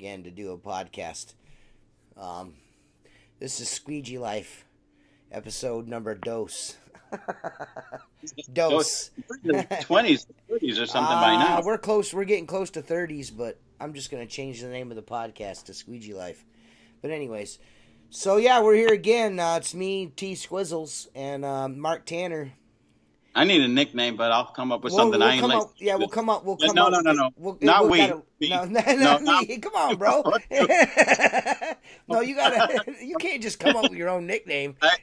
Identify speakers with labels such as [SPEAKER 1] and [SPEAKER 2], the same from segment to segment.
[SPEAKER 1] again to do a podcast. This is Squeegee Life, episode number dos. Dos.
[SPEAKER 2] 20s, 30s or something by now.
[SPEAKER 1] We're close. We're getting close to 30s, but I'm just going to change the name of the podcast to Squeegee Life. But anyways, so yeah, we're here again. It's me, T. Squizzles, and Mark Tanner.
[SPEAKER 2] I need a nickname, but I'll come up with something. I ain't like.
[SPEAKER 1] Yeah, we'll come up.
[SPEAKER 2] No. Not we.
[SPEAKER 1] Not me. Come on, bro. No, you gotta. You can't just come up with your own nickname.
[SPEAKER 2] I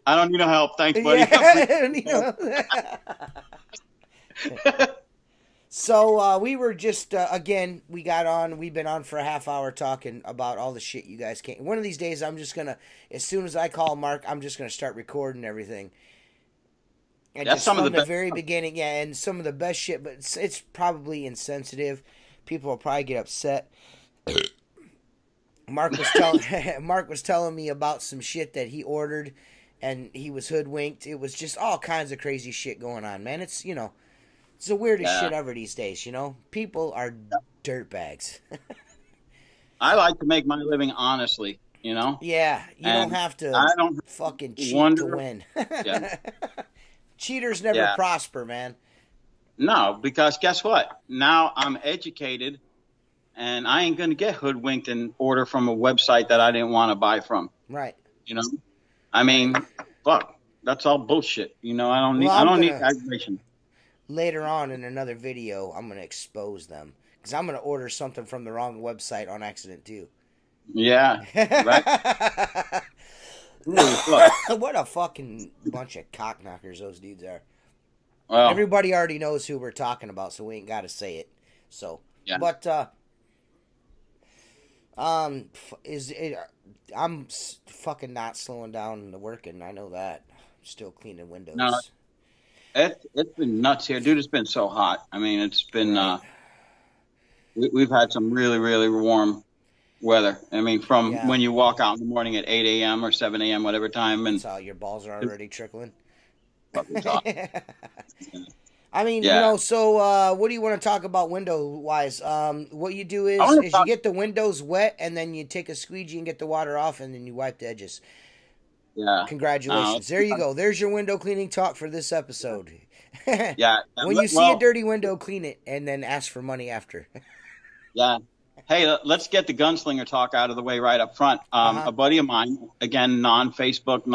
[SPEAKER 2] don't need no help. Thanks, buddy.
[SPEAKER 1] Yeah, So we were just again. We got on. We've been on for a half hour talking about all the shit you guys can't. One of these days, I'm just gonna. As soon as I call Mark, I'm just gonna start recording everything. And
[SPEAKER 2] that's
[SPEAKER 1] just
[SPEAKER 2] some
[SPEAKER 1] from
[SPEAKER 2] of
[SPEAKER 1] the very beginning, yeah, and some of the best shit, but it's probably insensitive. People will probably get upset. Mark was telling me about some shit that he ordered, and he was hoodwinked. It was just all kinds of crazy shit going on, man. It's it's the weirdest shit ever these days. People are dirtbags.
[SPEAKER 2] I like to make my living honestly.
[SPEAKER 1] Yeah, you don't have to fucking cheat to win.
[SPEAKER 2] Yeah.
[SPEAKER 1] Cheaters never prosper, man.
[SPEAKER 2] No, because guess what? Now I'm educated, and I ain't going to get hoodwinked and order from a website that I didn't want to buy from.
[SPEAKER 1] Right.
[SPEAKER 2] I mean, fuck, that's all bullshit. I don't need aggravation.
[SPEAKER 1] Later on in another video, I'm going to expose them because I'm going to order something from the wrong website on accident too.
[SPEAKER 2] Yeah. Right.
[SPEAKER 1] What a fucking bunch of cockknockers those dudes are. Well, everybody already knows who we're talking about, so we ain't got to say it. So, yeah. But I'm fucking not slowing down the working. I know that. I'm still cleaning windows.
[SPEAKER 2] No, it's been nuts here, dude. It's been so hot. I mean, it's been we've had some really, really warm weather. I mean, from when you walk out in the morning at 8 a.m. or 7 a.m., whatever time. And
[SPEAKER 1] that's how your balls are already trickling.
[SPEAKER 2] I
[SPEAKER 1] mean, so what do you want to talk about window-wise? What you do is you get the windows wet, and then you take a squeegee and get the water off, and then you wipe the edges.
[SPEAKER 2] Yeah.
[SPEAKER 1] Congratulations. There you go. There's your window cleaning talk for this episode.
[SPEAKER 2] Yeah.
[SPEAKER 1] When you see a dirty window, clean it, and then ask for money after.
[SPEAKER 2] Yeah. Hey, let's get the gunslinger talk out of the way right up front. A buddy of mine, again, non-Facebook,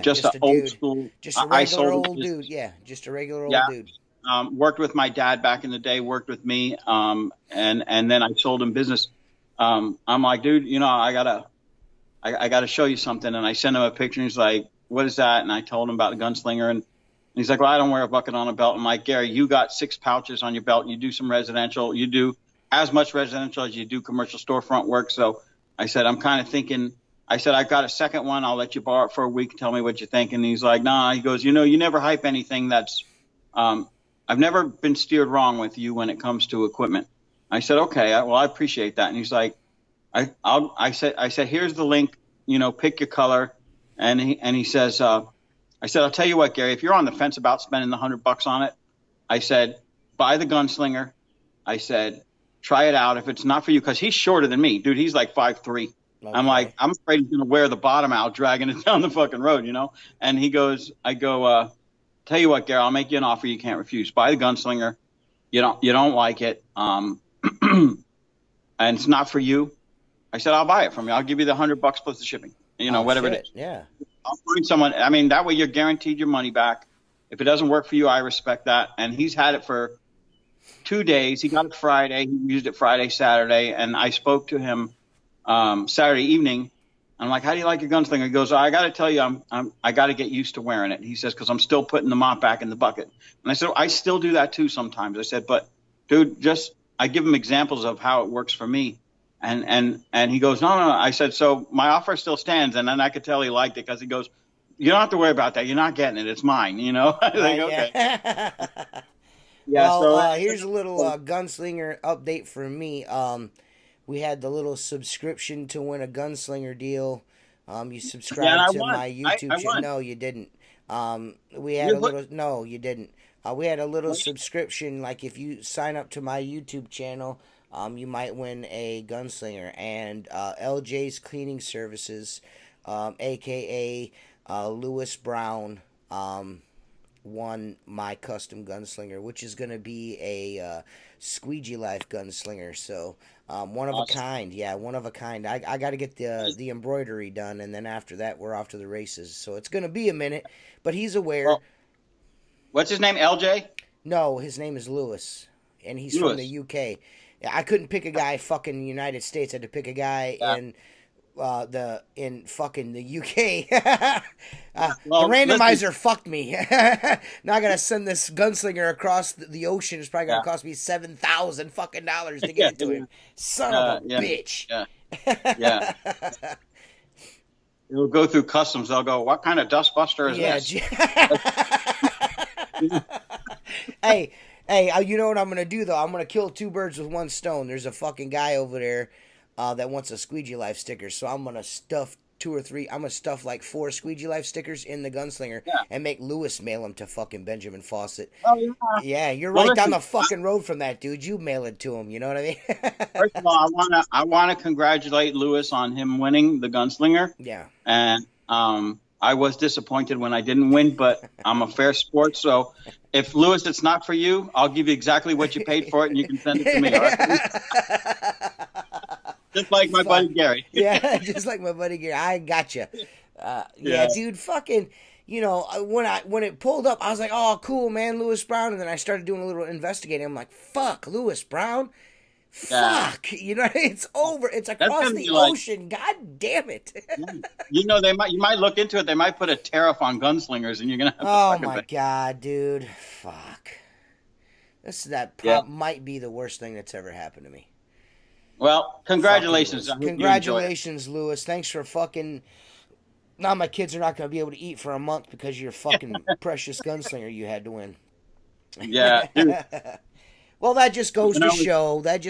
[SPEAKER 2] just an old school.
[SPEAKER 1] Just a regular old dude. Yeah, just a regular old dude.
[SPEAKER 2] Worked with my dad back in the day, worked with me, and then I sold him business. I'm like, dude, I gotta show you something. And I sent him a picture, and he's like, what is that? And I told him about the gunslinger, and he's like, well, I don't wear a bucket on a belt. I'm like, Gary, you got 6 pouches on your belt, and you do some residential. You do as much residential as you do commercial storefront work. So I said, I'm kind of thinking, I've got a second one. I'll let you borrow it for a week and tell me what you think. And he's like, nah, he goes, you never hype anything that's, I've never been steered wrong with you when it comes to equipment. I said, okay, I appreciate that. And he's like, I said, here's the link, pick your color. And he says, I said, I'll tell you what, Gary, if you're on the fence about spending the $100 on it, I said, buy the gunslinger. I said, try it out. If it's not for you, because he's shorter than me, dude. He's like 5'3". Okay. I'm like, I'm afraid he's gonna wear the bottom out, dragging it down the fucking road, And he goes, tell you what, Gary, I'll make you an offer you can't refuse. Buy the gunslinger. You don't like it, and it's not for you. I said, I'll buy it from you. I'll give you the $100 plus the shipping. Whatever it is.
[SPEAKER 1] Yeah.
[SPEAKER 2] I'll find someone. I mean, that way you're guaranteed your money back. If it doesn't work for you, I respect that. And he's had it for 2 days. He got it Friday. He used it Friday, Saturday, and I spoke to him Saturday evening. I'm like, "How do you like your gunslinger?" He goes, "I got to tell you, I got to get used to wearing it." He says, "Because I'm still putting the mop back in the bucket." And I said, "I still do that too sometimes." I said, "But dude, I give him examples of how it works for me." And he goes, "No." I said, "So my offer still stands." And then I could tell he liked it because he goes, "You don't have to worry about that. You're not getting it. It's mine." I was like, okay.
[SPEAKER 1] Yeah. Well, here's a little gunslinger update from me. We had the little subscription to win a gunslinger deal. You subscribed to my YouTube channel. No, you didn't. We had No, you didn't. We had a little subscription. Like if you sign up to my YouTube channel, you might win a gunslinger. And LJ's Cleaning Services, aka Lewis Brown, won my custom gunslinger, which is going to be a Squeegee Life gunslinger. So one of a kind. Yeah, one of a kind. I got to get the embroidery done, and then after that, we're off to the races. So it's going to be a minute, but he's aware.
[SPEAKER 2] Well, what's his name, LJ?
[SPEAKER 1] No, his name is Lewis, and he's from the UK. I couldn't pick a guy fucking United States. I had to pick a guy in fucking the UK. The randomizer fucked me. Now I gotta send this gunslinger across the ocean. It's probably gonna cost me $7,000 fucking dollars to get it to him. Son of a bitch.
[SPEAKER 2] Yeah. It'll go through customs. They'll go, what kind of dustbuster is this?
[SPEAKER 1] Hey, you know what I'm gonna do though? I'm gonna kill two birds with one stone. There's a fucking guy over there that wants a Squeegee Life sticker, so I'm gonna stuff 2 or 3. I'm gonna stuff like 4 Squeegee Life stickers in the gunslinger and make Lewis mail them to fucking Benjamin Fawcett.
[SPEAKER 2] Oh yeah.
[SPEAKER 1] Yeah, you're right down the fucking road from that dude. You mail it to him. You know what I mean?
[SPEAKER 2] First of all, I wanna congratulate Lewis on him winning the gunslinger.
[SPEAKER 1] Yeah.
[SPEAKER 2] And I was disappointed when I didn't win, but I'm a fair sport, so if Lewis, it's not for you, I'll give you exactly what you paid for it, and you can send it to me. All right? Just like my buddy Gary.
[SPEAKER 1] Yeah, just like my buddy Gary. I got you. Yeah, dude, fucking, you know, when it pulled up, I was like, oh, cool, man, Lewis Brown. And then I started doing a little investigating. I'm like, fuck, Lewis Brown? Fuck. You know, it's over. It's across the ocean. God damn it.
[SPEAKER 2] You know, you might look into it. They might put a tariff on gunslingers, and you're going to have to
[SPEAKER 1] Oh, my God, dude. Fuck. That might be the worst thing that's ever happened to me.
[SPEAKER 2] Well, congratulations.
[SPEAKER 1] Congratulations, Lewis. Thanks for fucking... Now my kids are not going to be able to eat for a month because of your fucking precious gunslinger you had to win.
[SPEAKER 2] Yeah, dude.
[SPEAKER 1] Well, that just goes to show that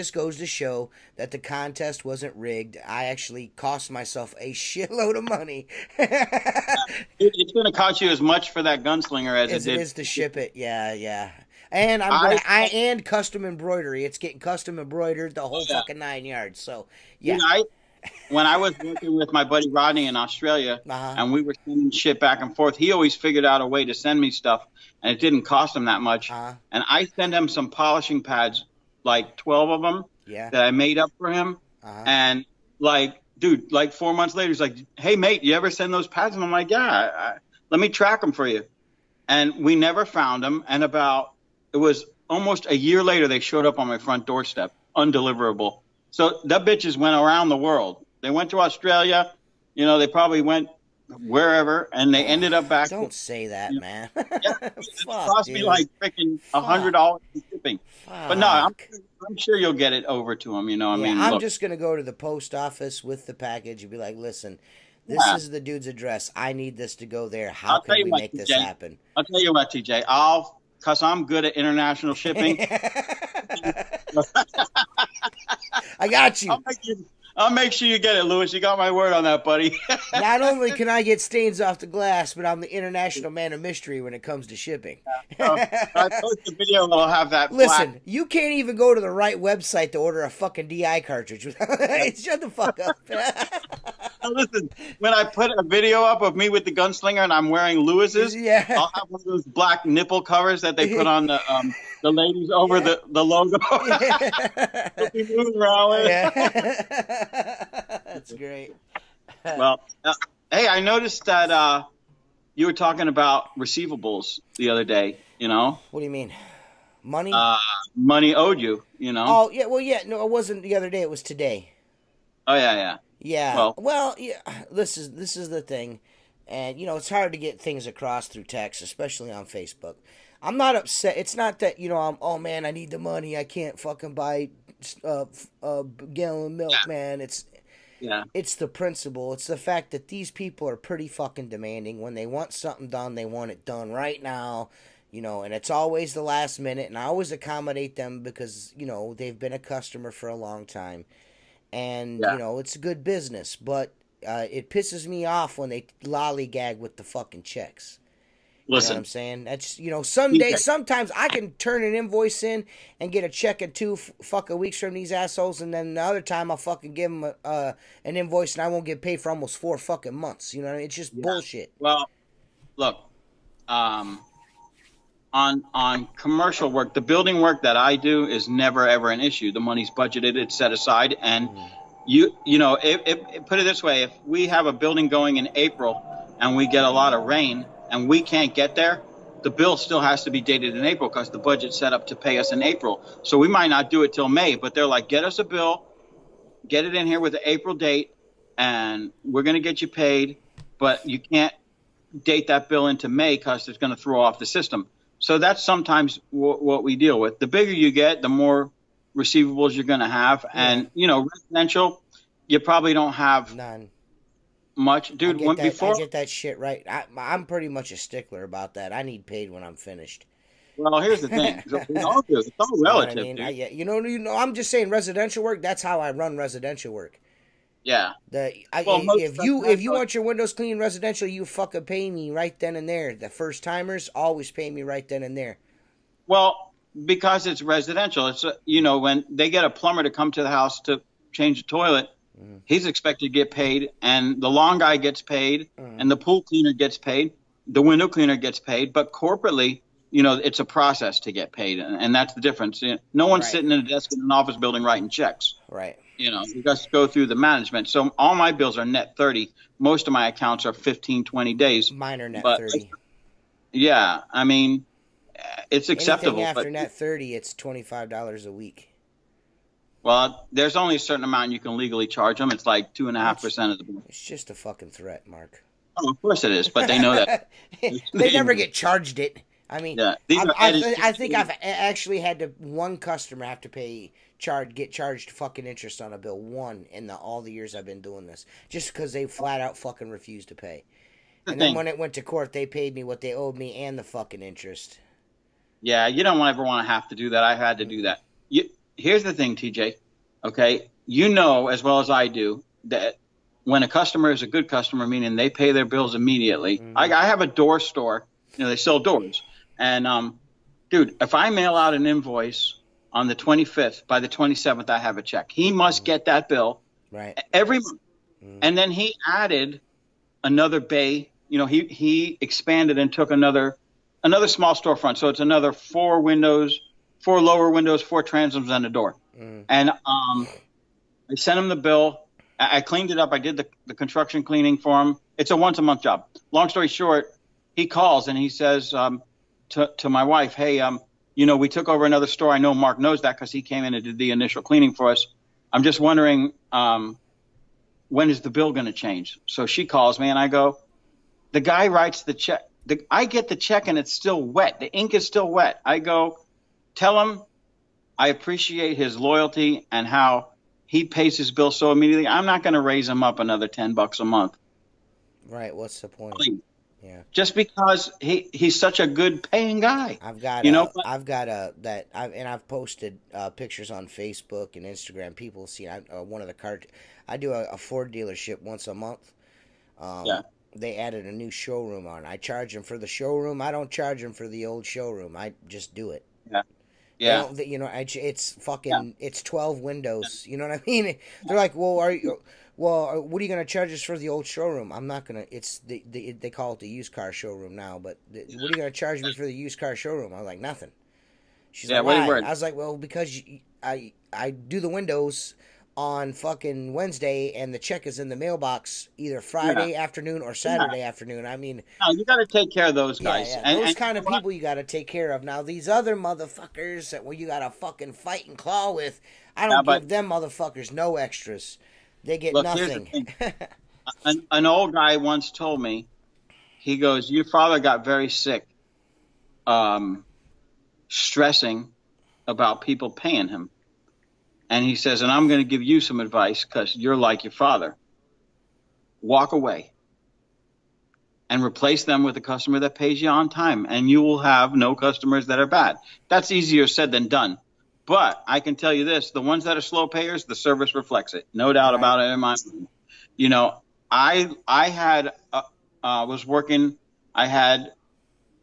[SPEAKER 1] the contest wasn't rigged. I actually cost myself a shitload of money.
[SPEAKER 2] It's going to cost you as much for that gunslinger as
[SPEAKER 1] it is to ship it. Yeah. And and custom embroidery. It's getting custom embroidered the whole fucking 9 yards. So yeah.
[SPEAKER 2] When I was working with my buddy Rodney in Australia, and we were sending shit back and forth, he always figured out a way to send me stuff, and it didn't cost him that much. And I sent him some polishing pads, like 12 of them, that I made up for him. And like, dude, like 4 months later, he's like, "Hey, mate, you ever send those pads?" And I'm like, "Yeah, let me track them for you." And we never found them. And it was almost a year later, they showed up on my front doorstep, undeliverable. So that bitches went around the world. They went to Australia, you know, they probably went wherever, and they ended up back.
[SPEAKER 1] Don't say that, man.
[SPEAKER 2] It cost me like freaking $100 in shipping. But no, I'm sure you'll get it over to them, you know what I mean?
[SPEAKER 1] I'm just going to go to the post office with the package and be like, listen, this is the dude's address. I need this to go there. How can we make this happen?
[SPEAKER 2] I'll tell you what, TJ. Because I'm good at international shipping.
[SPEAKER 1] I got you.
[SPEAKER 2] I'll make sure you get it, Lewis. You got my word on that, buddy.
[SPEAKER 1] Not only can I get stains off the glass, but I'm the international man of mystery when it comes to shipping.
[SPEAKER 2] I post the video, I'll have that.
[SPEAKER 1] Listen, you can't even go to the right website to order a fucking DI cartridge. Shut the fuck up.
[SPEAKER 2] Now listen, when I put a video up of me with the gunslinger and I'm wearing Lewis's, I'll have one of those black nipple covers that they put on the ladies over the logo. They'll be moving around.
[SPEAKER 1] That's great.
[SPEAKER 2] Well, hey, I noticed that you were talking about receivables the other day, you know?
[SPEAKER 1] What do you mean? Money?
[SPEAKER 2] Money owed you, you know?
[SPEAKER 1] Oh, yeah, well, yeah, no, it wasn't the other day, it was today.
[SPEAKER 2] Oh, yeah.
[SPEAKER 1] Yeah, well, yeah, this is the thing, and, you know, it's hard to get things across through text, especially on Facebook. I'm not upset. It's not that, you know, oh, man, I need the money. I can't fucking buy a gallon of milk, man. It's the principle. It's the fact that these people are pretty fucking demanding. When they want something done, they want it done right now, you know, and it's always the last minute, and I always accommodate them because, you know, they've been a customer for a long time. And, you know, it's a good business, but it pisses me off when they lollygag with the fucking checks. You know what I'm saying? That's, someday, sometimes I can turn an invoice in and get a check in 2 fucking weeks from these assholes, and then the other time I'll fucking give them an invoice and I won't get paid for almost 4 fucking months. You know what I mean? It's just bullshit.
[SPEAKER 2] Well, look, on commercial work, the building work that I do is never ever an issue. The money's budgeted, it's set aside, and if put it this way, if we have a building going in April and we get a lot of rain and we can't get there, the bill still has to be dated in April because the budget's set up to pay us in April. So we might not do it till May, but they're like, get us a bill, get it in here with the April date, and we're going to get you paid, but you can't date that bill into May because it's going to throw off the system. So that's sometimes what we deal with. The bigger you get, the more receivables you're going to have. And, residential, you probably don't have
[SPEAKER 1] none.
[SPEAKER 2] Much, dude.
[SPEAKER 1] I get that shit right. I'm pretty much a stickler about that. I need paid when I'm finished.
[SPEAKER 2] Well, here's the thing. We all do. It's all relative.
[SPEAKER 1] You know what I mean? I'm just saying residential work. That's how I run residential work.
[SPEAKER 2] Yeah.
[SPEAKER 1] If you want your windows clean residential, you fucking pay me right then and there. The first timers always pay me right then and there.
[SPEAKER 2] Well, because it's residential, it's when they get a plumber to come to the house to change the toilet. He's expected to get paid, and the lawn guy gets paid, and the pool cleaner gets paid, the window cleaner gets paid. But corporately, it's a process to get paid, and that's the difference. No one's sitting in a desk in an office building writing checks.
[SPEAKER 1] Right.
[SPEAKER 2] You just go through the management. So all my bills are net 30. Most of my accounts are 15, 20 days.
[SPEAKER 1] Mine are net 30.
[SPEAKER 2] Yeah, I mean, it's acceptable.
[SPEAKER 1] Anything after net 30, it's $25 a week.
[SPEAKER 2] Well, there's only a certain amount you can legally charge them. It's like 2.5% of the bill.
[SPEAKER 1] It's just a fucking threat, Mark.
[SPEAKER 2] Oh, of course it is, but they know that.
[SPEAKER 1] They never get charged it. I mean, I think I've actually had one customer have to get charged fucking interest on a bill, one in all the years I've been doing this, just because they flat out fucking refused to pay. And then when it went to court, they paid me what they owed me and the fucking interest.
[SPEAKER 2] Yeah, you don't ever want to have to do that. I had to do that. Here's the thing, TJ, okay? As well as I do, that when a customer is a good customer, meaning they pay their bills immediately. I have a door store. They sell doors. And, dude, if I mail out an invoice on the 25th, by the 27th, I have a check. He must get that bill every month. And then he added another bay. He expanded and took another small storefront. So it's another 4 lower windows, 4 transoms, and a door. And I sent him the bill. I cleaned it up. I did the construction cleaning for him. It's a once-a-month job. Long story short, he calls and he says to my wife, hey, we took over another store. I know Mark knows that because he came in and did the initial cleaning for us. I'm just wondering, when is the bill going to change? So she calls me and I go, the guy writes the check. I get the check and it's still wet. The ink is still wet. I go, tell him I appreciate his loyalty and how he pays his bill so immediately. I'm not going to raise him up another $10 a month.
[SPEAKER 1] Right. What's the point? Yeah.
[SPEAKER 2] Just because he's such a good paying guy.
[SPEAKER 1] I've posted pictures on Facebook and Instagram. People see one of the cars. I do a Ford dealership once a month. They added a new showroom on. I charge them for the showroom. I don't charge them for the old showroom. I just do it.
[SPEAKER 2] Yeah.
[SPEAKER 1] It's fucking. It's 12 windows. You know what I mean? They're like, well, what are you gonna charge us for the old showroom? I'm not gonna. It's they call it the used car showroom now. But what are you gonna charge me for the used car showroom? I was like, nothing. She's like, why? I was like, well, because I do the windows on fucking Wednesday, and the check is in the mailbox either Friday afternoon or Saturday afternoon. I mean,
[SPEAKER 2] no, you got to take care of those guys.
[SPEAKER 1] Those kind of people you got to take care of. Now, these other motherfuckers that you got to fucking fight and claw with, I don't give them motherfuckers no extras. They get nothing.
[SPEAKER 2] An old guy once told me, he goes, your father got very sick, stressing about people paying him. And he says, and I'm going to give you some advice because you're like your father. Walk away and replace them with a customer that pays you on time, and you will have no customers that are bad. That's easier said than done. But I can tell you this, the ones that are slow payers, the service reflects it. No doubt about it in my mind. I was working, I had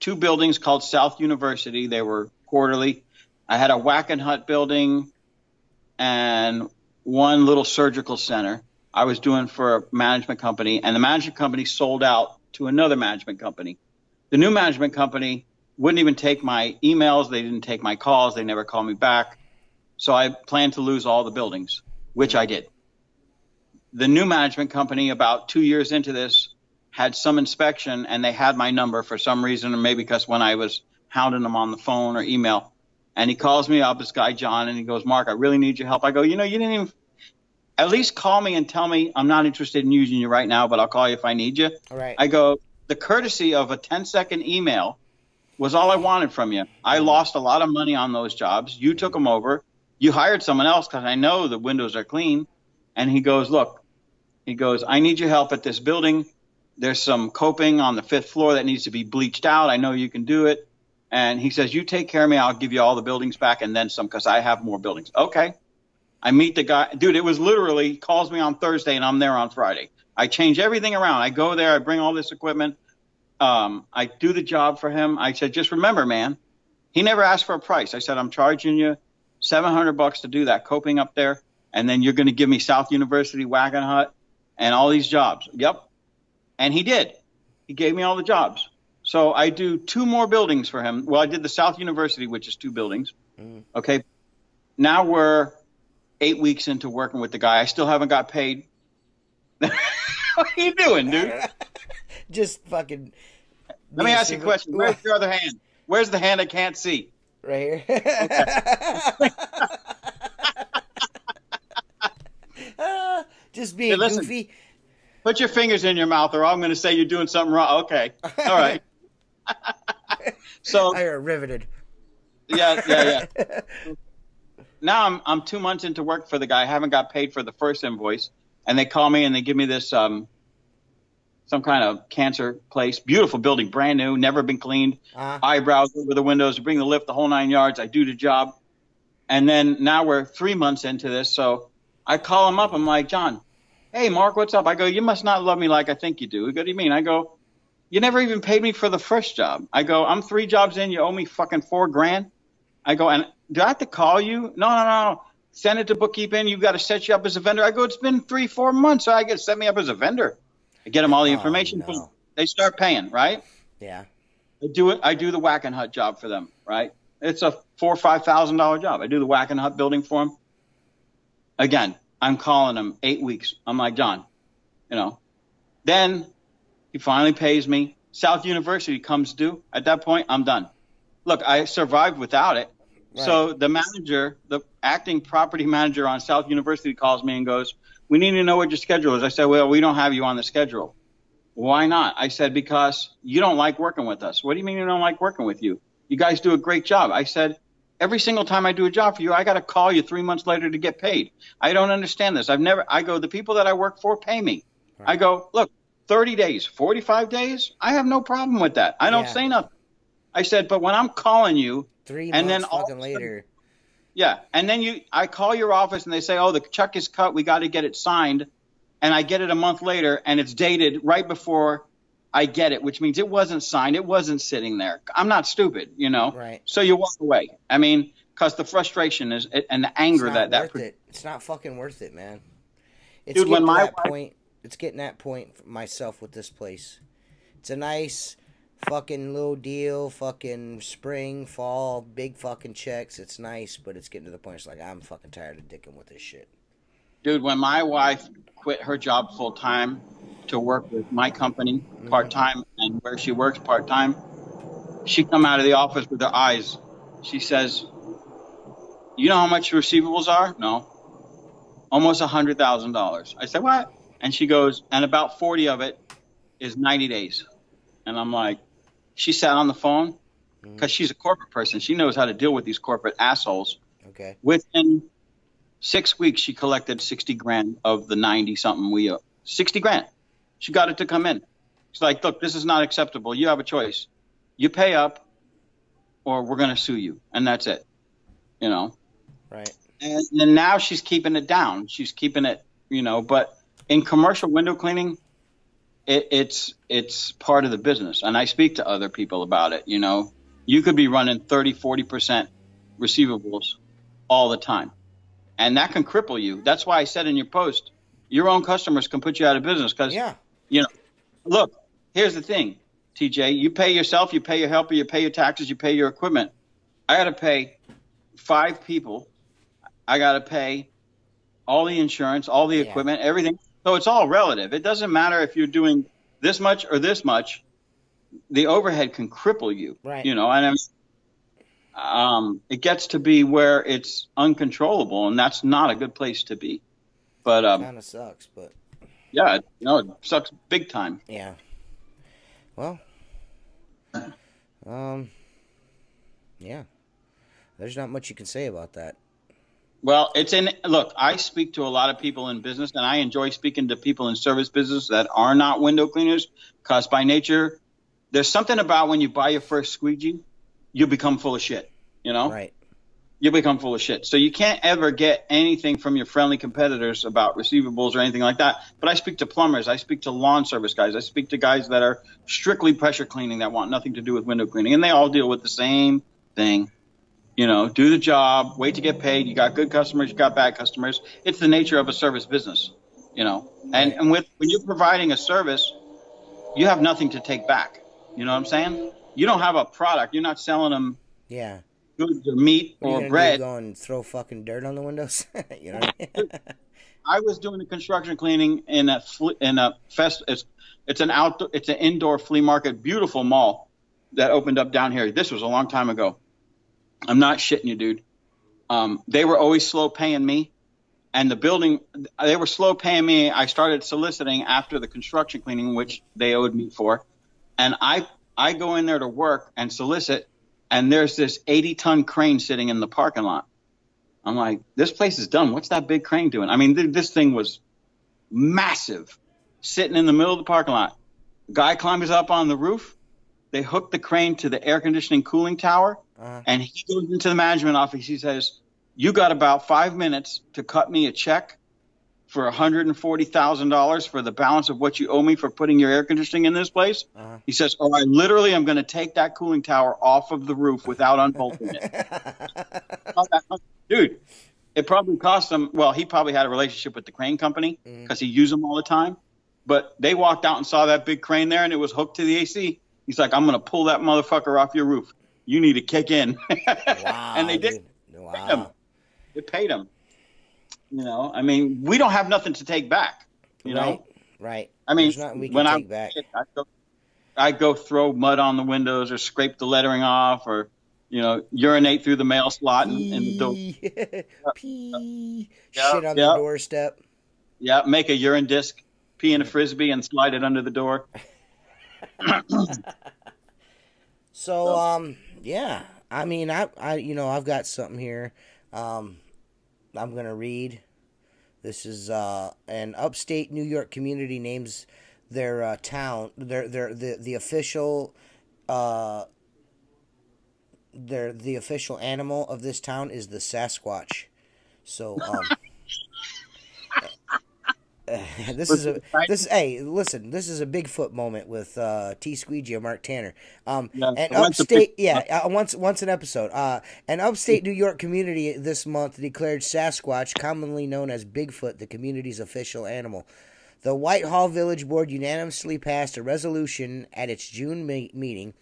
[SPEAKER 2] 2 buildings called South University. They were quarterly. I had a Whack and Hut building and 1 little surgical center I was doing for a management company, and the management company sold out to another management company. The new management company wouldn't even take my emails. They didn't take my calls. They never called me back. So I planned to lose all the buildings, which I did. The new management company, about 2 years into this, had some inspection, and they had my number for some reason, or maybe because when I was hounding them on the phone or email. And he calls me up, this guy, John, and he goes, Mark, I really need your help. I go, you didn't even at least call me and tell me I'm not interested in using you right now, but I'll call you if I need you.
[SPEAKER 1] All right.
[SPEAKER 2] I go, the courtesy of a 10-second email was all I wanted from you. I lost a lot of money on those jobs. You took them over. You hired someone else because I know the windows are clean. And he goes, look, I need your help at this building. There's some coping on the 5th floor that needs to be bleached out. I know you can do it. And he says, you take care of me. I'll give you all the buildings back and then some because I have more buildings. Okay. I meet the guy. Dude, it was literally calls me on Thursday and I'm there on Friday. I change everything around. I go there. I bring all this equipment. I do the job for him. I said, just remember, man, he never asked for a price. I said, I'm charging you $700 to do that coping up there. And then you're going to give me South University, Whack and Hut, and all these jobs. Yep. And he did. He gave me all the jobs. So I do 2 more buildings for him. Well, I did the South University, which is 2 buildings. Okay. Now we're 8 weeks into working with the guy. I still haven't got paid. What are you doing, dude?
[SPEAKER 1] Just fucking.
[SPEAKER 2] Let me ask you a question. Where's your other hand? Where's the hand I can't see?
[SPEAKER 1] Right here. Just being goofy.
[SPEAKER 2] Put your fingers in your mouth or I'm going to say you're doing something wrong. Okay. All right. So
[SPEAKER 1] I are riveted.
[SPEAKER 2] Yeah. Now I'm 2 months into work for the guy. I haven't got paid for the first invoice. And they call me and they give me this some kind of cancer place. Beautiful building, brand new, never been cleaned. Eyebrows over the windows, bring the lift the whole 9 yards. I do the job. And then now we're 3 months into this. So I call him up. I'm like, John, hey, Mark, what's up? I go, you must not love me like I think you do. He goes, what do you mean? I go, you never even paid me for the first job. I go, I'm 3 jobs in. You owe me fucking $4,000. I go, and do I have to call you? No. Send it to bookkeeping. You've got to set you up as a vendor. I go, it's been 3-4 months. So I get set me up as a vendor. I get them all the information.
[SPEAKER 1] No.
[SPEAKER 2] They start paying, right?
[SPEAKER 1] Yeah.
[SPEAKER 2] I do the Whack and Hut job for them, right? It's a $4,000 or $5,000 job. I do the Whack and Hut building for them. Again, I'm calling him 8 weeks. I'm like, John, Then he finally pays me. South University comes due. At that point, I'm done. Look, I survived without it. Right. So the manager, the acting property manager on South University calls me and goes, we need to know what your schedule is. I said, well, we don't have you on the schedule. Why not? I said, because you don't like working with us. What do you mean you don't like working with you? You guys do a great job. I said, every single time I do a job for you, I got to call you 3 months later to get paid. I don't understand this. I go, the people that I work for pay me. Right. I go, look, 30 days, 45 days, I have no problem with that. I don't say nothing. I said, but when I'm calling you
[SPEAKER 1] 3
[SPEAKER 2] and
[SPEAKER 1] months
[SPEAKER 2] then
[SPEAKER 1] fucking later.
[SPEAKER 2] Yeah. And then I call your office and they say, oh, the check is cut. We got to get it signed. And I get it a month later and it's dated right before I get it, which means it wasn't signed. It wasn't sitting there. I'm not stupid,
[SPEAKER 1] Right.
[SPEAKER 2] So you walk away. I mean, because the frustration is and the anger
[SPEAKER 1] it's not fucking worth it, man. It's
[SPEAKER 2] Dude,
[SPEAKER 1] getting to that point. It's getting that point myself with this place. It's a nice fucking little deal, fucking spring, fall, big fucking checks. It's nice, but it's getting to the point it's like, I'm fucking tired of dicking with this shit.
[SPEAKER 2] Dude, when my wife quit her job full time to work with my company part time and where she works part time, she come out of the office with her eyes. She says, you know how much receivables are? No. Almost $100,000. I said, what? And she goes, and about 40 of it is 90 days. And I'm like, she sat on the phone because she's a corporate person. She knows how to deal with these corporate assholes.
[SPEAKER 1] Okay.
[SPEAKER 2] Within 6 weeks, she collected $60,000 of the 90 something we owe. $60,000. She got it to come in. She's like, look, this is not acceptable. You have a choice. You pay up or we're going to sue you. And that's it.
[SPEAKER 1] Right.
[SPEAKER 2] And then now she's keeping it down. She's keeping it, but in commercial window cleaning, it's part of the business. And I speak to other people about it. You know, you could be running 30-40% receivables all the time, and that can cripple you. That's why I said in your post, your own customers can put you out of business because, you know, look, here's the thing, TJ, you pay yourself, you pay your helper, you pay your taxes, you pay your equipment. I got to pay 5 people. I got to pay all the insurance, all the equipment, everything. So it's all relative. It doesn't matter if you're doing this much or this much. The overhead can cripple you,
[SPEAKER 1] right?
[SPEAKER 2] You know, and it gets to be where it's uncontrollable, and that's not a good place to be. But
[SPEAKER 1] kind of sucks, but
[SPEAKER 2] yeah, you know, it sucks big time.
[SPEAKER 1] Yeah. Well, yeah. There's not much you can say about that.
[SPEAKER 2] Well, look, I speak to a lot of people in business, and I enjoy speaking to people in service business that are not window cleaners, because by nature, there's something about when you buy your first squeegee, you become full of shit, you know?
[SPEAKER 1] Right.
[SPEAKER 2] You become full of shit. So you can't ever get anything from your friendly competitors about receivables or anything like that. But I speak to plumbers. I speak to lawn service guys. I speak to guys that are strictly pressure cleaning that want nothing to do with window cleaning. And they all deal with the same thing. You know, do the job, wait to get paid. You got good customers, you got bad customers. It's the nature of a service business, you know. And when you're providing a service, you have nothing to take back. You know what I'm saying? You don't have a product. You're not selling them goods or meat or bread.
[SPEAKER 1] Go and throw fucking dirt on the windows? You know what I mean?
[SPEAKER 2] I was doing the construction cleaning in a fest. It's an indoor flea market, beautiful mall that opened up down here. This was a long time ago. I'm not shitting you, dude. They were always slow paying me, and they were slow paying me. I started soliciting after the construction cleaning, which they owed me for, and I go in there to work and solicit, and there's this 80-ton crane sitting in the parking lot. I'm like, this place is done. What's that big crane doing? I mean, this thing was massive, sitting in the middle of the parking lot. Guy climbs up on the roof. They hook the crane to the air conditioning cooling tower, and he goes into the management office. He says, you got about 5 minutes to cut me a check for $140,000 for the balance of what you owe me for putting your air conditioning in this place. He says, or I literally am going to take that cooling tower off of the roof without unbolting it. Dude, it probably cost him. Well, he probably had a relationship with the crane company because he used them all the time. But they walked out and saw that big crane there, and it was hooked to the AC. He's like, I'm going to pull that motherfucker off your roof. You need to kick in.
[SPEAKER 1] Wow,
[SPEAKER 2] and they did.
[SPEAKER 1] Wow.
[SPEAKER 2] They paid him. You know, I mean, we don't have nothing to take back. You know?
[SPEAKER 1] Right.
[SPEAKER 2] I mean,
[SPEAKER 1] when
[SPEAKER 2] I go throw mud on the windows or scrape the lettering off or, you know, urinate through the mail slot in the door.
[SPEAKER 1] Shit on the doorstep.
[SPEAKER 2] Yeah, make a urine disc, pee in a Frisbee and slide it under the door.
[SPEAKER 1] So, yeah. I mean, I've got something here. I'm gonna read. This is an upstate New York community names their town the official the official animal of this town is the Sasquatch. So this is a Bigfoot moment with T Squeegee and Mark Tanner. And upstate once an episode. An upstate New York community this month declared Sasquatch, commonly known as Bigfoot, the community's official animal. The Whitehall Village Board unanimously passed a resolution at its June meeting.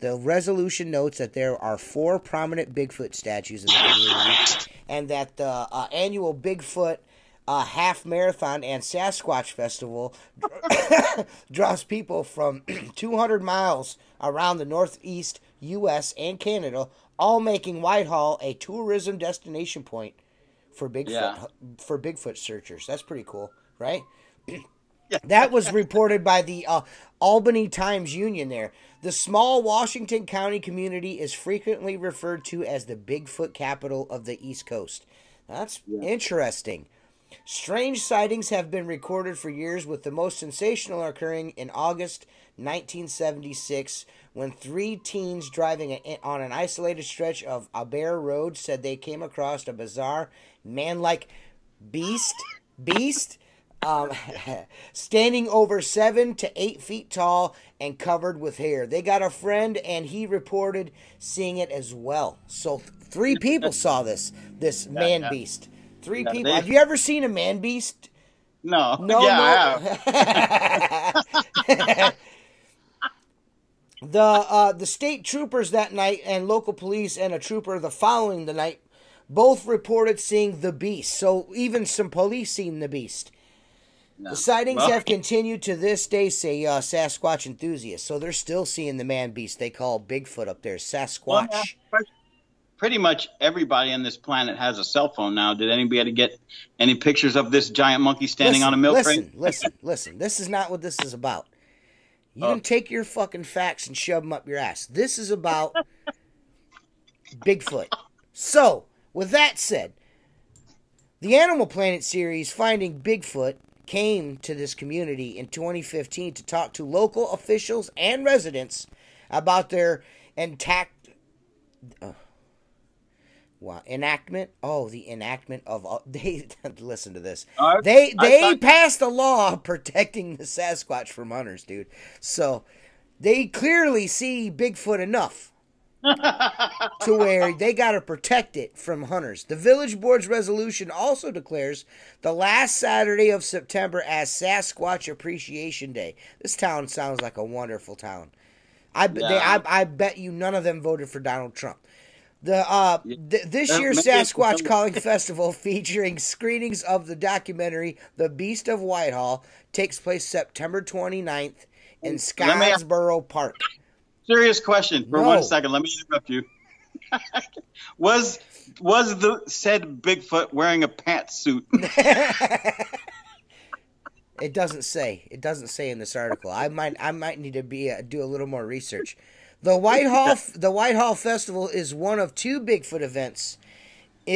[SPEAKER 1] The resolution notes that there are 4 prominent Bigfoot statues in the community, and that the annual Bigfoot half marathon and Sasquatch festival draws people from 200 miles around the northeast U.S. and Canada, all making Whitehall a tourism destination point for Bigfoot searchers. That's pretty cool, right? That was reported by the Albany Times-Union there. The small Washington County community is frequently referred to as the Bigfoot capital of the East Coast. That's interesting. Strange sightings have been recorded for years, with the most sensational occurring in August 1976 when 3 teens driving on an isolated stretch of Aber Road said they came across a bizarre man-like beast Um, standing over 7 to 8 feet tall and covered with hair. They got a friend, and he reported seeing it as well. So 3 people saw this man beast. 3 people. Have you ever seen a man beast?
[SPEAKER 2] No.
[SPEAKER 1] No.
[SPEAKER 2] I
[SPEAKER 1] have. The state troopers that night and local police and a trooper the following the night both reported seeing the beast. So even some police seen the beast. No. The sightings have continued to this day, say Sasquatch enthusiasts. So they're still seeing the man beast they call Bigfoot up there, Sasquatch. Well, yeah.
[SPEAKER 2] Pretty much everybody on this planet has a cell phone now. Did anybody get any pictures of this giant monkey standing on a milk crate?
[SPEAKER 1] Listen. This is not what this is about. You can take your fucking facts and shove them up your ass. This is about Bigfoot. So, with that said, the Animal Planet series, Finding Bigfoot, came to this community in 2015 to talk to local officials and residents about their enactment. Oh, the enactment of they listen to this. They passed a law protecting the Sasquatch from hunters, dude. So they clearly see Bigfoot enough to where they got to protect it from hunters. The village board's resolution also declares the last Saturday of September as Sasquatch Appreciation Day. This town sounds like a wonderful town. I bet you none of them voted for Donald Trump. This year's Sasquatch Calling Festival, featuring screenings of the documentary The Beast of Whitehall, takes place September 29th in Scottsboro Park.
[SPEAKER 2] Serious question for 1 second. Let me interrupt you. Was the said Bigfoot wearing a pantsuit?
[SPEAKER 1] It doesn't say. It doesn't say in this article. I might need to do a little more research. The Whitehall Festival is one of 2 Bigfoot events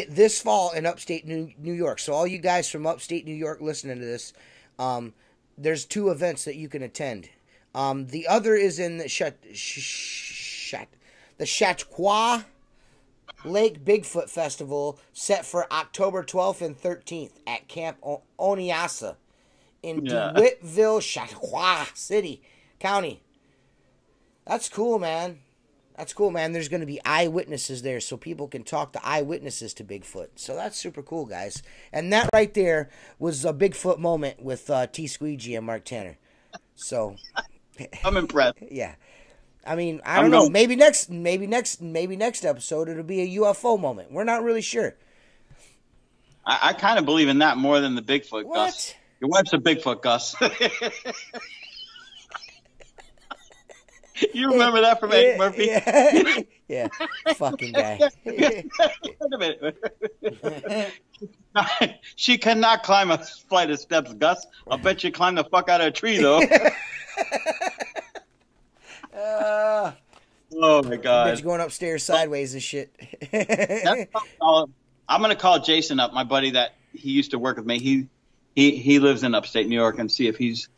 [SPEAKER 1] this fall in upstate New York. So all you guys from upstate New York listening to this, there's 2 events that you can attend. The other is in the Chautauqua Lake Bigfoot Festival, set for October 12th and 13th at Camp Oniasa in DeWittville, Chautauqua City County. That's cool, man. There's going to be eyewitnesses there, so people can talk to eyewitnesses to Bigfoot. So that's super cool, guys. And that right there was a Bigfoot moment with T. Squeegee and Mark Tanner. So
[SPEAKER 2] I'm impressed.
[SPEAKER 1] Yeah. I mean, I don't know. Maybe next episode it'll be a UFO moment. We're not really sure.
[SPEAKER 2] I kind of believe in that more than the Bigfoot, what? Gus. Your wife's a Bigfoot, Gus. You remember that from Eddie Murphy?
[SPEAKER 1] Yeah. Fucking guy.
[SPEAKER 2] Wait a minute. She cannot climb a flight of steps, Gus. I'll bet you climb the fuck out of a tree, though. Oh, my God.
[SPEAKER 1] Bitch going upstairs sideways and shit.
[SPEAKER 2] I'm going to call Jason up, my buddy that he used to work with me. He lives in upstate New York, and see if he's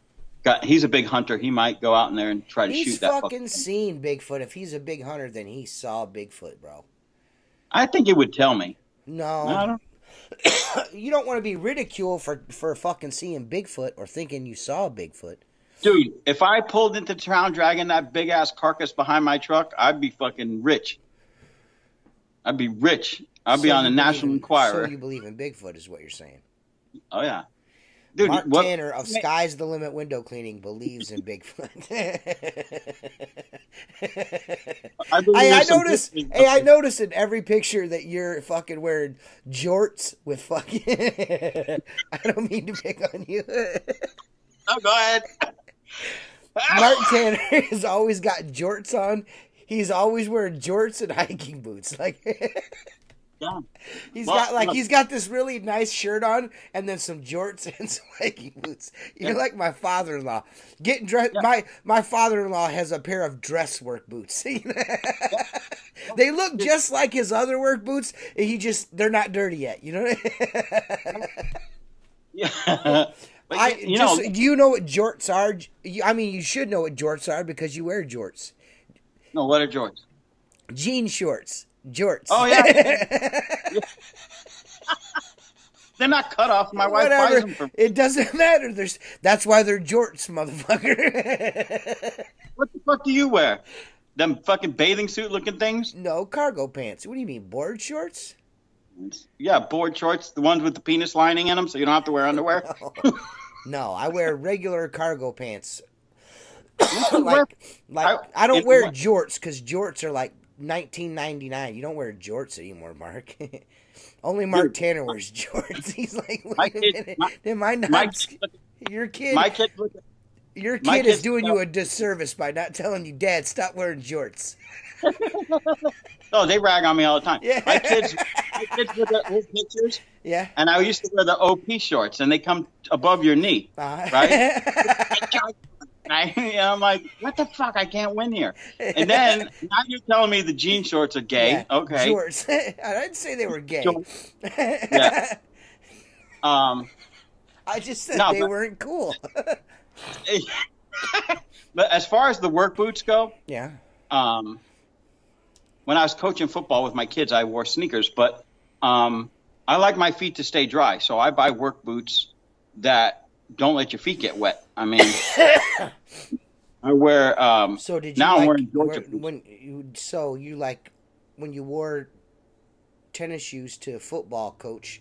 [SPEAKER 2] a big hunter. He might go out in there and try to shoot that. He's
[SPEAKER 1] fucking seen Bigfoot. If he's a big hunter, then he saw Bigfoot, bro.
[SPEAKER 2] I think he would tell me.
[SPEAKER 1] No.
[SPEAKER 2] I don't.
[SPEAKER 1] You don't want to be ridiculed for fucking seeing Bigfoot or thinking you saw Bigfoot.
[SPEAKER 2] Dude, if I pulled into town dragging that big-ass carcass behind my truck, I'd be fucking rich. I'd be rich. I'd be on the National Enquirer.
[SPEAKER 1] So you believe in Bigfoot is what you're saying.
[SPEAKER 2] Oh, yeah. Dude,
[SPEAKER 1] Mark Tanner of Sky's the Limit Window Cleaning believes in Bigfoot. I noticed in every picture that you're fucking wearing jorts with fucking... I don't mean to pick on you.
[SPEAKER 2] Oh, go ahead.
[SPEAKER 1] Mark Tanner has always got jorts on. He's always wearing jorts and hiking boots. Like...
[SPEAKER 2] Yeah.
[SPEAKER 1] He's got this really nice shirt on and then some jorts and some hiking boots. You're like my father-in-law. Getting dressed. Yeah. My father-in-law has a pair of dress work boots. They look just like his other work boots. They're not dirty yet. You know.
[SPEAKER 2] Yeah. But,
[SPEAKER 1] do you know what jorts are? I mean, you should know what jorts are because you wear jorts.
[SPEAKER 2] No, what are jorts?
[SPEAKER 1] Jean shorts. Jorts.
[SPEAKER 2] Oh, yeah. They're not cut off. My wife buys them for me.
[SPEAKER 1] It doesn't matter. That's why they're jorts, motherfucker.
[SPEAKER 2] What the fuck do you wear? Them fucking bathing suit looking things?
[SPEAKER 1] No, cargo pants. What do you mean, board shorts?
[SPEAKER 2] Yeah, board shorts, the ones with the penis lining in them, so you don't have to wear underwear.
[SPEAKER 1] No, I wear regular cargo pants.
[SPEAKER 2] I
[SPEAKER 1] I don't wear jorts because jorts are like $19.99. You don't wear jorts anymore, Mark. Only Mark Tanner wears jorts. He's like, wait a minute. Am I not? Your kid.
[SPEAKER 2] My kid.
[SPEAKER 1] Your kid is doing you a disservice by not telling you, Dad, stop wearing jorts.
[SPEAKER 2] Oh, they rag on me all the time.
[SPEAKER 1] Yeah.
[SPEAKER 2] My kids with the old pictures.
[SPEAKER 1] Yeah.
[SPEAKER 2] And I used to wear the OP shorts, and they come above your knee, right? I'm like, what the fuck? I can't win here. And then now you're telling me the jean shorts are gay.
[SPEAKER 1] Yeah,
[SPEAKER 2] okay.
[SPEAKER 1] Shorts. I didn't say they were gay.
[SPEAKER 2] Yeah.
[SPEAKER 1] I just said they weren't cool.
[SPEAKER 2] But as far as the work boots go,
[SPEAKER 1] yeah.
[SPEAKER 2] When I was coaching football with my kids, I wore sneakers, but I like my feet to stay dry, so I buy work boots that don't let your feet get wet. I mean, I wear.
[SPEAKER 1] So did you
[SPEAKER 2] now I'm wearing
[SPEAKER 1] when you wore tennis shoes to football coach?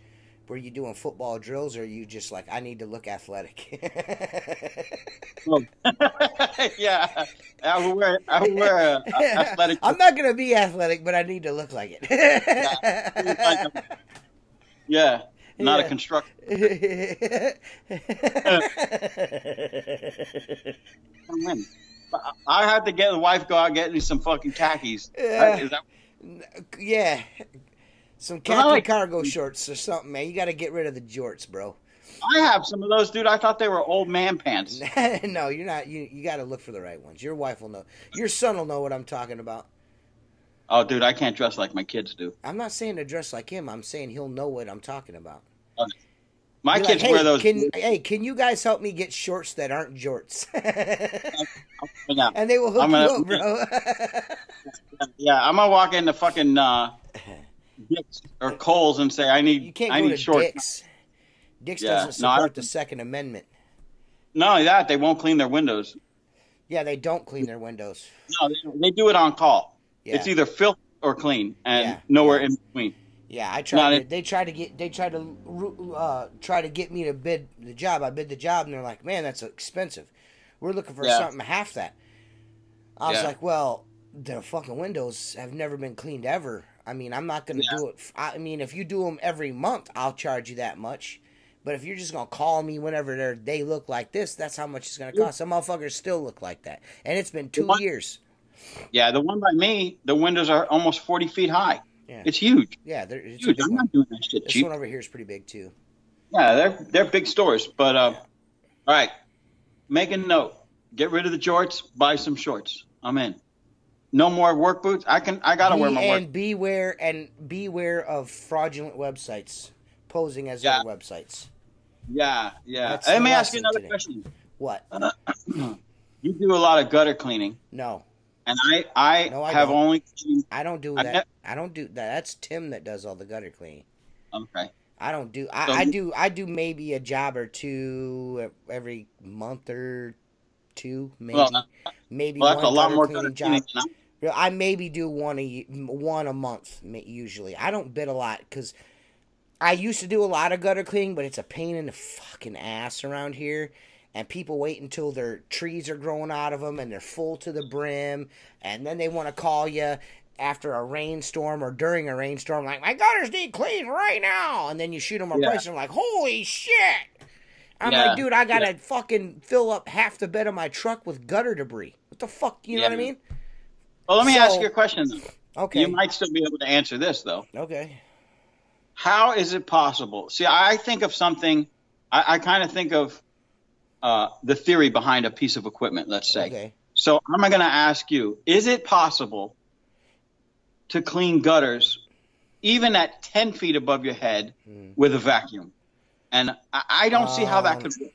[SPEAKER 1] Were you doing football drills, or are you just like, I need to look athletic?
[SPEAKER 2] Yeah, I would wear athletic.
[SPEAKER 1] I'm not gonna be athletic, but I need to look like it.
[SPEAKER 2] Yeah, not a constructor. I had to get the wife go out and get me some fucking khakis.
[SPEAKER 1] Yeah. Some khaki cargo shorts or something, man. You got to get rid of the jorts, bro.
[SPEAKER 2] I have some of those, dude. I thought they were old man pants.
[SPEAKER 1] No, you're not. You got to look for the right ones. Your wife will know. Your son will know what I'm talking about.
[SPEAKER 2] Oh, dude, I can't dress like my kids do.
[SPEAKER 1] I'm not saying to dress like him. I'm saying he'll know what I'm talking about.
[SPEAKER 2] My kids wear those.
[SPEAKER 1] Can you guys help me get shorts that aren't jorts? And they will hook you up, bro.
[SPEAKER 2] Yeah, I'm gonna walk into fucking Dick's or Kohl's and say I need shorts.
[SPEAKER 1] Dick's. Dick's doesn't support the Second Amendment.
[SPEAKER 2] Not only that, they won't clean their windows.
[SPEAKER 1] Yeah, they don't clean their windows.
[SPEAKER 2] No, they do it on call. Yeah. It's either filth or clean, and nowhere in between.
[SPEAKER 1] Yeah, I tried. They tried to get me to bid the job. I bid the job, and they're like, "Man, that's expensive. We're looking for something half that." I was like, "Well, the fucking windows have never been cleaned ever. I mean, I'm not going to do it. I mean, if you do them every month, I'll charge you that much. But if you're just going to call me whenever they look like this, that's how much it's going to cost. Some motherfuckers still look like that. And it's been 2 years.
[SPEAKER 2] Yeah, the one by me, the windows are almost 40 feet high.
[SPEAKER 1] Yeah.
[SPEAKER 2] It's huge.
[SPEAKER 1] Yeah, it's
[SPEAKER 2] huge. I'm not doing that shit cheap.
[SPEAKER 1] This one over here is pretty big, too.
[SPEAKER 2] Yeah, they're big stores. But, all right, make a note. Get rid of the jorts, buy some shorts. I'm in. No more work boots. I gotta wear my work.
[SPEAKER 1] And beware of fraudulent websites posing as other websites.
[SPEAKER 2] Yeah. Let me ask you another question.
[SPEAKER 1] What?
[SPEAKER 2] You do a lot of gutter cleaning.
[SPEAKER 1] No.
[SPEAKER 2] And I have only.
[SPEAKER 1] I don't do that. I don't do that. That's Tim that does all the gutter cleaning.
[SPEAKER 2] Okay.
[SPEAKER 1] I don't do. I do maybe a job or two every month or two, maybe. Maybe
[SPEAKER 2] that's
[SPEAKER 1] one
[SPEAKER 2] a lot more
[SPEAKER 1] cleaning job. I maybe do one a month usually. I don't bid a lot because I used to do a lot of gutter cleaning, but it's a pain in the fucking ass around here. And people wait until their trees are growing out of them and they're full to the brim, and then they want to call you after a rainstorm or during a rainstorm, like, my gutters need clean right now. And then you shoot them a price and they're like, holy shit. I'm like, dude, I gotta fucking fill up half the bed of my truck with gutter debris. What the fuck? You know what I mean?
[SPEAKER 2] Well, let me ask you a question, though.
[SPEAKER 1] Okay.
[SPEAKER 2] You might still be able to answer this, though.
[SPEAKER 1] Okay.
[SPEAKER 2] How is it possible? See, I think of something, I kind of think of the theory behind a piece of equipment, let's say.
[SPEAKER 1] Okay.
[SPEAKER 2] So I'm going to ask you, is it possible to clean gutters even at 10 feet above your head with a vacuum? And I don't see how that could work.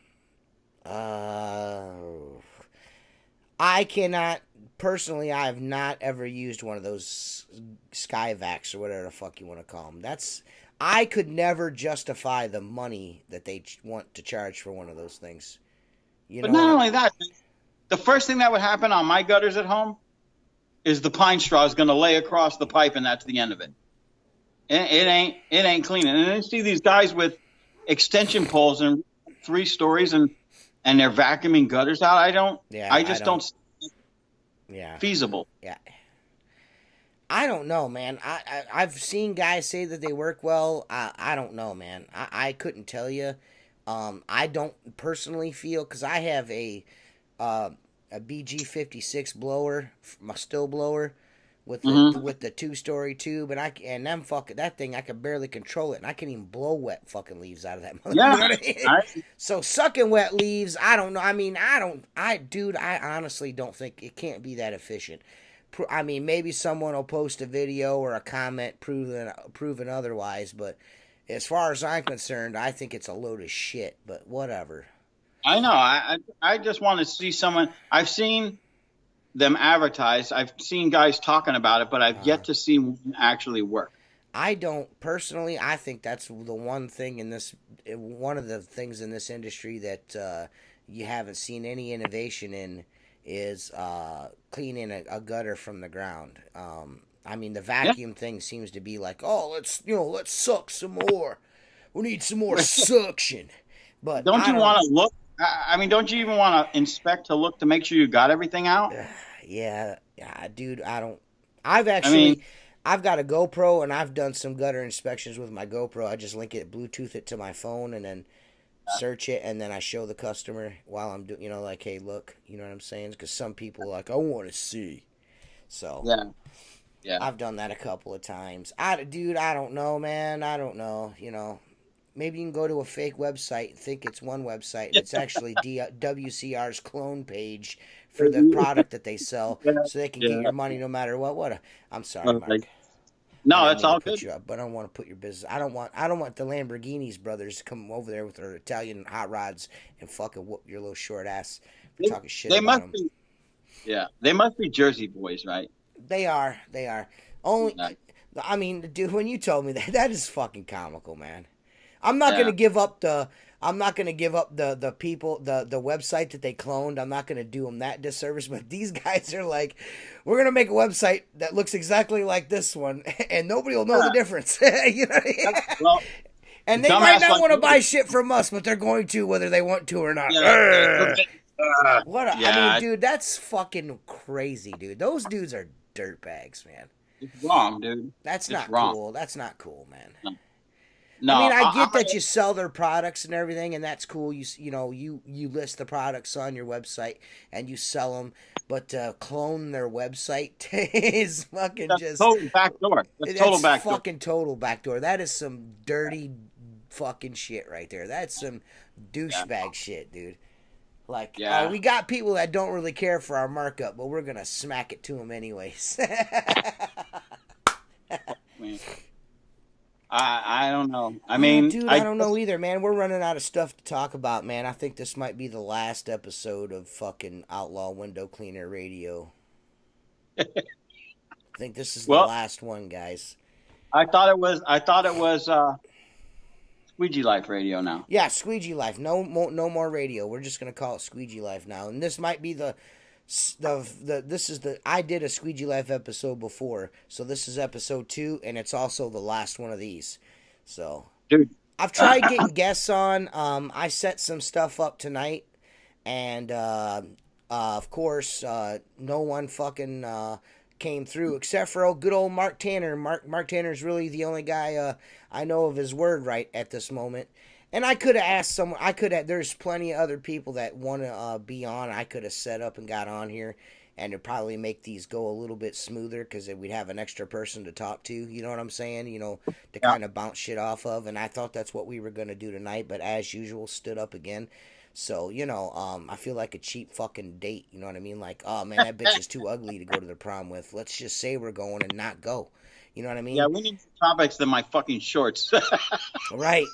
[SPEAKER 1] I cannot personally, I have not ever used one of those Skyvacs or whatever the fuck you want to call them. I could never justify the money that they want to charge for one of those things.
[SPEAKER 2] But not only that, the first thing that would happen on my gutters at home is the pine straw is going to lay across the pipe, and that's the end of it. It ain't cleaning. And then you see these guys with extension poles and 3 stories and they're vacuuming gutters out. I don't. Yeah. Feasible.
[SPEAKER 1] Yeah. I don't know, man. I've seen guys say that they work well. I don't know, man. I couldn't tell you. I don't personally feel, because I have a BG56 blower, my still blower, with the 2-story tube, and that thing I can barely control it, and I can't even blow wet fucking leaves out of that motherfucker. Yeah. You know what I mean? So sucking wet leaves, I don't know. I mean, I honestly don't think it can't be that efficient. I mean, maybe someone will post a video or a comment proving otherwise, but as far as I'm concerned, I think it's a load of shit, but whatever.
[SPEAKER 2] I know. I just want to see someone. I've seen them advertised. I've seen guys talking about it, but I've yet to see one actually work.
[SPEAKER 1] I don't personally. I think that's the one of the things in this industry that you haven't seen any innovation in is cleaning a gutter from the ground. I mean, the vacuum thing seems to be like, oh, let's suck some more. We need some more suction. But
[SPEAKER 2] don't you want to look? I mean, don't you even want to inspect to look to make sure you got everything out?
[SPEAKER 1] Yeah, dude. I've got a GoPro, and I've done some gutter inspections with my GoPro. I just link it, Bluetooth it to my phone, and then search it, and then I show the customer while I'm doing, like, hey, look, you know what I'm saying? Because some people are like, I want to see. So yeah, I've done that a couple of times. I don't know, man. I don't know. Maybe you can go to a fake website and think it's one website, and it's actually WCR's clone page for the product that they sell, so they can get your money no matter what. I'm sorry, Mark.
[SPEAKER 2] No, it's all good.
[SPEAKER 1] But I don't want to put your business. I don't want the Lamborghinis brothers to come over there with their Italian hot rods and fucking whoop your little short ass for talking shit about them.
[SPEAKER 2] They must be Jersey boys, right?
[SPEAKER 1] They are. Only, I mean, dude, when you told me that is fucking comical, man. I'm not gonna give up the people, the website that they cloned. I'm not gonna do them that disservice. But these guys are like, we're gonna make a website that looks exactly like this one, and nobody will know the difference. You know what I mean? Well, and they might not want to buy shit from us, but they're going to whether they want to or not. I mean, dude, that's fucking crazy, dude. Those dudes are dirtbags, man.
[SPEAKER 2] It's wrong, dude.
[SPEAKER 1] That's not
[SPEAKER 2] wrong.
[SPEAKER 1] Cool. That's not cool, man.
[SPEAKER 2] No,
[SPEAKER 1] I mean, I get that you sell their products and everything, and that's cool. You list the products on your website and you sell them, but clone their website is fucking just
[SPEAKER 2] total backdoor. That's
[SPEAKER 1] fucking total backdoor. That is some dirty fucking shit right there. That's some douchebag shit, dude. Like, we got people that don't really care for our markup, but we're gonna smack it to them anyways.
[SPEAKER 2] I don't know. I mean,
[SPEAKER 1] dude, I don't know either, man. We're running out of stuff to talk about, man. I think this might be the last episode of fucking Outlaw Window Cleaner Radio. I think this is the last one, guys.
[SPEAKER 2] I thought it was Squeegee Life Radio now.
[SPEAKER 1] Yeah, Squeegee Life. No more radio. We're just gonna call it Squeegee Life now. And this might be I did a Squeegee Life episode before, so this is episode 2, and it's also the last one of these. So,
[SPEAKER 2] dude,
[SPEAKER 1] I've tried getting guests on. I set some stuff up tonight, and of course, no one fucking came through except for good old Mark Tanner. Mark Tanner's really the only guy I know of his word right at this moment. And I could have asked someone. There's plenty of other people that want to be on. I could have set up and got on here, and it'd probably make these go a little bit smoother because we'd have an extra person to talk to. You know what I'm saying? To kind of bounce shit off of. And I thought that's what we were gonna do tonight, but as usual, stood up again. So I feel like a cheap fucking date. You know what I mean? Like, oh man, that bitch is too ugly to go to the prom with. Let's just say we're going and not go. You know what I mean?
[SPEAKER 2] Yeah, we need topics than my fucking shorts.
[SPEAKER 1] Right.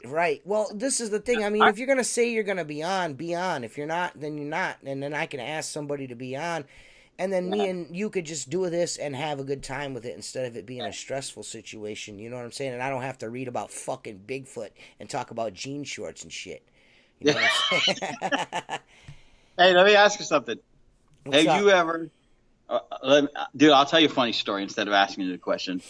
[SPEAKER 1] Well, this is the thing. I mean, if you're going to say you're going to be on, be on. If you're not, then you're not. And then I can ask somebody to be on. And then me and you could just do this and have a good time with it instead of it being a stressful situation. You know what I'm saying? And I don't have to read about fucking Bigfoot and talk about jean shorts and shit. You know what I'm saying?
[SPEAKER 2] Hey, let me ask you something.
[SPEAKER 1] What's up?
[SPEAKER 2] You ever, dude, I'll tell you a funny story instead of asking you the question.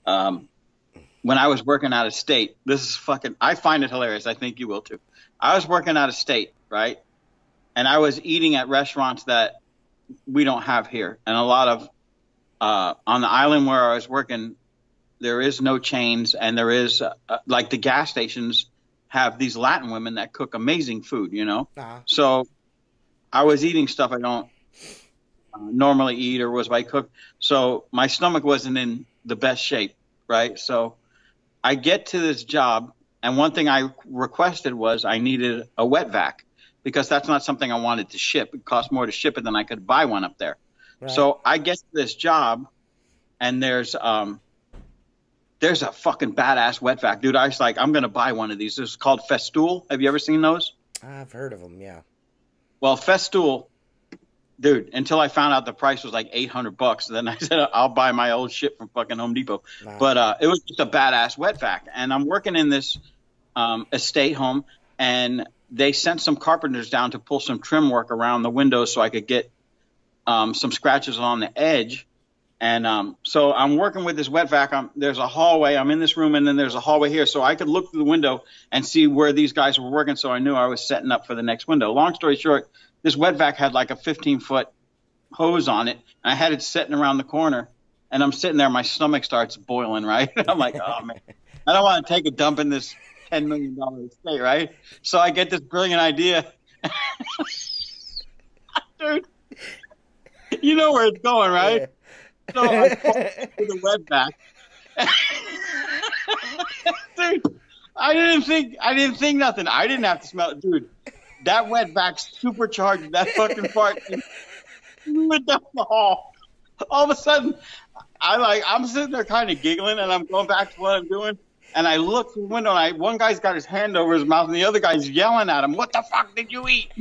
[SPEAKER 2] When I was working out of state, this is fucking, I find it hilarious. I think you will too. I was working out of state, right? And I was eating at restaurants that we don't have here. And a lot of, on the island where I was working, there is no chains, and there is, like the gas stations have these Latin women that cook amazing food, you know?
[SPEAKER 1] Uh-huh.
[SPEAKER 2] So I was eating stuff I don't normally eat or was by cook. So my stomach wasn't in the best shape, right? So I get to this job, and one thing I requested was I needed a wet vac, because that's not something I wanted to ship. It cost more to ship it than I could buy one up there. Right. So I get to this job, and there's a fucking badass wet vac, dude. I was like, I'm going to buy one of these. This is called Festool. Have you ever seen those?
[SPEAKER 1] I've heard of them, yeah.
[SPEAKER 2] Well, Festool, dude, until I found out the price was like $800. Then I said, I'll buy my old shit from fucking Home Depot. Wow. But it was just a badass wet vac. And I'm working in this estate home, and they sent some carpenters down to pull some trim work around the windows so I could get some scratches on the edge. And so I'm working with this wet vac. There's a hallway. I'm in this room, and then there's a hallway here. So I could look through the window and see where these guys were working, so I knew I was setting up for the next window. Long story short, this wet vac had like a 15-foot hose on it. And I had it sitting around the corner, and I'm sitting there. My stomach starts boiling, right? I'm like, oh, man, I don't want to take a dump in this $10 million estate, right? So I get this brilliant idea. Dude, you know where it's going, right? Yeah. So I pulled to the wet vac. Dude, I didn't think nothing. I didn't have to smell it, dude. That wet vac supercharged that fucking fart. Went down the hall. All of a sudden, I'm sitting there kind of giggling, and I'm going back to what I'm doing. And I look through the window, and one guy's got his hand over his mouth, and the other guy's yelling at him, "What the fuck did you eat?"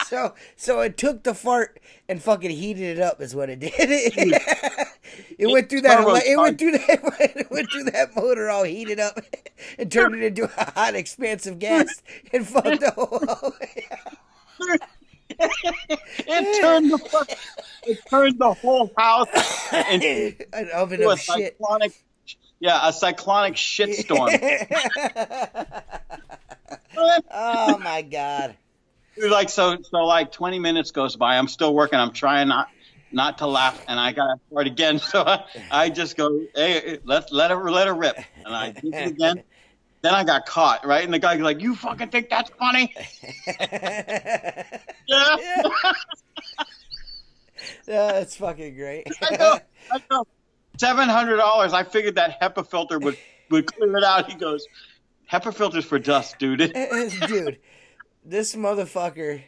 [SPEAKER 1] So it took the fart and fucking heated it up, is what it did. It went through that. It went through that motor all heated up and turned it into a hot, expansive gas and fucked the whole.
[SPEAKER 2] It turned the whole house into
[SPEAKER 1] an oven of shit.
[SPEAKER 2] A cyclonic shitstorm.
[SPEAKER 1] Oh my god.
[SPEAKER 2] Like so like 20 minutes goes by. I'm still working. I'm trying not to laugh, and I gotta start again. So I just go, hey, let her rip, and I did it again. Then I got caught, right? And the guy's like, "You fucking think that's funny?" Yeah.
[SPEAKER 1] Yeah, that's fucking great.
[SPEAKER 2] I know. $700. I figured that HEPA filter would clear it out. He goes, "HEPA filter's for dust, dude."
[SPEAKER 1] Dude, this motherfucker,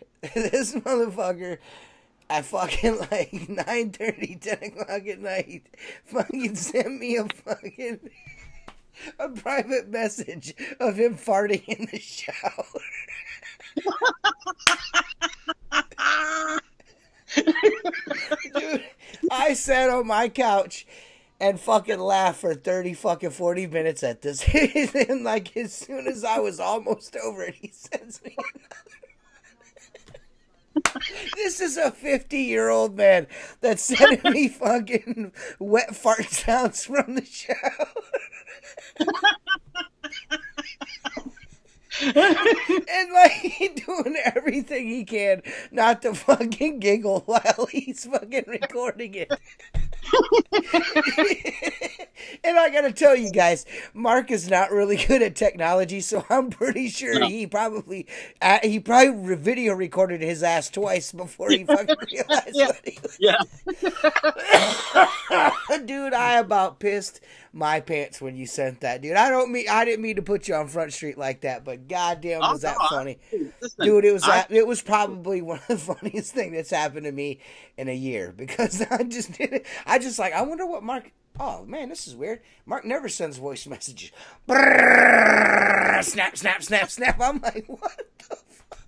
[SPEAKER 1] at fucking like 9:30, 10 o'clock at night, fucking sent me a private message of him farting in the shower. Dude, I sat on my couch and fucking laughed for 40 minutes at this. And like as soon as I was almost over it, he sends me another. This is a 50-year-old man that's sending me fucking wet fart sounds from the shower. And like he doing everything he can not to fucking giggle while he's fucking recording it. And I gotta tell you guys, Mark is not really good at technology, so I'm pretty sure he probably video recorded his ass twice before he fucking realized what he was.
[SPEAKER 2] Yeah.
[SPEAKER 1] Dude, I about pissed my pants when you sent that, dude. I didn't mean to put you on Front Street like that, but goddamn was that funny. Listen, dude, it was probably one of the funniest things that's happened to me in a year, because I wonder what Mark. Oh man, this is weird. Mark never sends voice messages. Brrr, snap, snap, snap, snap. I'm like, what the fuck?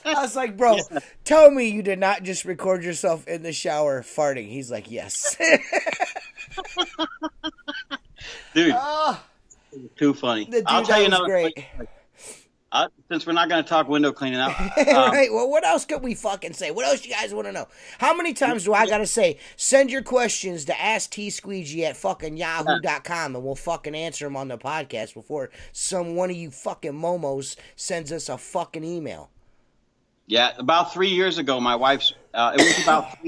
[SPEAKER 1] I was like, bro, tell me you did not just record yourself in the shower farting. He's like, yes.
[SPEAKER 2] Dude, too funny.
[SPEAKER 1] The dude,
[SPEAKER 2] I'll tell you
[SPEAKER 1] that was
[SPEAKER 2] another
[SPEAKER 1] great.
[SPEAKER 2] since we're not going to talk window cleaning up.
[SPEAKER 1] Right, well, what else could we fucking say? What else you guys want to know? How many times do I got to say, send your questions to AskTSqueegee at fucking yahoo.com and we'll fucking answer them on the podcast before one of you fucking momos sends us a fucking email.
[SPEAKER 2] Yeah, about 3 years ago, my wife's, it was about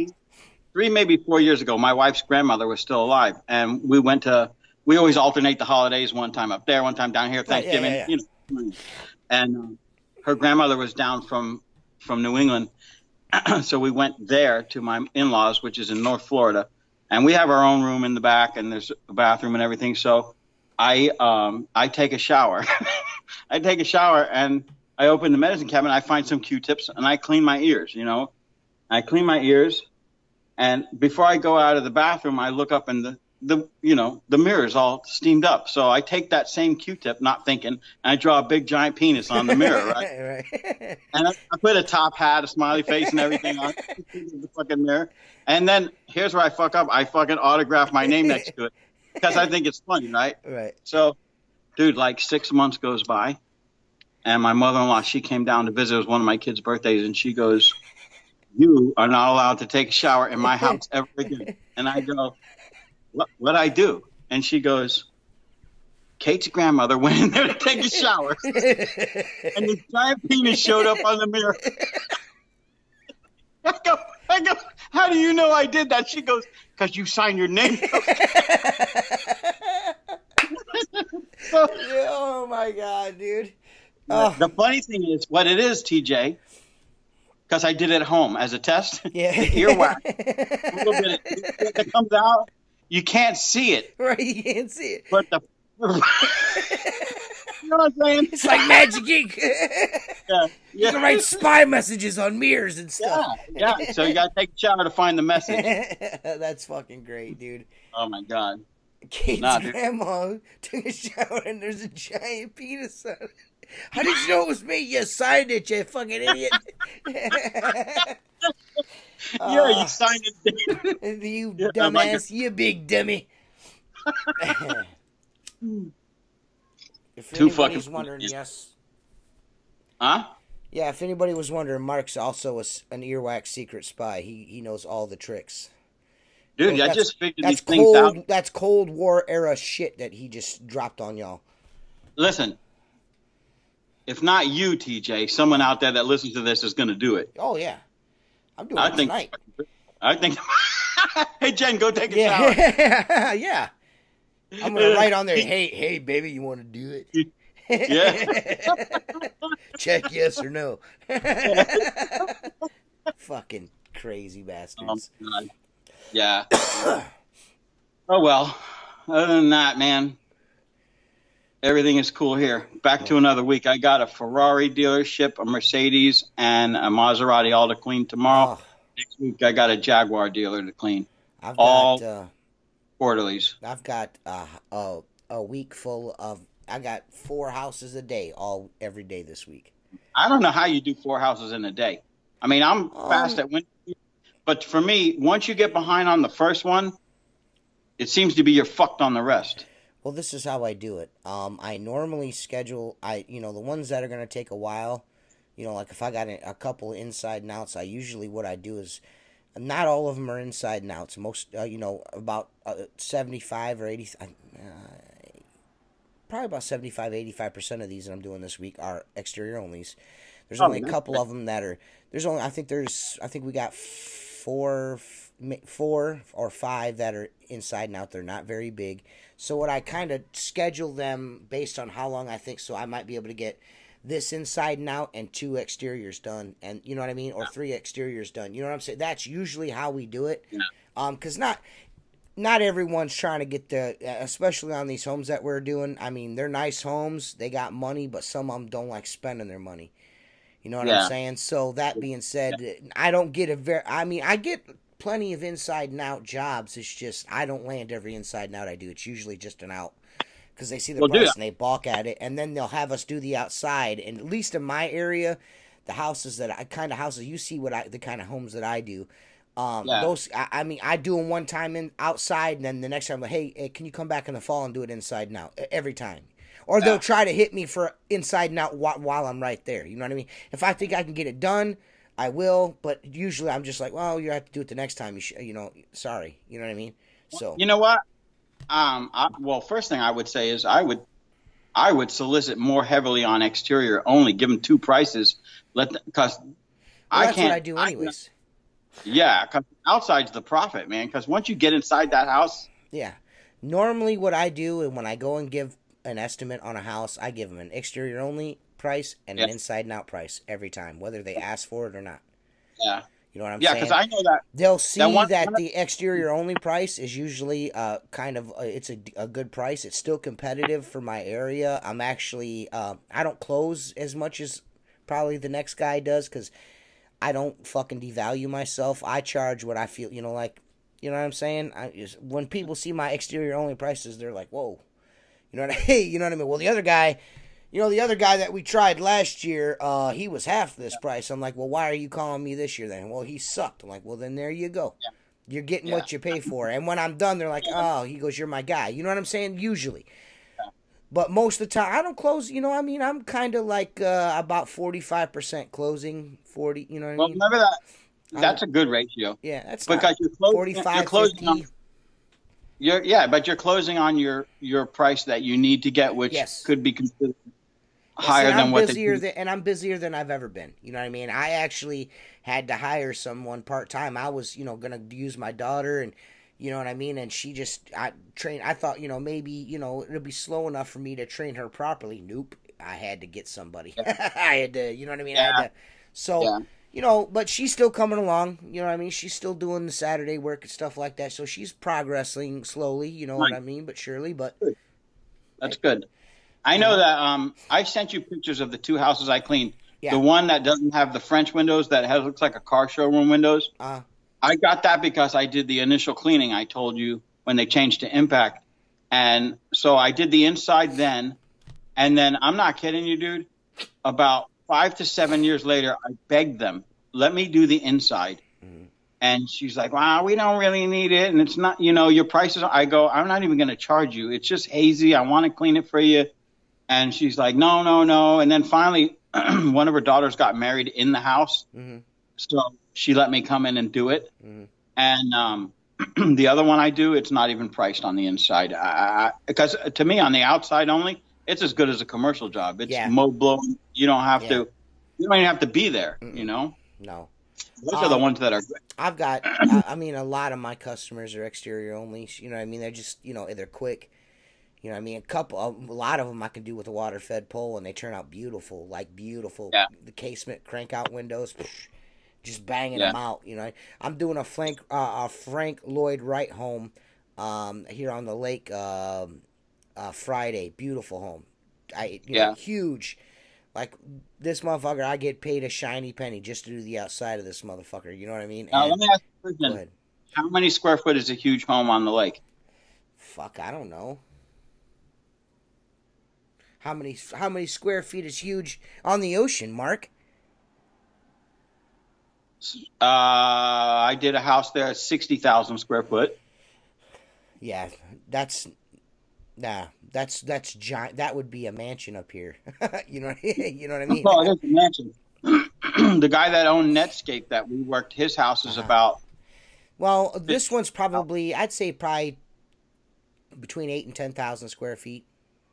[SPEAKER 2] three, maybe 4 years ago, my wife's grandmother was still alive. And we always alternate the holidays, one time up there, one time down here, Thanksgiving,
[SPEAKER 1] yeah.
[SPEAKER 2] you know. And her grandmother was down from New England. So we went there to my in-laws, which is in North Florida. And we have our own room in the back, and there's a bathroom and everything. So I take a shower. I take a shower, and I open the medicine cabinet. I find some Q-tips, and I clean my ears, you know. I clean my ears. And before I go out of the bathroom, I look up, and the mirror's all steamed up. So I take that same Q-tip, not thinking, and I draw a big giant penis on the mirror, right?
[SPEAKER 1] Right.
[SPEAKER 2] And I put a top hat, a smiley face, and everything on the fucking mirror. And then here's where I fuck up. I fucking autograph my name next to it because I think it's funny, right?
[SPEAKER 1] Right.
[SPEAKER 2] So, dude, like 6 months goes by, and my mother-in-law, she came down to visit. It was one of my kids' birthdays, and she goes, "You are not allowed to take a shower in my house ever again." And I go, What'd I do? And she goes, "Kate's grandmother went in there to take a shower, and this giant penis showed up on the mirror." I go, "How do you know I did that?" She goes, "Because you signed your name."
[SPEAKER 1] Oh my God, dude.
[SPEAKER 2] The funny thing is, what it is, TJ, because I did it at home as a test.
[SPEAKER 1] Yeah.
[SPEAKER 2] The earwax, a little bit that comes out. You can't see it.
[SPEAKER 1] Right, you can't see it.
[SPEAKER 2] But you know what I'm saying?
[SPEAKER 1] It's like Magic Ink.
[SPEAKER 2] Yeah.
[SPEAKER 1] You can write spy messages on mirrors and stuff.
[SPEAKER 2] Yeah. So you got to take a shower to find the message.
[SPEAKER 1] That's fucking great, dude.
[SPEAKER 2] Oh, my God.
[SPEAKER 1] Kate's grandma took a shower and there's a giant penis on it. How did you know it was me? You signed it, you fucking idiot.
[SPEAKER 2] Yeah, you signed it.
[SPEAKER 1] You dumbass, you big dummy. If anybody's wondering, yes.
[SPEAKER 2] Huh?
[SPEAKER 1] Yeah, if anybody was wondering, Mark's also an earwax secret spy. He knows all the tricks.
[SPEAKER 2] Dude, I just figured these things out.
[SPEAKER 1] That's Cold War era shit that he just dropped on y'all.
[SPEAKER 2] Listen, if not you, TJ, someone out there that listens to this is going to do it.
[SPEAKER 1] Oh, yeah. I'm doing it tonight.
[SPEAKER 2] I think. Hey, Jen, go take a shower.
[SPEAKER 1] Yeah. I'm going to write on there, hey, baby, you want to do it?
[SPEAKER 2] Yeah.
[SPEAKER 1] Check yes or no. Fucking crazy bastards.
[SPEAKER 2] Oh, God. Yeah. Oh, well. Other than that, man, everything is cool here. Back to another week. I got a Ferrari dealership, a Mercedes, and a Maserati all to clean tomorrow. Next week, I got a Jaguar dealer to clean.
[SPEAKER 1] I've
[SPEAKER 2] all
[SPEAKER 1] got
[SPEAKER 2] quarterlies.
[SPEAKER 1] I've got a week full of. I got 4 houses a day, every day this week.
[SPEAKER 2] I don't know how you do 4 houses in a day. I mean, I'm fast at window, but for me, once you get behind on the first one, it seems to be you're fucked on the rest.
[SPEAKER 1] Well, this is how I do it. I normally schedule, the ones that are going to take a while, like if I got a couple inside and outs, what I do is, not all of them are inside and outs. Most, about 75 or 80, probably about 75, 85% of these that I'm doing this week are exterior onlys. There's only a couple of them that are, I think we got 4 or 5 that are inside and out. They're not very big. So what I kind of schedule them based on how long I think, so I might be able to get this inside and out and 2 exteriors done, and you know what I mean, or 3 exteriors done. You know what I'm saying? That's usually how we do it. Because not everyone's trying to get especially on these homes that we're doing. I mean, they're nice homes, they got money, but some of them don't like spending their money. You know what I'm saying? So that being said, I don't get I get plenty of inside and out jobs. It's just I don't land every inside and out I do. It's usually just an out. because they see the
[SPEAKER 2] Well, dude,
[SPEAKER 1] price and they balk at it, and then they'll have us do the outside. And at least in my area, the houses houses you see, the kind of homes that I do. Those, I mean, I do them one time in outside, and then the next time, like, hey, can you come back in the fall and do it inside and out every time? Or they'll try to hit me for inside and out while I'm right there. You know what I mean? If I think I can get it done, I will. But usually I'm just like, well, you have to do it the next time. Sorry. You know what I mean? So
[SPEAKER 2] you know what? Well, first thing I would say is I would solicit more heavily on exterior only. Give them two prices. Because I
[SPEAKER 1] that's
[SPEAKER 2] can't.
[SPEAKER 1] what I do anyways.
[SPEAKER 2] Yeah, because outside's the profit, man. Because once you get inside that house.
[SPEAKER 1] Yeah. Normally what I do, and when I go and give an estimate on a house, I give them an exterior only price and an inside and out price every time, whether they ask for it or not.
[SPEAKER 2] Yeah.
[SPEAKER 1] You know what I'm saying?
[SPEAKER 2] Yeah, because I know that
[SPEAKER 1] they'll see that the exterior only price is usually it's a good price. It's still competitive for my area. I'm actually I don't close as much as probably the next guy does because I don't fucking devalue myself. I charge what I feel. You know what I'm saying? When people see my exterior only prices, they're like, whoa. You know what I mean? Well, the other guy that we tried last year, he was half this price. I'm like, well, why are you calling me this year then? Well, he sucked. I'm like, well, then there you go. Yeah. You're getting what you pay for. And when I'm done, they're like, oh, he goes, you're my guy. You know what I'm saying? Usually. Yeah. But most of the time, I don't close. I'm kind of like about 45% closing, 40, you know what I mean?
[SPEAKER 2] Well, remember that. That's a good ratio.
[SPEAKER 1] Yeah, that's
[SPEAKER 2] because you're
[SPEAKER 1] 45,
[SPEAKER 2] you're closing
[SPEAKER 1] 50.
[SPEAKER 2] On, but you're closing on your price that you need to get, which could be considered higher than what
[SPEAKER 1] and I'm busier than I've ever been. You know what I mean? I actually had to hire someone part-time. I was, going to use my daughter and, you know what I mean? And I thought, maybe, it'll be slow enough for me to train her properly. Nope. I had to get somebody. I had to, you know what I mean? Yeah. But she's still coming along, you know what I mean? She's still doing the Saturday work and stuff like that. So she's progressing slowly, you know what I mean? But surely, but.
[SPEAKER 2] That's good. I know that I sent you pictures of the two houses I cleaned. Yeah. The one that doesn't have the French windows that looks like a car showroom windows. I got that because I did the initial cleaning I told you when they changed to impact. And so I did the inside then. And then I'm not kidding you, dude. About 5 to 7 years later, I begged them, let me do the inside. Mm-hmm. And she's like, wow, we don't really need it. And it's not, your prices. I go, I'm not even going to charge you. It's just hazy. I want to clean it for you. And she's like, no. And then finally, one of her daughters got married in the house. Mm-hmm. So she let me come in and do it. Mm-hmm. And the other one I do, it's not even priced on the inside. Because to me, on the outside only, it's as good as a commercial job. It's mold blowing. You don't have to. You don't even have to be there. No. Those are the ones that are good.
[SPEAKER 1] I've got. I mean, a lot of my customers are exterior only. You know what I mean? They're just they're quick. You know what I mean? A lot of them I can do with a water fed pole, and they turn out beautiful, like beautiful. Yeah. The casement crank out windows, just banging them out. I'm doing a Frank Lloyd Wright home here on the lake. Friday, beautiful home. Huge. Like this motherfucker, I get paid a shiny penny just to do the outside of this motherfucker. You know what I mean?
[SPEAKER 2] Now, let me ask you a question. How many square foot is a huge home on the lake?
[SPEAKER 1] Fuck, I don't know. How many square feet is huge on the ocean, Mark?
[SPEAKER 2] I did a house there at 60,000 square foot.
[SPEAKER 1] Yeah, that's giant. That would be a mansion up here. you know what I mean?
[SPEAKER 2] Oh, it is a mansion. The guy that owned Netscape that we worked, his house is about.
[SPEAKER 1] Well, this one's probably, I'd say probably between 8,000 and 10,000 square feet.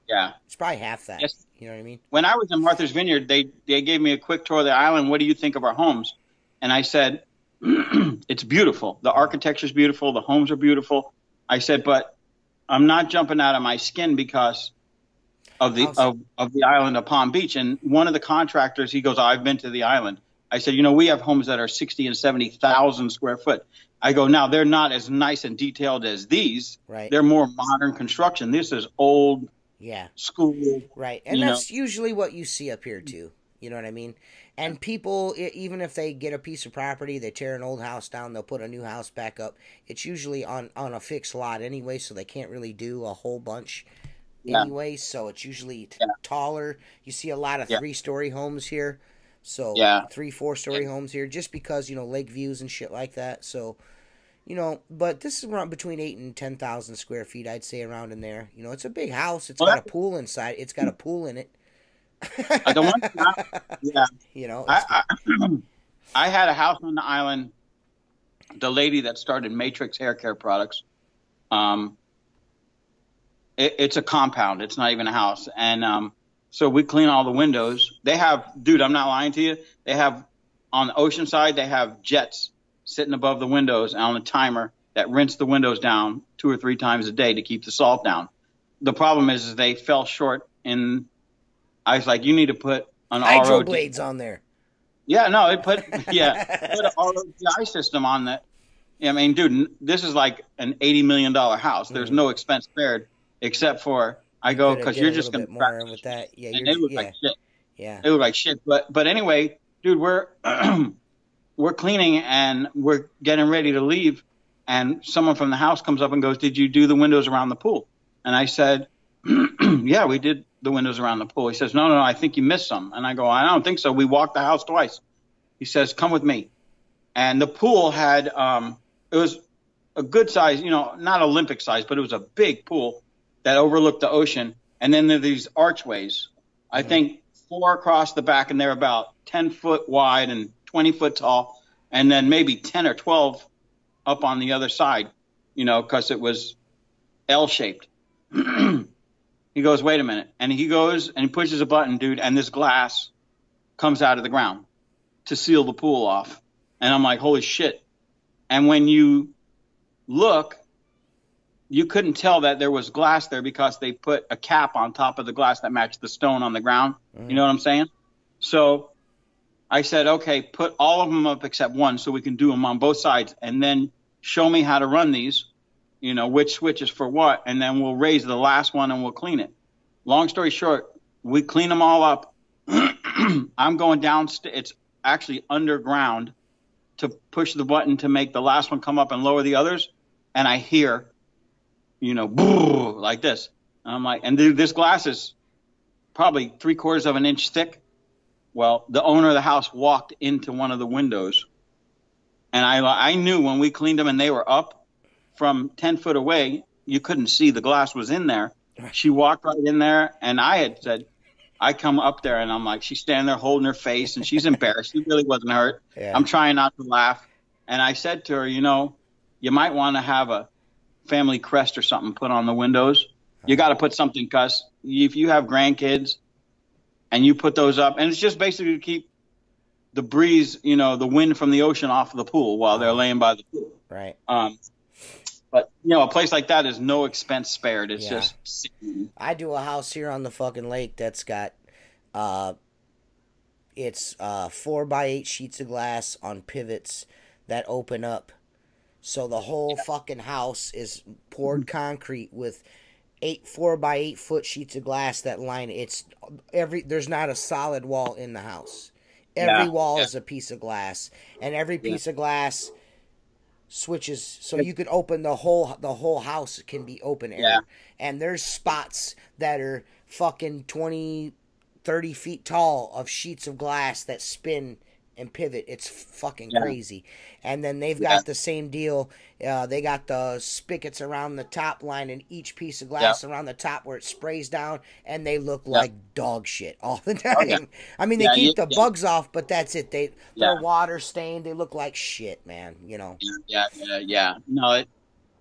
[SPEAKER 2] Yeah,
[SPEAKER 1] it's probably half that.
[SPEAKER 2] Yes.
[SPEAKER 1] You know what I mean?
[SPEAKER 2] When I was in Martha's Vineyard, they gave me a quick tour of the island. What do you think of our homes? And I said, it's beautiful. The architecture's beautiful. The homes are beautiful. I said, but I'm not jumping out of my skin because of the of the island of Palm Beach. And one of the contractors, he goes, I've been to the island. I said, we have homes that are 60 and 70,000 square foot. I go, now they're not as nice and detailed as these.
[SPEAKER 1] Right.
[SPEAKER 2] They're more modern construction. This is old school.
[SPEAKER 1] Right. And that's usually what you see up here too. You know what I mean? And people, even if they get a piece of property, they tear an old house down, they'll put a new house back up. It's usually on a fixed lot anyway, so they can't really do a whole bunch anyway, so it's usually taller. You see a lot of 3-story homes here, so 3-4-story homes here, just because, you know, lake views and shit like that. So, you know, but this is around between 8,000 and 10,000 square feet, I'd say, around in there. You know, it's a big house. It's got a pool inside. It's got a pool in it.
[SPEAKER 2] The one,
[SPEAKER 1] you know,
[SPEAKER 2] I had a house on the island. The lady that started Matrix Hair Care Products, it's a compound. It's not even a house. And so we clean all the windows. They have, dude, I'm not lying to you. They have, on the ocean side, they have jets sitting above the windows on a timer that rinse the windows down 2 or 3 times a day to keep the salt down. The problem is they fell short in, I was like, you need to put an
[SPEAKER 1] hydro blades on there.
[SPEAKER 2] Yeah, no, it put an RODI system on that. I mean, dude, this is like an $80 million house. There's no expense spared except for because you're just going to
[SPEAKER 1] more with that. Yeah,
[SPEAKER 2] and it looked like shit.
[SPEAKER 1] Yeah,
[SPEAKER 2] it looked like shit. But anyway, dude, we're cleaning and we're getting ready to leave, and someone from the house comes up and goes, "Did you do the windows around the pool?" And I said, "Yeah, we did the windows around the pool." He says, No, I think you missed some. And I go, I don't think so. We walked the house twice. He says, come with me. And the pool had, it was a good size, you know, not Olympic size, but it was a big pool that overlooked the ocean. And then there are these archways, I think 4 across the back, and they're about 10 foot wide and 20 foot tall. And then maybe 10 or 12 up on the other side, you know, because it was L-shaped. He goes, wait a minute. And he goes and he pushes a button, dude, and this glass comes out of the ground to seal the pool off. And I'm like, holy shit. And when you look, you couldn't tell that there was glass there because they put a cap on top of the glass that matched the stone on the ground. You know what I'm saying? So I said, okay, put all of them up except one so we can do them on both sides. And then show me how to run these. You know, which switch is for what, and then we'll raise the last one and we'll clean it. Long story short, we clean them all up. I'm going downstairs. It's actually underground to push the button to make the last one come up and lower the others. And I hear, you know, like this. And I'm like, and dude, this glass is probably 3/4 of an inch thick. Well, the owner of the house walked into one of the windows. And I knew when we cleaned them and they were up, from 10 foot away, you couldn't see the glass was in there. She walked right in there, and I had said, I come up there, and I'm like, she's standing there holding her face, and she's embarrassed. She really wasn't hurt. Yeah. I'm trying not to laugh. And I said to her, you know, you might want to have a family crest or something put on the windows. You got to put something, because if you have grandkids and you put those up, and it's just basically to keep the breeze, you know, the wind from the ocean off of the pool while they're laying by the pool.
[SPEAKER 1] Right.
[SPEAKER 2] But, you know, a place like that is no expense spared. It's just sickening.
[SPEAKER 1] I do a house here on the fucking lake that's got, it's 4x8 sheets of glass on pivots that open up. So the whole fucking house is poured concrete with 4x8 foot sheets of glass that line it. There's not a solid wall in the house. Every wall is a piece of glass, and every piece of glass switches, so you could open the whole house can be open air. And there's spots that are fucking 20, 30 feet tall of sheets of glass that spin and pivot. It's fucking crazy. And then they've got the same deal. They got the spigots around the top line, and each piece of glass around the top where it sprays down, and they look like dog shit all the time. I mean, they keep the bugs off, but that's it. They're water stained. They look like shit, man. You know.
[SPEAKER 2] Yeah. No,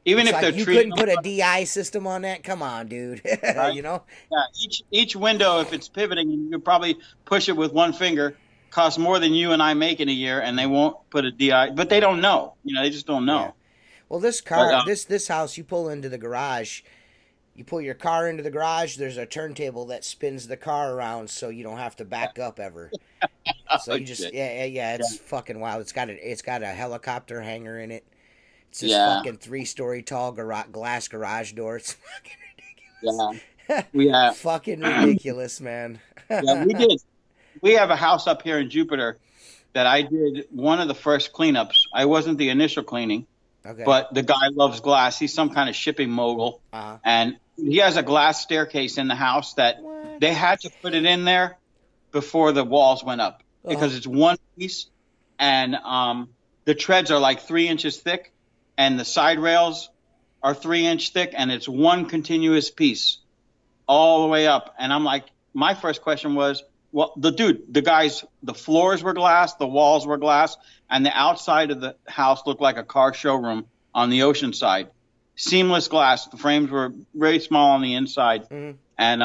[SPEAKER 2] even if
[SPEAKER 1] like
[SPEAKER 2] they're
[SPEAKER 1] you couldn't put a DI system on that. Come on, dude.
[SPEAKER 2] Right?
[SPEAKER 1] You know.
[SPEAKER 2] Yeah. Each window, if it's pivoting, you could probably push it with one finger. Costs more than you and I make in a year, and they won't put a DI, but they don't know. You know, they just don't know.
[SPEAKER 1] Yeah. Well, this car, this house, you pull into the garage, you pull your car into the garage. There's a turntable that spins the car around, so you don't have to back up ever. So you just, it's fucking wild. It's got a helicopter hangar in it. It's this fucking 3-story tall glass garage door. It's fucking ridiculous. Fucking ridiculous, man.
[SPEAKER 2] Yeah, we did. We have a house up here in Jupiter that I did one of the first cleanups. I wasn't the initial cleaning, but the guy loves glass. He's some kind of shipping mogul, and he has a glass staircase in the house that they had to put it in there before the walls went up because it's one piece, and the treads are like 3 inches thick, and the side rails are 3-inch thick, and it's one continuous piece all the way up. And I'm like, my first question was, well, the floors were glass, the walls were glass, and the outside of the house looked like a car showroom on the ocean side. Seamless glass. The frames were very small on the inside, and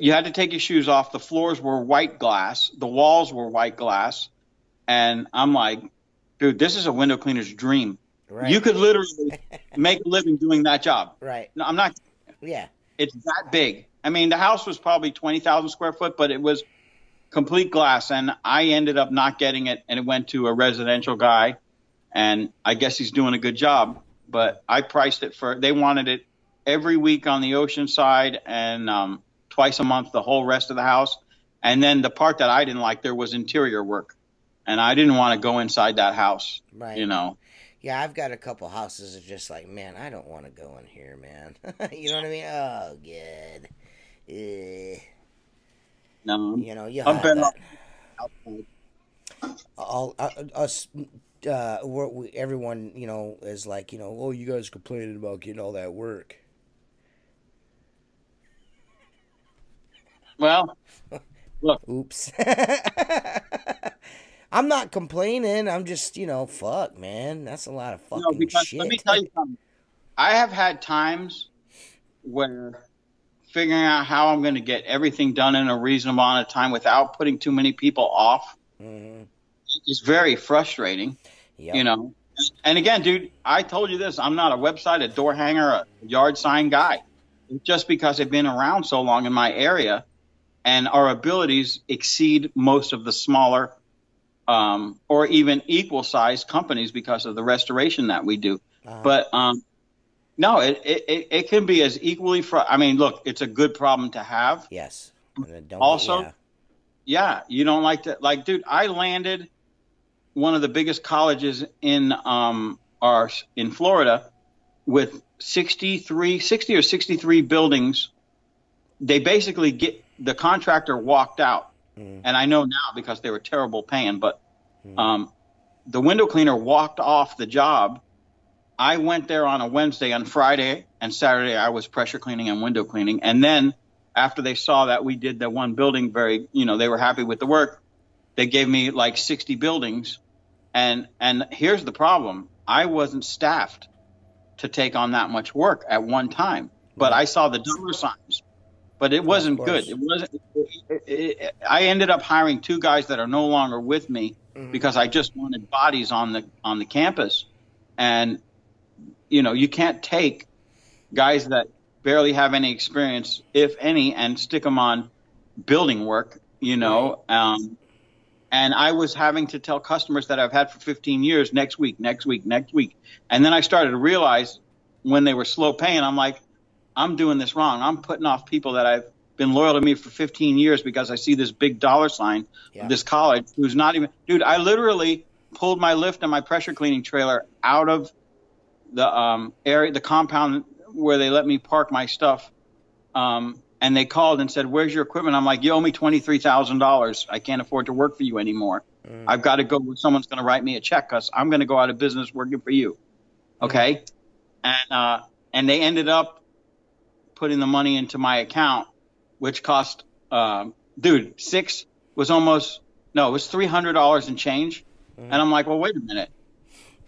[SPEAKER 2] you had to take your shoes off. The floors were white glass. The walls were white glass. And I'm like, dude, this is a window cleaner's dream. Right. You could literally make a living doing that job.
[SPEAKER 1] Right.
[SPEAKER 2] No, I'm not.
[SPEAKER 1] Yeah.
[SPEAKER 2] It's that big. I mean, the house was probably 20,000 square foot, but it was complete glass. And I ended up not getting it, and it went to a residential guy. And I guess he's doing a good job. But I priced it they wanted it every week on the ocean side and twice a month the whole rest of the house. And then the part that I didn't like there was interior work. And I didn't want to go inside that house,
[SPEAKER 1] right.
[SPEAKER 2] You know.
[SPEAKER 1] Yeah, I've got a couple houses that are just like, man, I don't want to go in here, man. You know what I mean? Oh, good.
[SPEAKER 2] No.
[SPEAKER 1] You know, you have that. Everyone, you know, is like, you know, oh, you guys complaining about getting all that work.
[SPEAKER 2] Well, look.
[SPEAKER 1] Oops. I'm not complaining. I'm just, you know, fuck, man. That's a lot of fucking shit.
[SPEAKER 2] Let me tell you something. I have had times where figuring out how I'm going to get everything done in a reasonable amount of time without putting too many people off is very frustrating, you know. And again, dude, I told you this. I'm not a website, a door hanger, a yard sign guy. Just because I've been around so long in my area and our abilities exceed most of the smaller or even equal-sized companies because of the restoration that we do. But no, it can be as equally. I mean, look, it's a good problem to have.
[SPEAKER 1] Yes.
[SPEAKER 2] Also, yeah, you don't like to dude. I landed one of the biggest colleges in Florida with 60 or 63 buildings. They basically the contractor walked out. And I know now because they were terrible paying, but the window cleaner walked off the job. I went there on a Wednesday. On Friday and Saturday, I was pressure cleaning and window cleaning. And then after they saw that we did the one building they were happy with the work, they gave me like 60 buildings. And here's the problem. I wasn't staffed to take on that much work at one time, but I saw the dollar signs. But it wasn't good. It wasn't. I ended up hiring 2 guys that are no longer with me because I just wanted bodies on the campus. And you know, you can't take guys that barely have any experience, if any, and stick them on building work. You know, and I was having to tell customers that I've had for 15 years, next week. And then I started to realize when they were slow paying, I'm like, I'm doing this wrong. I'm putting off people that I've been loyal to me for 15 years because I see this big dollar sign of this college who's not even – dude, I literally pulled my lift and my pressure cleaning trailer out of the area, the compound where they let me park my stuff. And they called and said, where's your equipment? I'm like, you owe me $23,000. I can't afford to work for you anymore. I've got to go – someone's going to write me a check because I'm going to go out of business working for you. Okay? And they ended up putting the money into my account, which cost, it was $300 and change. And I'm like, well, wait a minute.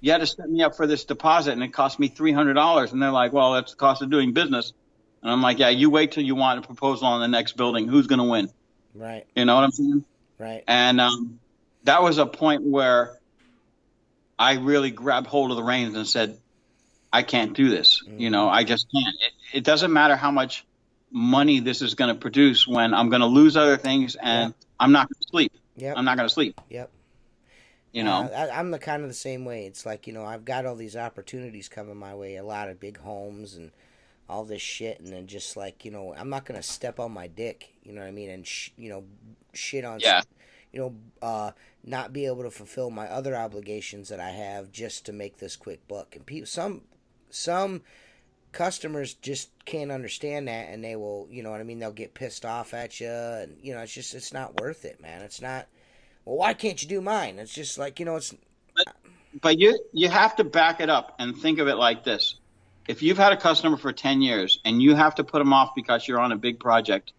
[SPEAKER 2] You had to set me up for this deposit and it cost me $300. And they're like, well, that's the cost of doing business. And I'm like, yeah, you wait till you want a proposal on the next building. Who's going to win?
[SPEAKER 1] Right.
[SPEAKER 2] You know what I'm saying?
[SPEAKER 1] Right.
[SPEAKER 2] And that was a point where I really grabbed hold of the reins and said, I can't do this. You know, I just can't. It doesn't matter how much money this is going to produce when I'm going to lose other things and I'm not going to sleep.
[SPEAKER 1] Yep.
[SPEAKER 2] I'm not going to sleep.
[SPEAKER 1] Yep.
[SPEAKER 2] You know,
[SPEAKER 1] I'm the kind of the same way. It's like, you know, I've got all these opportunities coming my way, a lot of big homes and all this shit. And then just like, you know, I'm not going to step on my dick, you know what I mean? And, shit on, not be able to fulfill my other obligations that I have just to make this quick buck. And some customers just can't understand that, and they will, you know what I mean, they'll get pissed off at you, and, you know, it's not worth it, man. It's not, well, why can't you do mine? It's just like, you know, it's...
[SPEAKER 2] But you have to back it up and think of it like this. If you've had a customer for 10 years and you have to put them off because you're on a big project,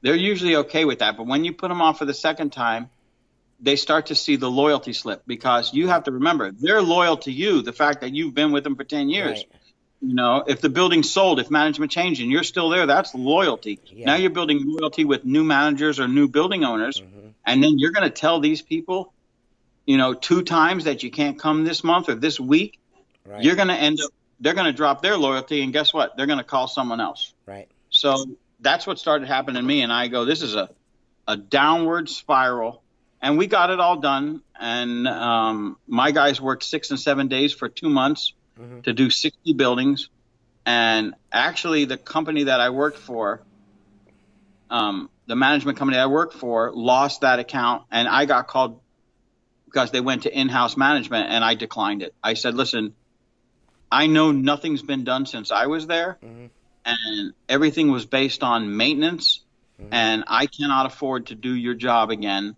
[SPEAKER 2] they're usually okay with that. But when you put them off for the second time, they start to see the loyalty slip, because you have to remember, they're loyal to you, the fact that you've been with them for 10 years.
[SPEAKER 1] Right.
[SPEAKER 2] You know, if the building's sold, if management changed and you're still there, that's loyalty.
[SPEAKER 1] Yeah.
[SPEAKER 2] Now you're building loyalty with new managers or new building owners. Mm-hmm. And then you're going to tell these people, you know, 2 times that you can't come this month or this week. Right. You're going to end up, they're going to drop their loyalty, and guess what? They're going to call someone else.
[SPEAKER 1] Right.
[SPEAKER 2] So that's what started happening to me. And I go, this is a downward spiral. And we got it all done. And my guys worked 6 and 7 days for 2 months to do 60 buildings. And actually, the company that I worked for, the management company I worked for, lost that account. And I got called because they went to in-house management, and I declined it. I said, listen, I know nothing's been done since I was there. And everything was based on maintenance. And I cannot afford to do your job again.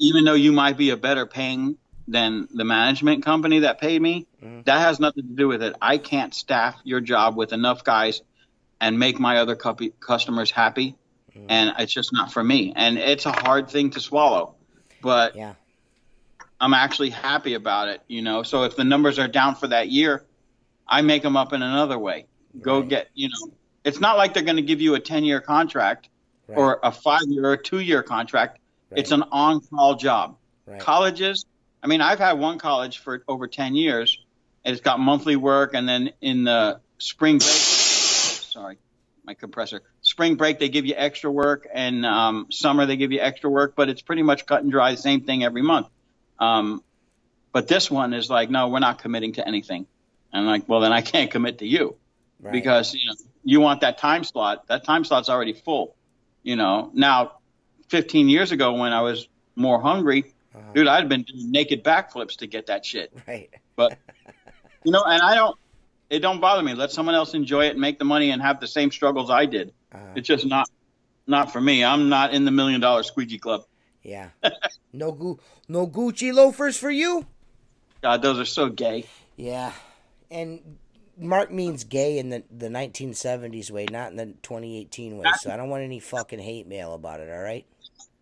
[SPEAKER 2] Even though you might be a better paying than the management company that paid me, that has nothing to do with it. I can't staff your job with enough guys and make my other customers happy. And it's just not for me. And it's a hard thing to swallow, but yeah. I'm actually happy about it, you know? So if the numbers are down for that year, I make them up in another way. Go get, you know, it's not like they're going to give you a 10-year contract or a 5-year or 2-year contract. It's an on-call job. Colleges, I mean, I've had one college for over 10 years, and it's got monthly work. And then in the spring break, sorry, my compressor, spring break, they give you extra work, and summer they give you extra work, but it's pretty much cut and dry, the same thing every month. But this one is like, no, we're not committing to anything. And I'm like, well, then I can't commit to you because, you know, you want that time slot. That time slot's already full, you know. Now, 15 years ago when I was more hungry, dude, I'd been doing naked backflips to get that shit. Right. But, you know, and it don't bother me. Let someone else enjoy it and make the money and have the same struggles I did. It's just not for me. I'm not in the $1 million squeegee club. Yeah.
[SPEAKER 1] No Gucci loafers for you?
[SPEAKER 2] God, those are so gay.
[SPEAKER 1] Yeah. And Mark means gay in the 1970s way, not in the 2018 way. So I don't want any fucking hate mail about it, all right?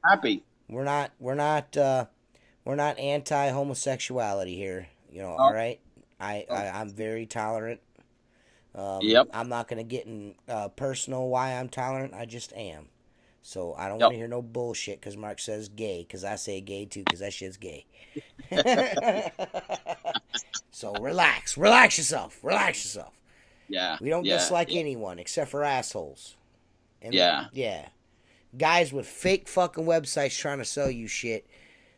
[SPEAKER 2] Happy.
[SPEAKER 1] We're not anti-homosexuality here, you know, all right? I'm very tolerant. I'm not going to get in personal why I'm tolerant. I just am. So I don't want to hear no bullshit because Mark says gay, because I say gay too, because that shit's gay. So relax yourself. Yeah. We don't dislike anyone except for assholes. And yeah. Guys with fake fucking websites trying to sell you shit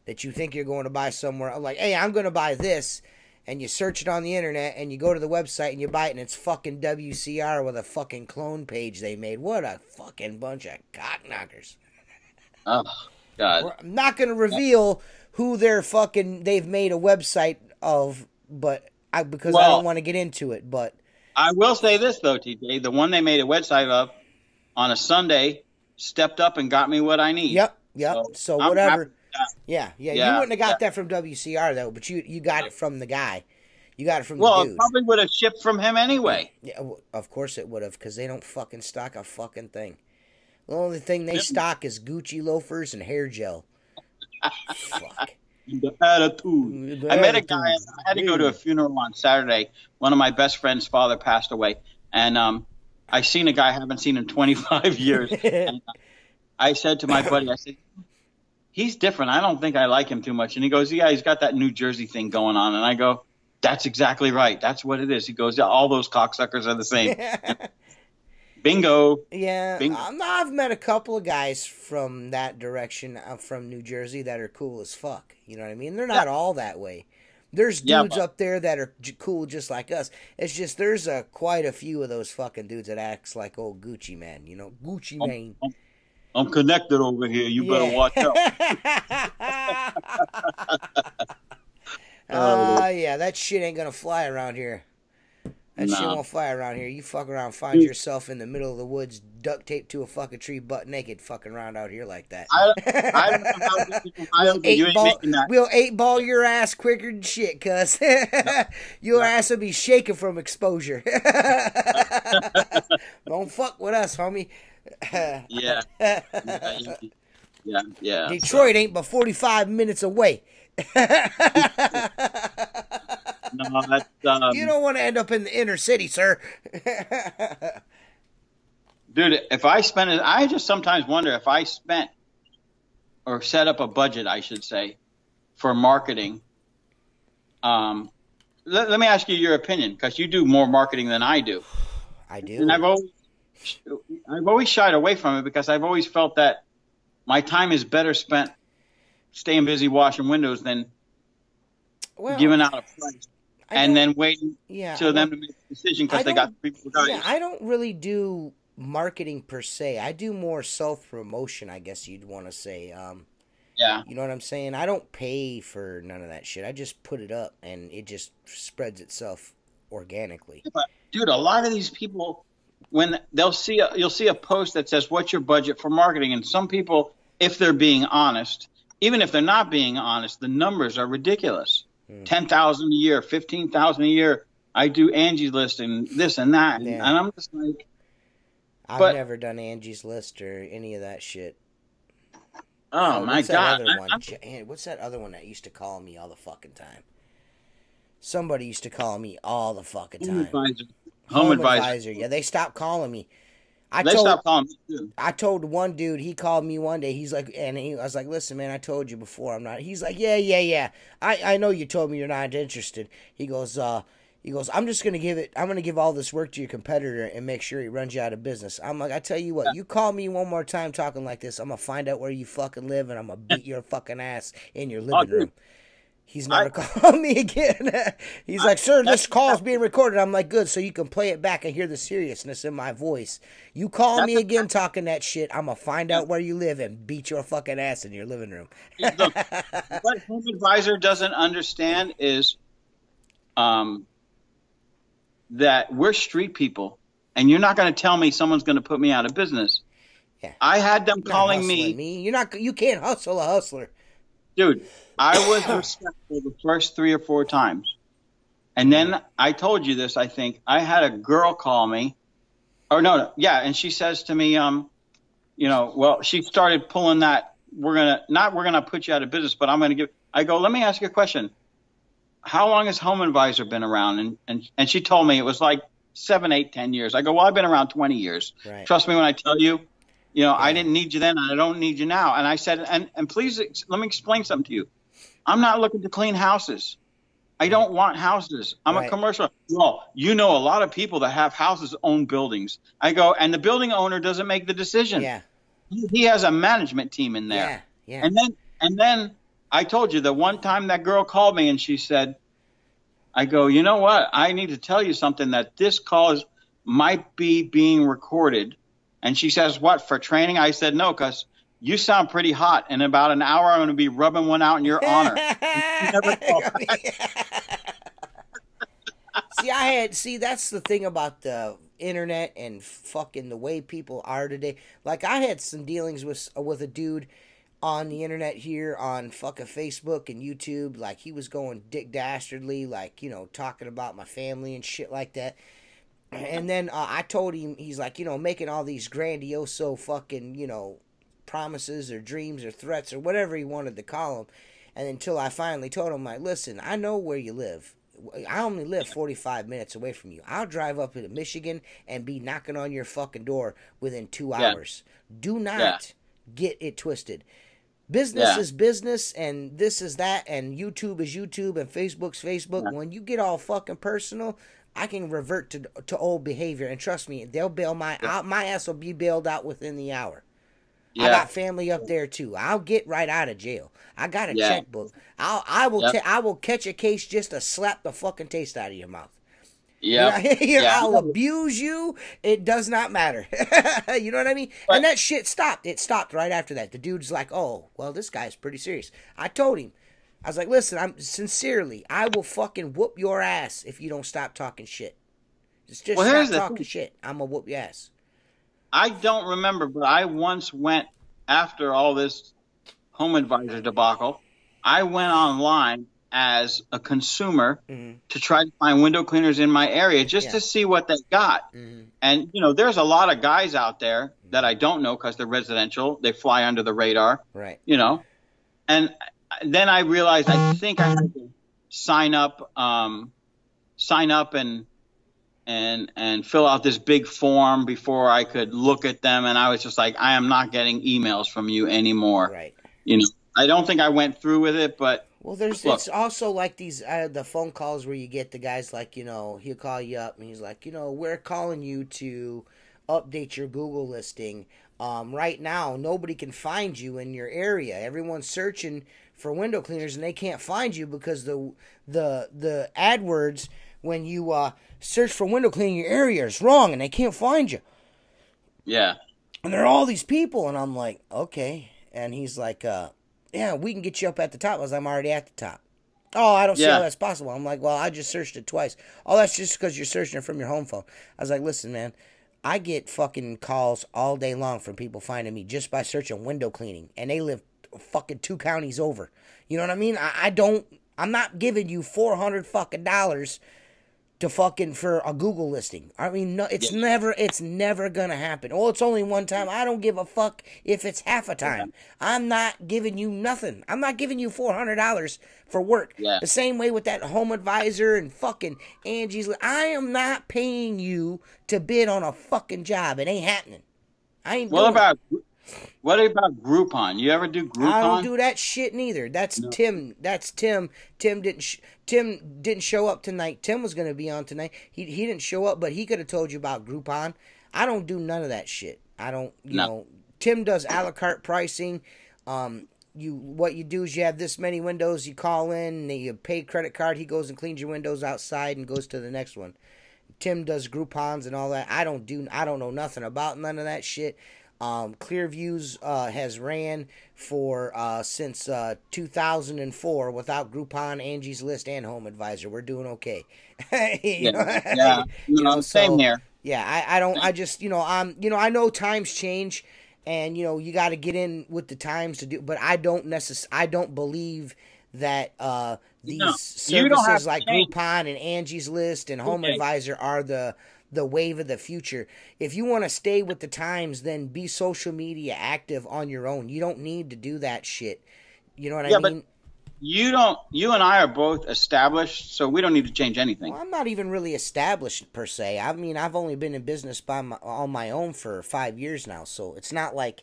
[SPEAKER 1] that you think you're going to buy somewhere. I'm like, hey, I'm going to buy this. And you search it on the internet, and you go to the website, and you buy it, and it's fucking WCR with a fucking clone page they made. What a fucking bunch of cockknockers.
[SPEAKER 2] Oh, God.
[SPEAKER 1] I'm not going to reveal who they've made a website of, because I don't want to get into it, but.
[SPEAKER 2] I will say this, though, TJ. The one they made a website of on a Sunday stepped up and got me what I need.
[SPEAKER 1] Yep. So whatever. Yeah. You wouldn't have got that from WCR, though, but you got it from the guy. You got it from the dude. Well, it
[SPEAKER 2] probably would have shipped from him anyway.
[SPEAKER 1] Yeah, of course it would have, because they don't fucking stock a fucking thing. The only thing they stock is Gucci loafers and hair gel. Fuck.
[SPEAKER 2] The attitude. I met a guy. I had to go to a funeral on Saturday. One of my best friend's father passed away. And I seen a guy I haven't seen in 25 years. And I said to my buddy, I said, he's different. I don't think I like him too much. And he goes, yeah, he's got that New Jersey thing going on. And I go, that's exactly right. That's what it is. He goes, yeah, all those cocksuckers are the same. Bingo.
[SPEAKER 1] Yeah. Bingo. I've met a couple of guys from that direction, from New Jersey, that are cool as fuck. You know what I mean? They're not all that way. There's dudes up there that are cool just like us. It's just there's quite a few of those fucking dudes that acts like old Gucci man. You know, Gucci man.
[SPEAKER 2] I'm connected over here. You better watch out.
[SPEAKER 1] Yeah, that shit ain't gonna fly around here. That shit won't fly around here. You fuck around, find yourself in the middle of the woods, duct taped to a fucking tree, butt naked, fucking around out here like that.
[SPEAKER 2] I don't know how you ain't making that.
[SPEAKER 1] We'll 8-ball your ass quicker than shit, cuz. Your ass will be shaking from exposure. Don't fuck with us, homie.
[SPEAKER 2] Yeah.
[SPEAKER 1] Detroit ain't but 45 minutes away.
[SPEAKER 2] No, that's,
[SPEAKER 1] you don't want to end up in the inner city, sir.
[SPEAKER 2] Dude, if I spend it, I just sometimes wonder if I spent or set up a budget, I should say, for marketing. Let me ask you your opinion, because you do more marketing than I do.
[SPEAKER 1] I do.
[SPEAKER 2] And I've always shied away from it because I've always felt that my time is better spent staying busy washing windows than giving out a price. And then waiting till them to make a decision because they got 3 people guys.
[SPEAKER 1] Yeah, I don't really do marketing per se. I do more self-promotion, I guess you'd want to say.
[SPEAKER 2] Yeah.
[SPEAKER 1] You know what I'm saying? I don't pay for none of that shit. I just put it up, and it just spreads itself organically.
[SPEAKER 2] But, dude, a lot of these people, when you'll see a post that says, "What's your budget for marketing?" And some people, if they're being honest, even if they're not being honest, the numbers are ridiculous. 10,000 a year, 15,000 a year. I do Angie's List and this and that, and I'm just like,
[SPEAKER 1] I've never done Angie's List or any of that shit.
[SPEAKER 2] Oh my God!
[SPEAKER 1] What's that other one that used to call me all the fucking time? Somebody used to call me all the fucking time.
[SPEAKER 2] Home advisor.
[SPEAKER 1] Yeah, they stopped calling me.
[SPEAKER 2] Stopped calling me too.
[SPEAKER 1] I told one dude, he called me one day. He's like, I was like, listen, man, I told you before, I'm not. He's like, yeah. I know you told me you're not interested. He goes, I'm just gonna give all this work to your competitor and make sure he runs you out of business. I'm like, I tell you what, you call me one more time talking like this, I'm gonna find out where you fucking live and I'm gonna beat your fucking ass in your living room. He's never called me again. He's like, sir, this call's being recorded. I'm like, good, so you can play it back and hear the seriousness in my voice. You call me again talking that shit, I'm going to find out where you live and beat your fucking ass in your living room.
[SPEAKER 2] Look, what Home Advisor doesn't understand is that we're street people, and you're not going to tell me someone's going to put me out of business.
[SPEAKER 1] Yeah.
[SPEAKER 2] I had them calling me.
[SPEAKER 1] You can't hustle a hustler.
[SPEAKER 2] Dude, I was respectful the first 3 or 4 times. And then I told you this, I think. I had a girl call me. And she says to me, she started pulling that, we're going to put you out of business, but I'm going to I go, let me ask you a question. How long has Home Advisor been around? And she told me it was like 7, 8, 10 years. I go, well, I've been around 20 years. Right. Trust me when I tell you. I didn't need you then, and I don't need you now. And I said, and please let me explain something to you. I'm not looking to clean houses. I don't want houses. I'm a commercial. Well, a lot of people that have houses own buildings. I go, and the building owner doesn't make the decision.
[SPEAKER 1] Yeah.
[SPEAKER 2] He has a management team in there.
[SPEAKER 1] Yeah.
[SPEAKER 2] And then I told you the one time that girl called me and she said, I go, you know what? I need to tell you something, that this call might be being recorded. And she says, what, for training? I said, no, because you sound pretty hot. In about an hour, I'm going to be rubbing one out in your honor. That's
[SPEAKER 1] the thing about the internet and fucking the way people are today. Like, I had some dealings with a dude on the internet here on fucking Facebook and YouTube. Like, he was going dick dastardly, like, talking about my family and shit like that. And then I told him, he's like, making all these grandiose fucking, promises or dreams or threats or whatever he wanted to call them. And until I finally told him, like, listen, I know where you live. I only live 45 minutes away from you. I'll drive up to Michigan and be knocking on your fucking door within 2 hours. Do not get it twisted. Business is business, and this is that, and YouTube is YouTube, and Facebook's Facebook. Yeah. When you get all fucking personal, I can revert to old behavior, and trust me, they'll bail my ass will be bailed out within the hour. Yeah. I got family up there too. I'll get right out of jail. I got a checkbook. I will catch a case just to slap the fucking taste out of your mouth. Yeah, I'll abuse you. It does not matter. You know what I mean? But, and that shit stopped. It stopped right after that. The dude's like, "Oh, well, this guy's pretty serious." I told him, I was like, "Listen, I will fucking whoop your ass if you don't stop talking shit." Just
[SPEAKER 2] Well,
[SPEAKER 1] stop
[SPEAKER 2] here's the
[SPEAKER 1] talking
[SPEAKER 2] thing.
[SPEAKER 1] shit. I'm going to whoop your ass.
[SPEAKER 2] I don't remember, but I once went after all this home advisor debacle. I went online as a consumer to try to find window cleaners in my area just to see what they got. And, you know, there's a lot of guys out there that I don't know because they're residential. They fly under the radar,
[SPEAKER 1] Right.
[SPEAKER 2] you know. And then I realized I think I had to sign up and fill out this big form before I could look at them. And I was just like, I am not getting emails from you anymore.
[SPEAKER 1] Right.
[SPEAKER 2] You know, I don't think I went through with it, but
[SPEAKER 1] well, it's also like these the phone calls where you get the guys like, you know, he'll call you up and he's like, you know, we're calling you to update your Google listing. Right now, nobody can find you in your area. Everyone's searching for window cleaners and they can't find you because the AdWords when you search for window cleaning in your area is wrong and they can't find you.
[SPEAKER 2] Yeah.
[SPEAKER 1] And there are all these people and I'm like, okay. And he's like, yeah, we can get you up at the top. I was like, I'm already at the top. Oh, I don't see how that's possible. I'm like, well, I just searched it twice. Oh, that's just because you're searching it from your home phone. I was like, listen, man, I get fucking calls all day long from people finding me just by searching window cleaning. And they live fucking 2 counties over. You know what I mean? I'm not giving you $400 fucking dollars to fucking for a Google listing. I mean, no, it's never gonna happen. Oh, it's only one time. I don't give a fuck if it's half a time. I'm not giving you nothing. I'm not giving you $400 for work.
[SPEAKER 2] Yeah.
[SPEAKER 1] The same way with that home advisor and fucking Angie's. I am not paying you to bid on a fucking job. It ain't happening. I ain't.
[SPEAKER 2] What about Groupon? You ever do Groupon?
[SPEAKER 1] I don't do that shit neither. That's no. Tim. That's Tim. Tim didn't show up tonight. Tim was going to be on tonight. He didn't show up, but he could have told you about Groupon. I don't do none of that shit. I don't. You know, Tim does a la carte pricing. What you do is you have this many windows. You call in, and you pay credit card. He goes and cleans your windows outside and goes to the next one. Tim does Groupons and all that. I don't know nothing about none of that shit. Clearview's has ran for since 2004 without Groupon, Angie's List, and Home Advisor. We're doing okay.
[SPEAKER 2] Same here.
[SPEAKER 1] Yeah, I don't. I just I know times change, and you got to get in with the times to do. But I don't believe that these services like Groupon and Angie's List and Home Advisor are the wave of the future. If you want to stay with the times, then be social media active on your own. You don't need to do that shit. You know what I mean? But
[SPEAKER 2] you and I are both established, so we don't need to change anything.
[SPEAKER 1] Well, I'm not even really established per se. I mean, I've only been in business on my own for 5 years now, so it's not like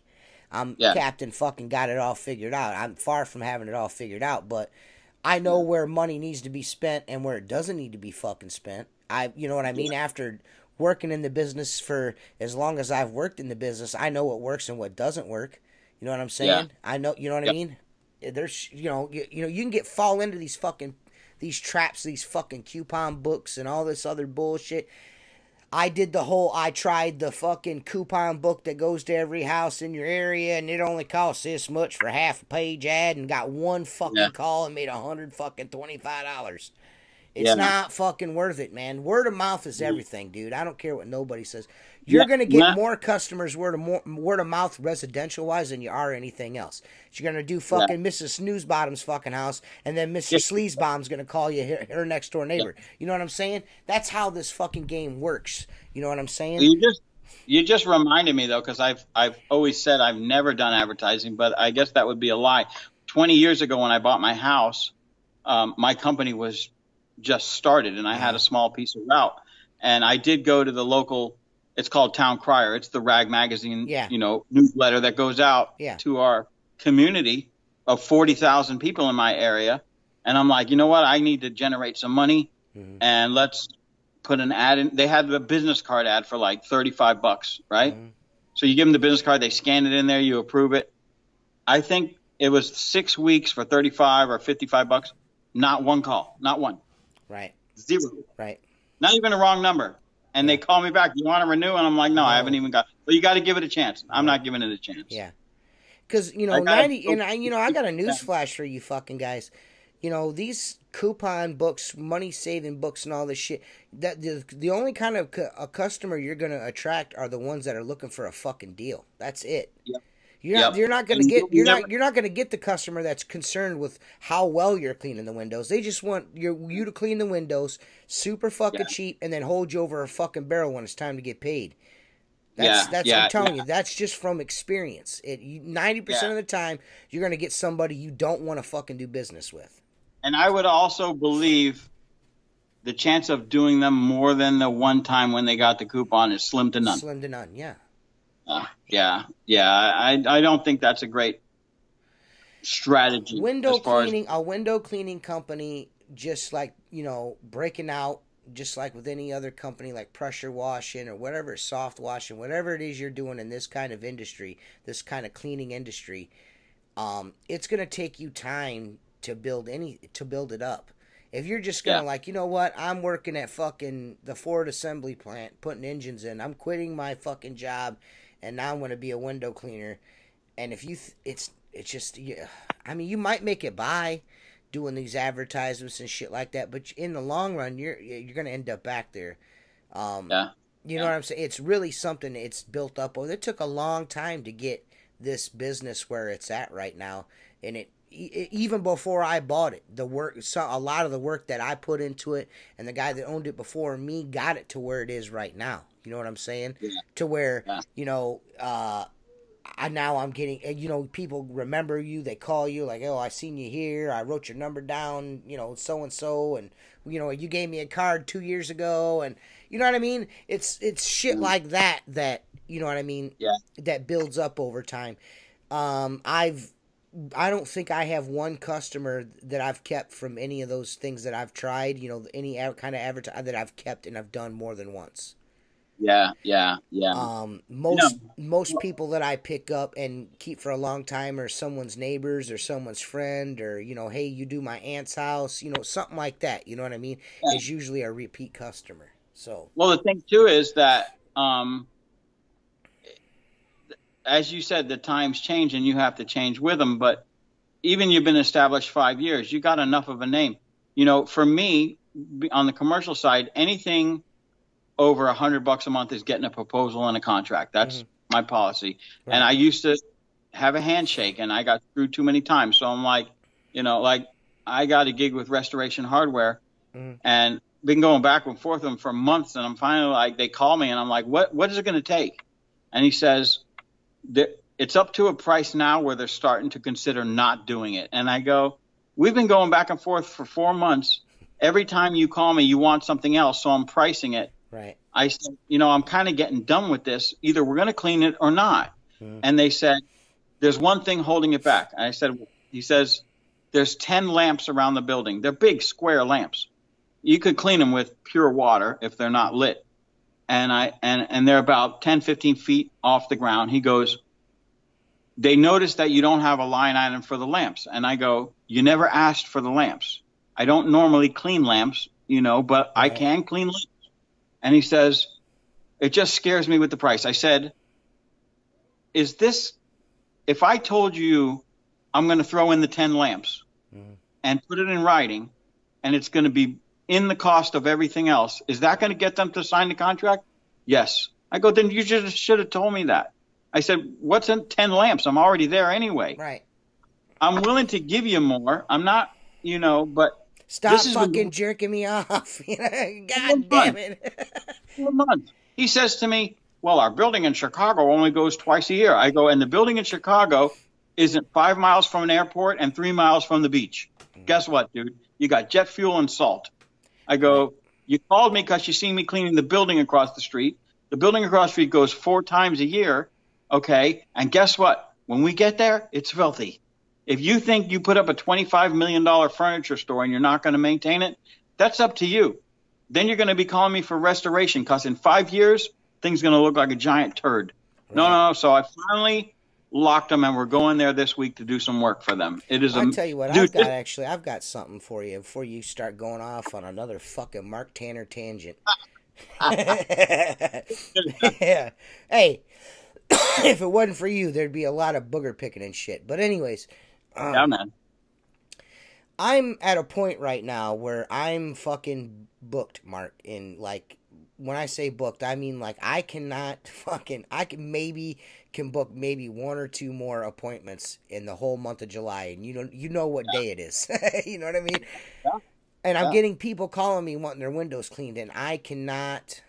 [SPEAKER 1] I'm Captain fucking got it all figured out. I'm far from having it all figured out, but I know where money needs to be spent and where it doesn't need to be fucking spent. You know what I mean? After working in the business for as long as I've worked in the business, I know what works and what doesn't work. You know what I'm saying? Yeah. I know. You know what I mean? There's, you can fall into these traps, these fucking coupon books and all this other bullshit. I tried the fucking coupon book that goes to every house in your area, and it only costs this much for half a page ad, and got one fucking call and made $125. It's not fucking worth it, man. Word of mouth is everything, dude. I don't care what nobody says. You're going to get more customers word of mouth residential-wise than you are anything else. You're going to do fucking Mrs. Snoozebottom's fucking house, and then Mr. Sleazebomb's going to call you her next-door neighbor. You know what I'm saying? That's how this fucking game works. You know what I'm saying?
[SPEAKER 2] You just reminded me, though, because I've always said I've never done advertising, but I guess that would be a lie. 20 years ago when I bought my house, my company was just started, and I had a small piece of route, and I did go to the local, it's called Town Crier. It's the rag magazine, newsletter that goes out to our community of 40,000 people in my area. And I'm like, you know what? I need to generate some money, and let's put an ad in. They had the business card ad for like $35, right? So you give them the business card, they scan it in there, you approve it. I think it was 6 weeks for $35 or $55. Not one call, not one.
[SPEAKER 1] Right.
[SPEAKER 2] Zero.
[SPEAKER 1] Right.
[SPEAKER 2] Not even a wrong number. And they call me back. You want to renew? And I'm like, no, I haven't even got. Well, you got to give it a chance. I'm not giving it a chance.
[SPEAKER 1] Yeah. Because I got a news flash for you fucking guys. You know, these coupon books, money saving books, and all this shit. That the only kind of a customer you're gonna attract are the ones that are looking for a fucking deal. That's it.
[SPEAKER 2] Yep.
[SPEAKER 1] You're not gonna get you're not gonna get the customer that's concerned with how well you're cleaning the windows. They just want you to clean the windows super fucking cheap and then hold you over a fucking barrel when it's time to get paid. That's I'm telling you, that's just from experience. 90% of the time, you're gonna get somebody you don't want to fucking do business with.
[SPEAKER 2] And I would also believe the chance of doing them more than the one time when they got the coupon is slim to none.
[SPEAKER 1] Slim to none, yeah.
[SPEAKER 2] I don't think that's a great strategy.
[SPEAKER 1] A window cleaning company, just like, breaking out, just like with any other company, like pressure washing or whatever, soft washing, whatever it is you're doing in this kind of industry, this kind of cleaning industry, it's gonna take you time to build it up. If you're just gonna like, you know what, I'm working at fucking the Ford assembly plant putting engines in, I'm quitting my fucking job, and now I'm gonna be a window cleaner. And if you, it's just, I mean, you might make it by doing these advertisements and shit like that, but in the long run, you're gonna end up back there. You know what I'm saying? It's really something. It's built up. It took a long time to get this business where it's at right now, and even before I bought it, a lot of the work that I put into it, and the guy that owned it before me got it to where it is right now. You know what I'm saying? Yeah. To where, now I'm getting, people remember you, they call you, like, oh, I seen you here, I wrote your number down, so-and-so, and, you gave me a card 2 years ago, and, you know what I mean? It's shit like that, you know what I mean? Yeah. That builds up over time. I don't think I have one customer that I've kept from any of those things that I've tried, any kind of advertising that I've kept and I've done more than once.
[SPEAKER 2] Yeah.
[SPEAKER 1] Most people that I pick up and keep for a long time are someone's neighbors or someone's friend, or, hey, you do my aunt's house, something like that. You know what I mean? Yeah. It's usually a repeat customer. So,
[SPEAKER 2] well, the thing too is that, as you said, the times change and you have to change with them. But even you've been established 5 years, you got enough of a name. For me, on the commercial side, anything over $100 a month is getting a proposal and a contract. That's my policy. Right. And I used to have a handshake, and I got screwed too many times. So I'm like, I got a gig with Restoration Hardware, and been going back and forth with them for months. And I'm finally like, they call me, and I'm like, what is it going to take? And he says, it's up to a price now where they're starting to consider not doing it. And I go, we've been going back and forth for 4 months. Every time you call me, you want something else, so I'm pricing it.
[SPEAKER 1] Right.
[SPEAKER 2] I said, I'm kind of getting done with this. Either we're going to clean it or not. And they said, there's one thing holding it back. And he says, there's 10 lamps around the building. They're big square lamps. You could clean them with pure water if they're not lit. And they're about 10, 15 feet off the ground. He goes, they noticed that you don't have a line item for the lamps. And I go, you never asked for the lamps. I don't normally clean lamps, but I can clean lamps. And he says, it just scares me with the price. I said, if I told you I'm going to throw in the 10 lamps and put it in writing, and it's going to be in the cost of everything else, is that going to get them to sign the contract? Yes. I go, then you should have told me that. I said, what's in 10 lamps? I'm already there anyway.
[SPEAKER 1] Right.
[SPEAKER 2] I'm willing to give you more. I'm not, but
[SPEAKER 1] stop fucking jerking me off. God damn it.
[SPEAKER 2] 4 months. He says to me, well, our building in Chicago only goes twice a year. I go, and the building in Chicago isn't 5 miles from an airport and 3 miles from the beach. Guess what, dude? You got jet fuel and salt. I go, you called me because you seen me cleaning the building across the street. The building across the street goes 4 times a year. Okay. And guess what? When we get there, it's filthy. If you think you put up a $25 million furniture store and you're not going to maintain it, that's up to you. Then you're going to be calling me for restoration because in 5 years, things going to look like a giant turd. Right. No. So I finally locked them, and we're going there this week to do some work for them.
[SPEAKER 1] I'll tell you what, I've got something for you before you start going off on another fucking Mark Tanner tangent. Yeah. Hey, if it wasn't for you, there'd be a lot of booger picking and shit. But anyways.
[SPEAKER 2] Yeah, man.
[SPEAKER 1] I'm at a point right now where I'm fucking booked, Mark. In like, when I say booked, I mean like I cannot fucking. I can book maybe one or two more appointments in the whole month of July, and you know what day it is. You know what I mean?
[SPEAKER 2] Yeah.
[SPEAKER 1] And I'm getting people calling me wanting their windows cleaned, and I cannot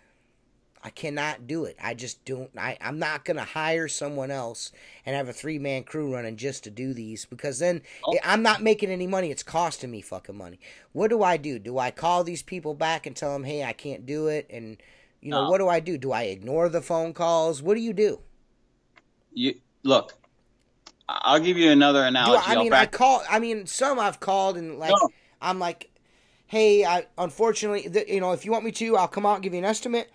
[SPEAKER 1] do it. I just don't. I'm not going to hire someone else and have a 3-man crew running just to do these, because then I'm not making any money. It's costing me fucking money. What do I do? Do I call these people back and tell them, hey, I can't do it? And, what do I do? Do I ignore the phone calls? What do you do?
[SPEAKER 2] Look, I'll give you another analogy.
[SPEAKER 1] Some I've called and I'm like, hey, unfortunately, if you want me to, I'll come out and give you an estimate.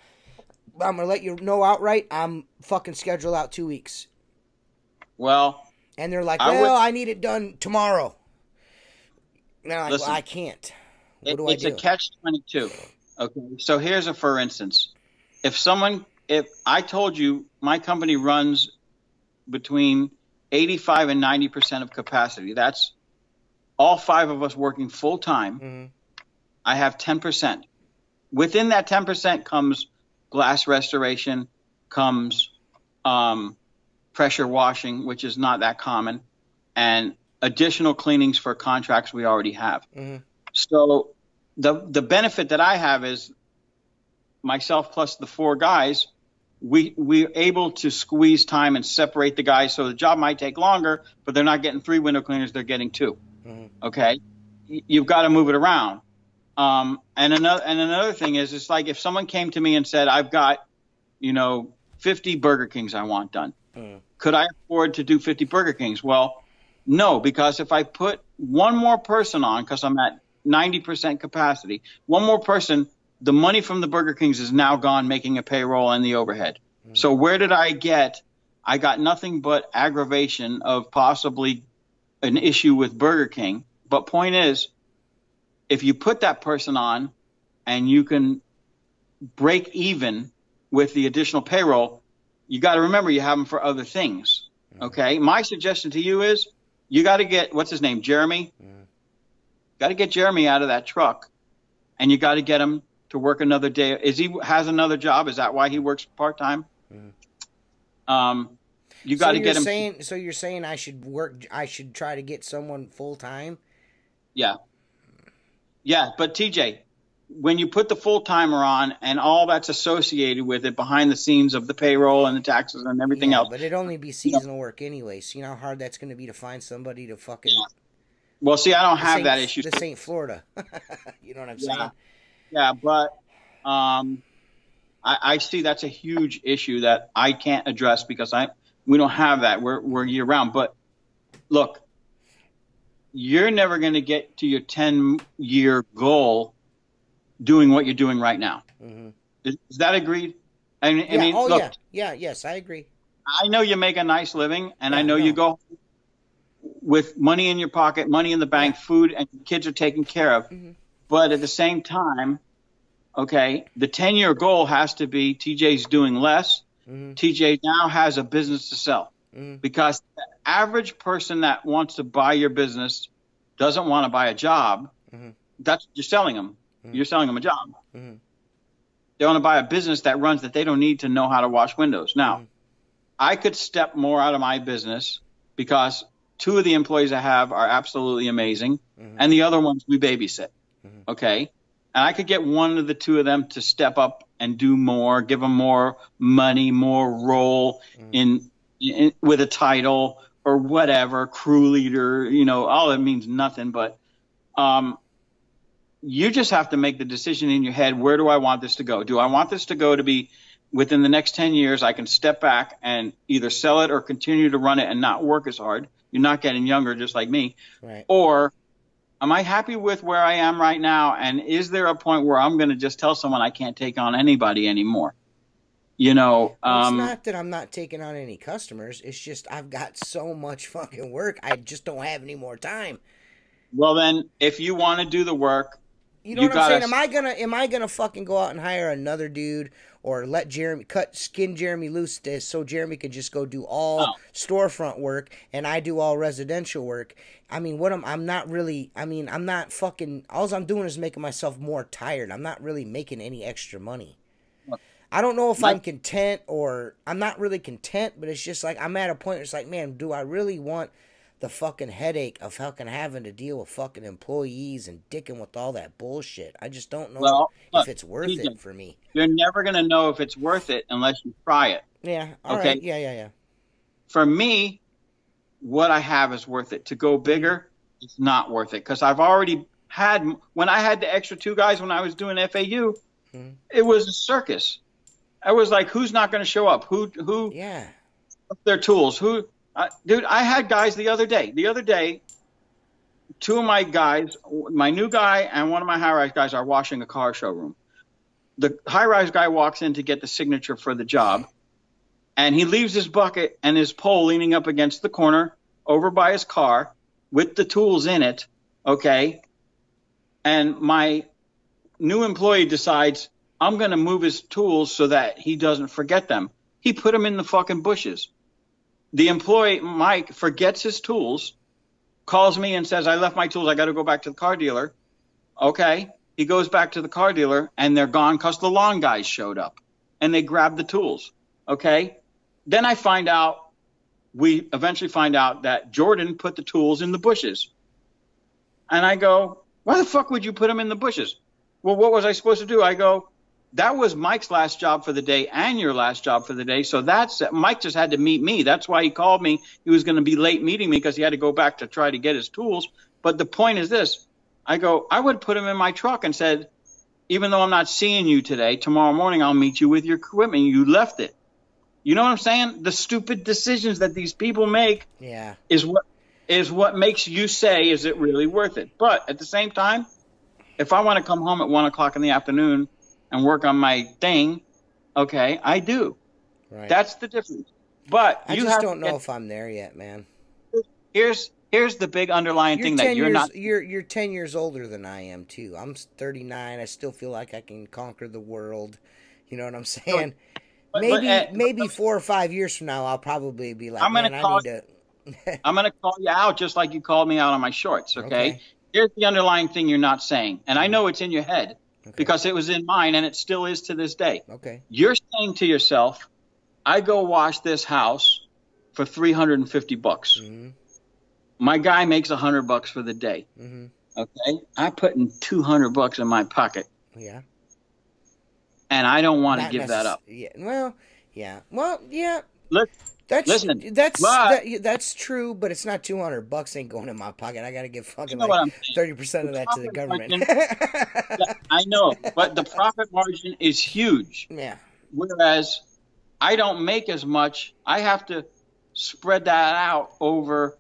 [SPEAKER 1] I'm going to let you know outright, I'm fucking scheduled out 2 weeks.
[SPEAKER 2] Well.
[SPEAKER 1] And they're like, I need it done tomorrow. And I'm like,
[SPEAKER 2] listen,
[SPEAKER 1] well, I can't. What do I do?
[SPEAKER 2] It's a catch-22. Okay, so here's a for instance. If I told you my company runs between 85 and 90% of capacity, that's all 5 of us working full-time. Mm-hmm. I have 10%. Within that 10% comes glass restoration, comes pressure washing, which is not that common, and additional cleanings for contracts we already have. Mm-hmm. So the benefit that I have is myself plus the 4 guys, we're able to squeeze time and separate the guys, so the job might take longer, but they're not getting 3 window cleaners, they're getting 2. Mm-hmm. Okay? You've got to move it around. And another thing is, it's like if someone came to me and said, I've got, 50 Burger Kings I want done. Could I afford to do 50 Burger Kings? Well, no, because if I put one more person on, because I'm at 90% capacity, one more person, the money from the Burger Kings is now gone making a payroll and the overhead. So where did I get? I got nothing but aggravation of possibly an issue with Burger King. But point is, if you put that person on and you can break even with the additional payroll, you got to remember you have them for other things. Okay. My suggestion to you is you got to get, what's his name? Jeremy. Got to get Jeremy out of that truck, and you got to get him to work another day. Has another job? Is that why he works part-time? You got to get him.
[SPEAKER 1] So you're saying I should try to get someone full-time?
[SPEAKER 2] Yeah. Yeah, but TJ, when you put the full-timer on and all that's associated with it behind the scenes of the payroll and the taxes and everything else.
[SPEAKER 1] But it'd only be seasonal work anyway, so you know how hard that's going to be to find somebody to fucking...
[SPEAKER 2] Well, see, I don't have that issue.
[SPEAKER 1] This ain't Florida. You know what I'm saying?
[SPEAKER 2] Yeah, but I see that's a huge issue that I can't address because we don't have that. We're year-round. But, look, you're never going to get to your 10-year goal doing what you're doing right now. Mm-hmm. Is that agreed?
[SPEAKER 1] Yes, I agree.
[SPEAKER 2] I know you make a nice living, and I know you go with money in your pocket, money in the bank, food, and kids are taken care of. Mm-hmm. But at the same time, okay, the 10-year goal has to be TJ's doing less. Mm-hmm. TJ now has a business to sell. Mm-hmm. Because the average person that wants to buy your business doesn't want to buy a job. Mm-hmm. You're selling them. Mm-hmm. You're selling them a job. Mm-hmm. They want to buy a business that runs that they don't need to know how to wash windows. Now, I could step more out of my business because 2 of the employees I have are absolutely amazing, and the other ones we babysit. Mm-hmm. Okay? And I could get one of the 2 of them to step up and do more, give them more money, more role in with a title or whatever, crew leader, all that means nothing. But you just have to make the decision in your head, where do I want this to go? Do I want this to go to be within the next 10 years, I can step back and either sell it or continue to run it and not work as hard? You're not getting younger just like me. Right. Or am I happy with where I am right now? And is there a point where I'm going to just tell someone I can't take on anybody anymore? It's
[SPEAKER 1] not that I'm not taking on any customers. It's just I've got so much fucking work. I just don't have any more time.
[SPEAKER 2] Well, then, if you want to do the work,
[SPEAKER 1] you know what I'm saying? Am I gonna fucking go out and hire another dude or let Jeremy skin Jeremy loose so Jeremy can just go do all
[SPEAKER 2] No.
[SPEAKER 1] storefront work and I do all residential work. I mean, I'm not fucking, all I'm doing is making myself more tired. I'm not really making any extra money. I don't know if I'm content, or I'm not really content, but it's just like I'm at a point where it's like, man, do I really want the fucking headache of fucking having to deal with fucking employees and dicking with all that bullshit? I just don't know if it's worth it for me.
[SPEAKER 2] You're never going to know if it's worth it unless you try it.
[SPEAKER 1] Yeah. All right. Yeah.
[SPEAKER 2] For me, what I have is worth it. To go bigger, it's not worth it, because I've already had, when I had the extra 2 guys when I was doing FAU, it was a circus. I was like, who's not going to show up? Who their tools? Dude, I had guys the other day, 2 of my guys, my new guy and one of my high-rise guys are washing a car showroom. The high-rise guy walks in to get the signature for the job, and he leaves his bucket and his pole leaning up against the corner over by his car with the tools in it, okay? And my new employee decides, I'm going to move his tools so that he doesn't forget them. He put them in the fucking bushes. The employee, Mike, forgets his tools, calls me and says, I left my tools. I got to go back to the car dealer. Okay. He goes back to the car dealer and they're gone because the lawn guys showed up and they grabbed the tools. Okay. Then we eventually find out that Jordan put the tools in the bushes. And I go, why the fuck would you put them in the bushes? Well, what was I supposed to do? I go, that was Mike's last job for the day and your last job for the day. So Mike just had to meet me. That's why he called me. He was going to be late meeting me because he had to go back to try to get his tools. But the point is this. I go, I would put him in my truck and said, even though I'm not seeing you today, tomorrow morning I'll meet you with your equipment. You left it. You know what I'm saying? The stupid decisions that these people make is what makes you say, is it really worth it? But at the same time, if I want to come home at 1 o'clock in the afternoon and work on my thing, okay, I do. Right. That's the difference. But
[SPEAKER 1] I just don't know if I'm there yet, man.
[SPEAKER 2] Here's the big underlying thing that
[SPEAKER 1] you're 10 years older than I am too. I'm 39. I still feel like I can conquer the world. You know what I'm saying? Maybe 4 or 5 years from now, I'll probably be like, I'm going
[SPEAKER 2] to call you out just like you called me out on my shorts. Okay. Here's the underlying thing you're not saying, and I know it's in your head. Okay. Because it was in mine and it still is to this day. Okay. You're saying to yourself, I go wash this house for $350. Mm-hmm. My guy makes $100 for the day. Mm-hmm. Okay. I put in $200 in my pocket. Yeah. And I don't want to give that up.
[SPEAKER 1] Yeah. Well, yeah. Well, yeah. That's true, but it's not $200 ain't going in my pocket. I got to give fucking 30% of that to the government.
[SPEAKER 2] I know, but the profit margin is huge. Yeah. Whereas I don't make as much. I have to spread that out over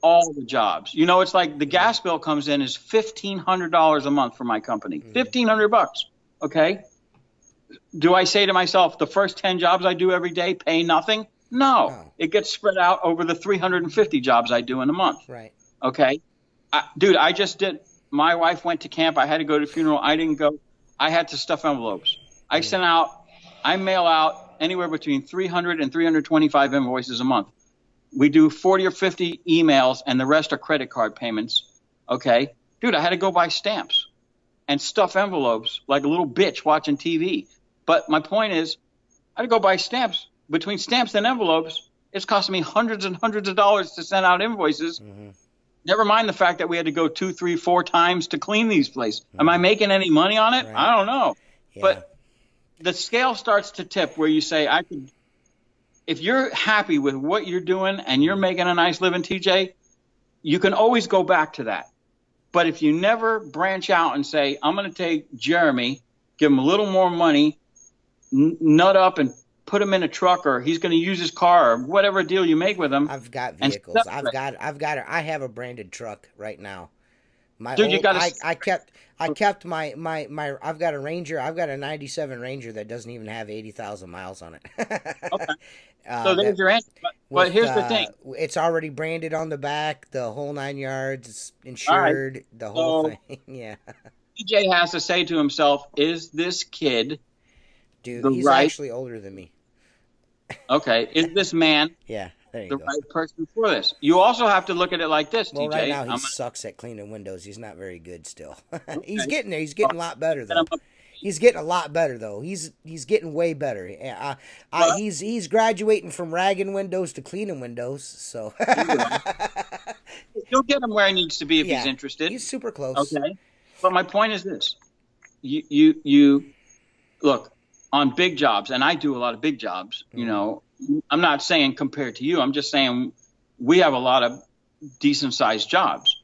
[SPEAKER 2] all the jobs. You know, it's like the gas bill comes in is $1,500 a month for my company. $1,500. Okay. Do I say to myself, the first 10 jobs I do every day pay nothing? No, it gets spread out over the 350 jobs I do in a month. Right. Okay. Dude, I just did. My wife went to camp. I had to go to a funeral. I didn't go. I had to stuff envelopes. I mail out anywhere between 300 and 325 invoices a month. We do 40 or 50 emails, and the rest are credit card payments. Okay. Dude, I had to go buy stamps and stuff envelopes like a little bitch watching TV. But my point is, I had to go buy stamps. Between stamps and envelopes, it's costing me hundreds and hundreds of dollars to send out invoices. Mm-hmm. Never mind the fact that we had to go 2, 3, 4 times to clean these places. Mm-hmm. Am I making any money on it? Right. I don't know. Yeah. But the scale starts to tip where you say, if you're happy with what you're doing and you're making a nice living, TJ, you can always go back to that. But if you never branch out and say, I'm going to take Jeremy, give him a little more money, nut up and put him in a truck, or he's going to use his car, or whatever deal you make with him.
[SPEAKER 1] I've got vehicles. I have a branded truck right now. I kept my I've got a Ranger. I've got a 97 Ranger that doesn't even have 80,000 miles on it.
[SPEAKER 2] Okay. So there's your answer. But here's the thing.
[SPEAKER 1] It's already branded on the back, the whole 9 yards. It's insured, the whole thing. Yeah.
[SPEAKER 2] TJ has to say to himself, is this kid
[SPEAKER 1] dude.
[SPEAKER 2] the
[SPEAKER 1] He's
[SPEAKER 2] right,
[SPEAKER 1] actually older than me.
[SPEAKER 2] okay, is this man
[SPEAKER 1] Yeah, there you
[SPEAKER 2] the
[SPEAKER 1] go.
[SPEAKER 2] right person for this? You also have to look at it like this,
[SPEAKER 1] Well,
[SPEAKER 2] TJ.
[SPEAKER 1] right now he sucks at cleaning windows. He's not very good still. He's
[SPEAKER 2] Okay.
[SPEAKER 1] getting there. He's getting a lot better
[SPEAKER 2] Set 'em
[SPEAKER 1] though.
[SPEAKER 2] up.
[SPEAKER 1] He's getting a lot better though. He's getting way better.
[SPEAKER 2] Well,
[SPEAKER 1] He's graduating from ragging windows to cleaning windows. So
[SPEAKER 2] you'll get him where he needs to be if
[SPEAKER 1] yeah,
[SPEAKER 2] he's interested.
[SPEAKER 1] he's super close.
[SPEAKER 2] Okay. But my point is this. You look, on big jobs, and I do a lot of big jobs, you know, I'm not saying compared to you, I'm just saying we have a lot of decent sized jobs.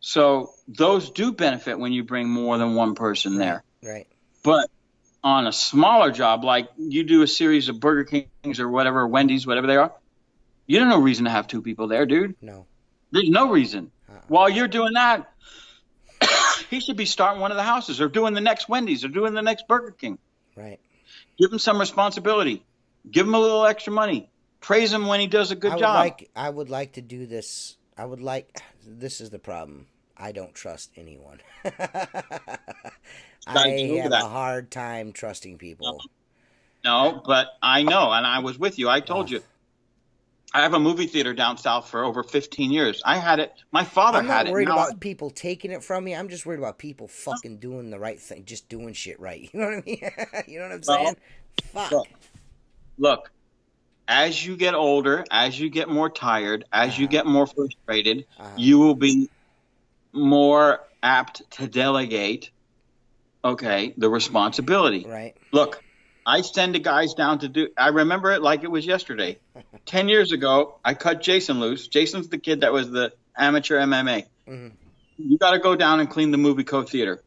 [SPEAKER 2] So those do benefit when you bring more than one person there.
[SPEAKER 1] Right.
[SPEAKER 2] But on a smaller job, like you do a series of Burger Kings or whatever, Wendy's, whatever they are, you don't have no reason to have two people there, dude.
[SPEAKER 1] No.
[SPEAKER 2] There's no reason. While you're doing that, he should be starting one of the houses or doing the next Wendy's or doing the next Burger King.
[SPEAKER 1] Right.
[SPEAKER 2] Give him some responsibility. Give him a little extra money. Praise him when he does a good job.
[SPEAKER 1] I would like to do this. This is the problem. I don't trust anyone. I have a hard time trusting people.
[SPEAKER 2] No, but I know, and I was with you. I told you. I have a movie theater down south for over 15 years. I had it. My father had it.
[SPEAKER 1] I'm not worried about people taking it from me. I'm just worried about people fucking doing the right thing, just doing shit right. You know what I mean? You know what I'm saying? Fuck.
[SPEAKER 2] Look, as you get older, as you get more tired, as you get more frustrated, you will be more apt to delegate, the responsibility.
[SPEAKER 1] Right.
[SPEAKER 2] Look, I send the guys down to do – I remember it like it was yesterday. 10 years ago, I cut Jason loose. Jason's the kid that was the amateur MMA. Mm-hmm. You got to go down and clean the Movie Co. Theater.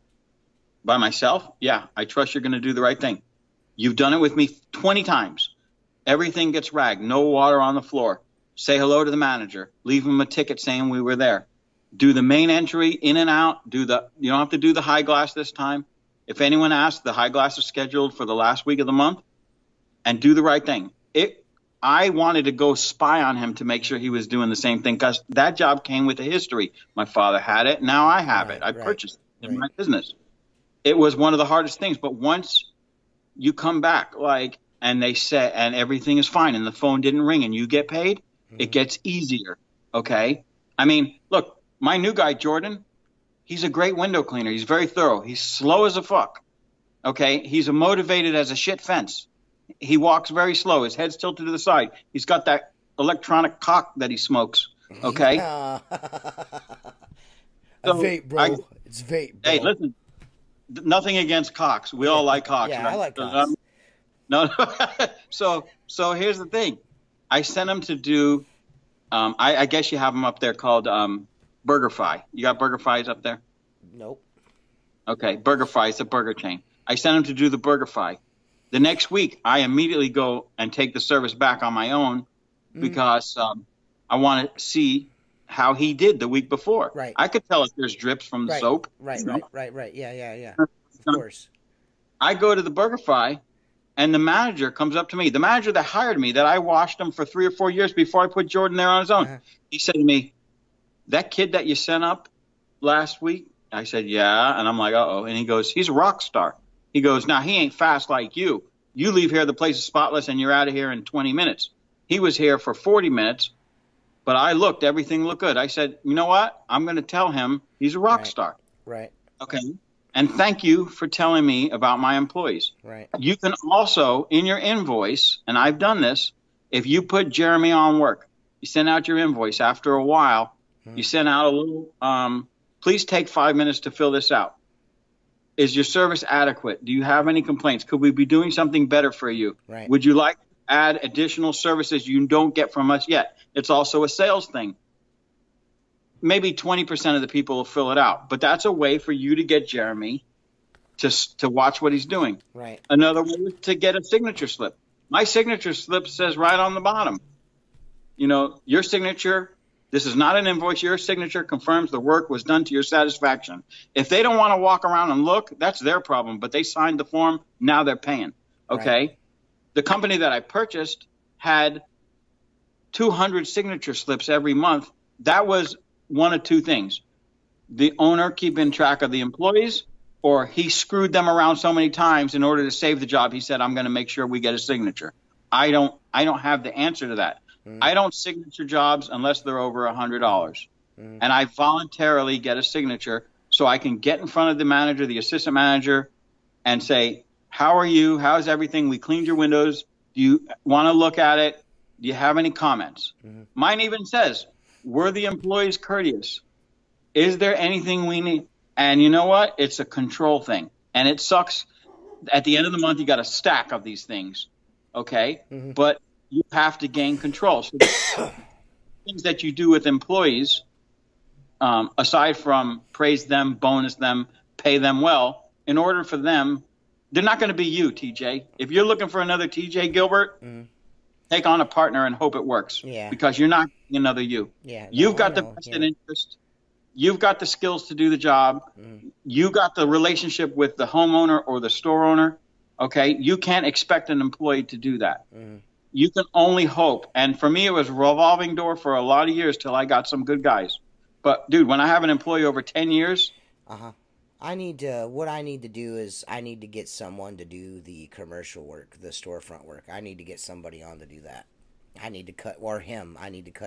[SPEAKER 2] By myself? Yeah, I trust you're going to do the right thing. You've done it with me 20 times. Everything gets ragged. No water on the floor. Say hello to the manager. Leave him a ticket saying we were there. Do the main entry, in and out. You don't have to do the high glass this time. If anyone asks, the high glass is scheduled for the last week of the month. And do the right thing. I wanted to go spy on him to make sure he was doing the same thing because that job came with a history. My father had it. Now I have it. I purchased it in my business. It was one of the hardest things. But once you come back, and they say, and everything is fine, and the phone didn't ring, and you get paid, it gets easier. Okay. I mean, look, my new guy, Jordan, he's a great window cleaner. He's very thorough. He's slow as a fuck. Okay. He's motivated as a shit fence. He walks very slow. His head's tilted to the side. He's got that electronic cock that he smokes. Okay.
[SPEAKER 1] A vape, bro. It's vape, bro.
[SPEAKER 2] Hey, listen, nothing against cocks. We all like cocks.
[SPEAKER 1] Yeah,
[SPEAKER 2] right?
[SPEAKER 1] I like cocks.
[SPEAKER 2] No. So here's the thing. I sent him to do, I guess you have them up there called BurgerFi. You got BurgerFis up there?
[SPEAKER 1] Nope.
[SPEAKER 2] Okay, BurgerFi is a burger chain. I sent him to do the BurgerFi. The next week, I immediately go and take the service back on my own because I want to see how he did the week before.
[SPEAKER 1] Right.
[SPEAKER 2] I could tell if there's drips from the soap.
[SPEAKER 1] Right. Yeah. Of course.
[SPEAKER 2] I go to the BurgerFi, and the manager comes up to me. The manager that hired me, that I washed him for 3 or 4 years before I put Jordan there on his own. He said to me, that kid that you sent up last week? I said, yeah. And I'm like, uh-oh. And he goes, he's a rock star. He goes, now, he ain't fast like you. You leave here, the place is spotless, and you're out of here in 20 minutes. He was here for 40 minutes, but I looked. Everything looked good. I said, you know what? I'm going to tell him he's a rock star.
[SPEAKER 1] Right.
[SPEAKER 2] Okay. And thank you for telling me about my employees.
[SPEAKER 1] Right.
[SPEAKER 2] You can also, in your invoice, and I've done this, if you put Jeremy on work, you send out your invoice. After a while, you send out a little, please take 5 minutes to fill this out. Is your service adequate? Do you have any complaints? Could we be doing something better for you?
[SPEAKER 1] Right.
[SPEAKER 2] Would you like to add additional services you don't get from us yet? It's also a sales thing. Maybe 20% of the people will fill it out, but that's a way for you to get Jeremy to watch what he's doing.
[SPEAKER 1] Right.
[SPEAKER 2] Another way is to get a signature slip. My signature slip says right on the bottom, your signature. This is not an invoice. Your signature confirms the work was done to your satisfaction. If they don't want to walk around and look, that's their problem. But they signed the form. Now they're paying. Okay. Right. The company that I purchased had 200 signature slips every month. That was one of two things. The owner keeping track of the employees, or he screwed them around so many times in order to save the job. He said, I'm going to make sure we get a signature. I don't have the answer to that. I don't signature jobs unless they're over $100. And I voluntarily get a signature so I can get in front of the manager, the assistant manager, and say, how are you? How's everything? We cleaned your windows. Do you want to look at it? Do you have any comments? Mine even says, were the employees courteous? Is there anything we need? And you know what? It's a control thing. And it sucks. At the end of the month, you got a stack of these things. Okay? But you have to gain control. So things that you do with employees, aside from praise them, bonus them, pay them well, in order for them, they're not going to be you, TJ. If you're looking for another TJ Gilbert, take on a partner and hope it works. Yeah. Because you're not another you. Yeah. No, you've got the vested interest. You've got the skills to do the job. You got the relationship with the homeowner or the store owner. Okay. You can't expect an employee to do that. You can only hope. And for me, it was a revolving door for a lot of years till I got some good guys. But dude, when I have an employee over 10 years,
[SPEAKER 1] what I need to do is I need to get someone to do the commercial work, the storefront work. I need to get somebody on to do that. I need to cut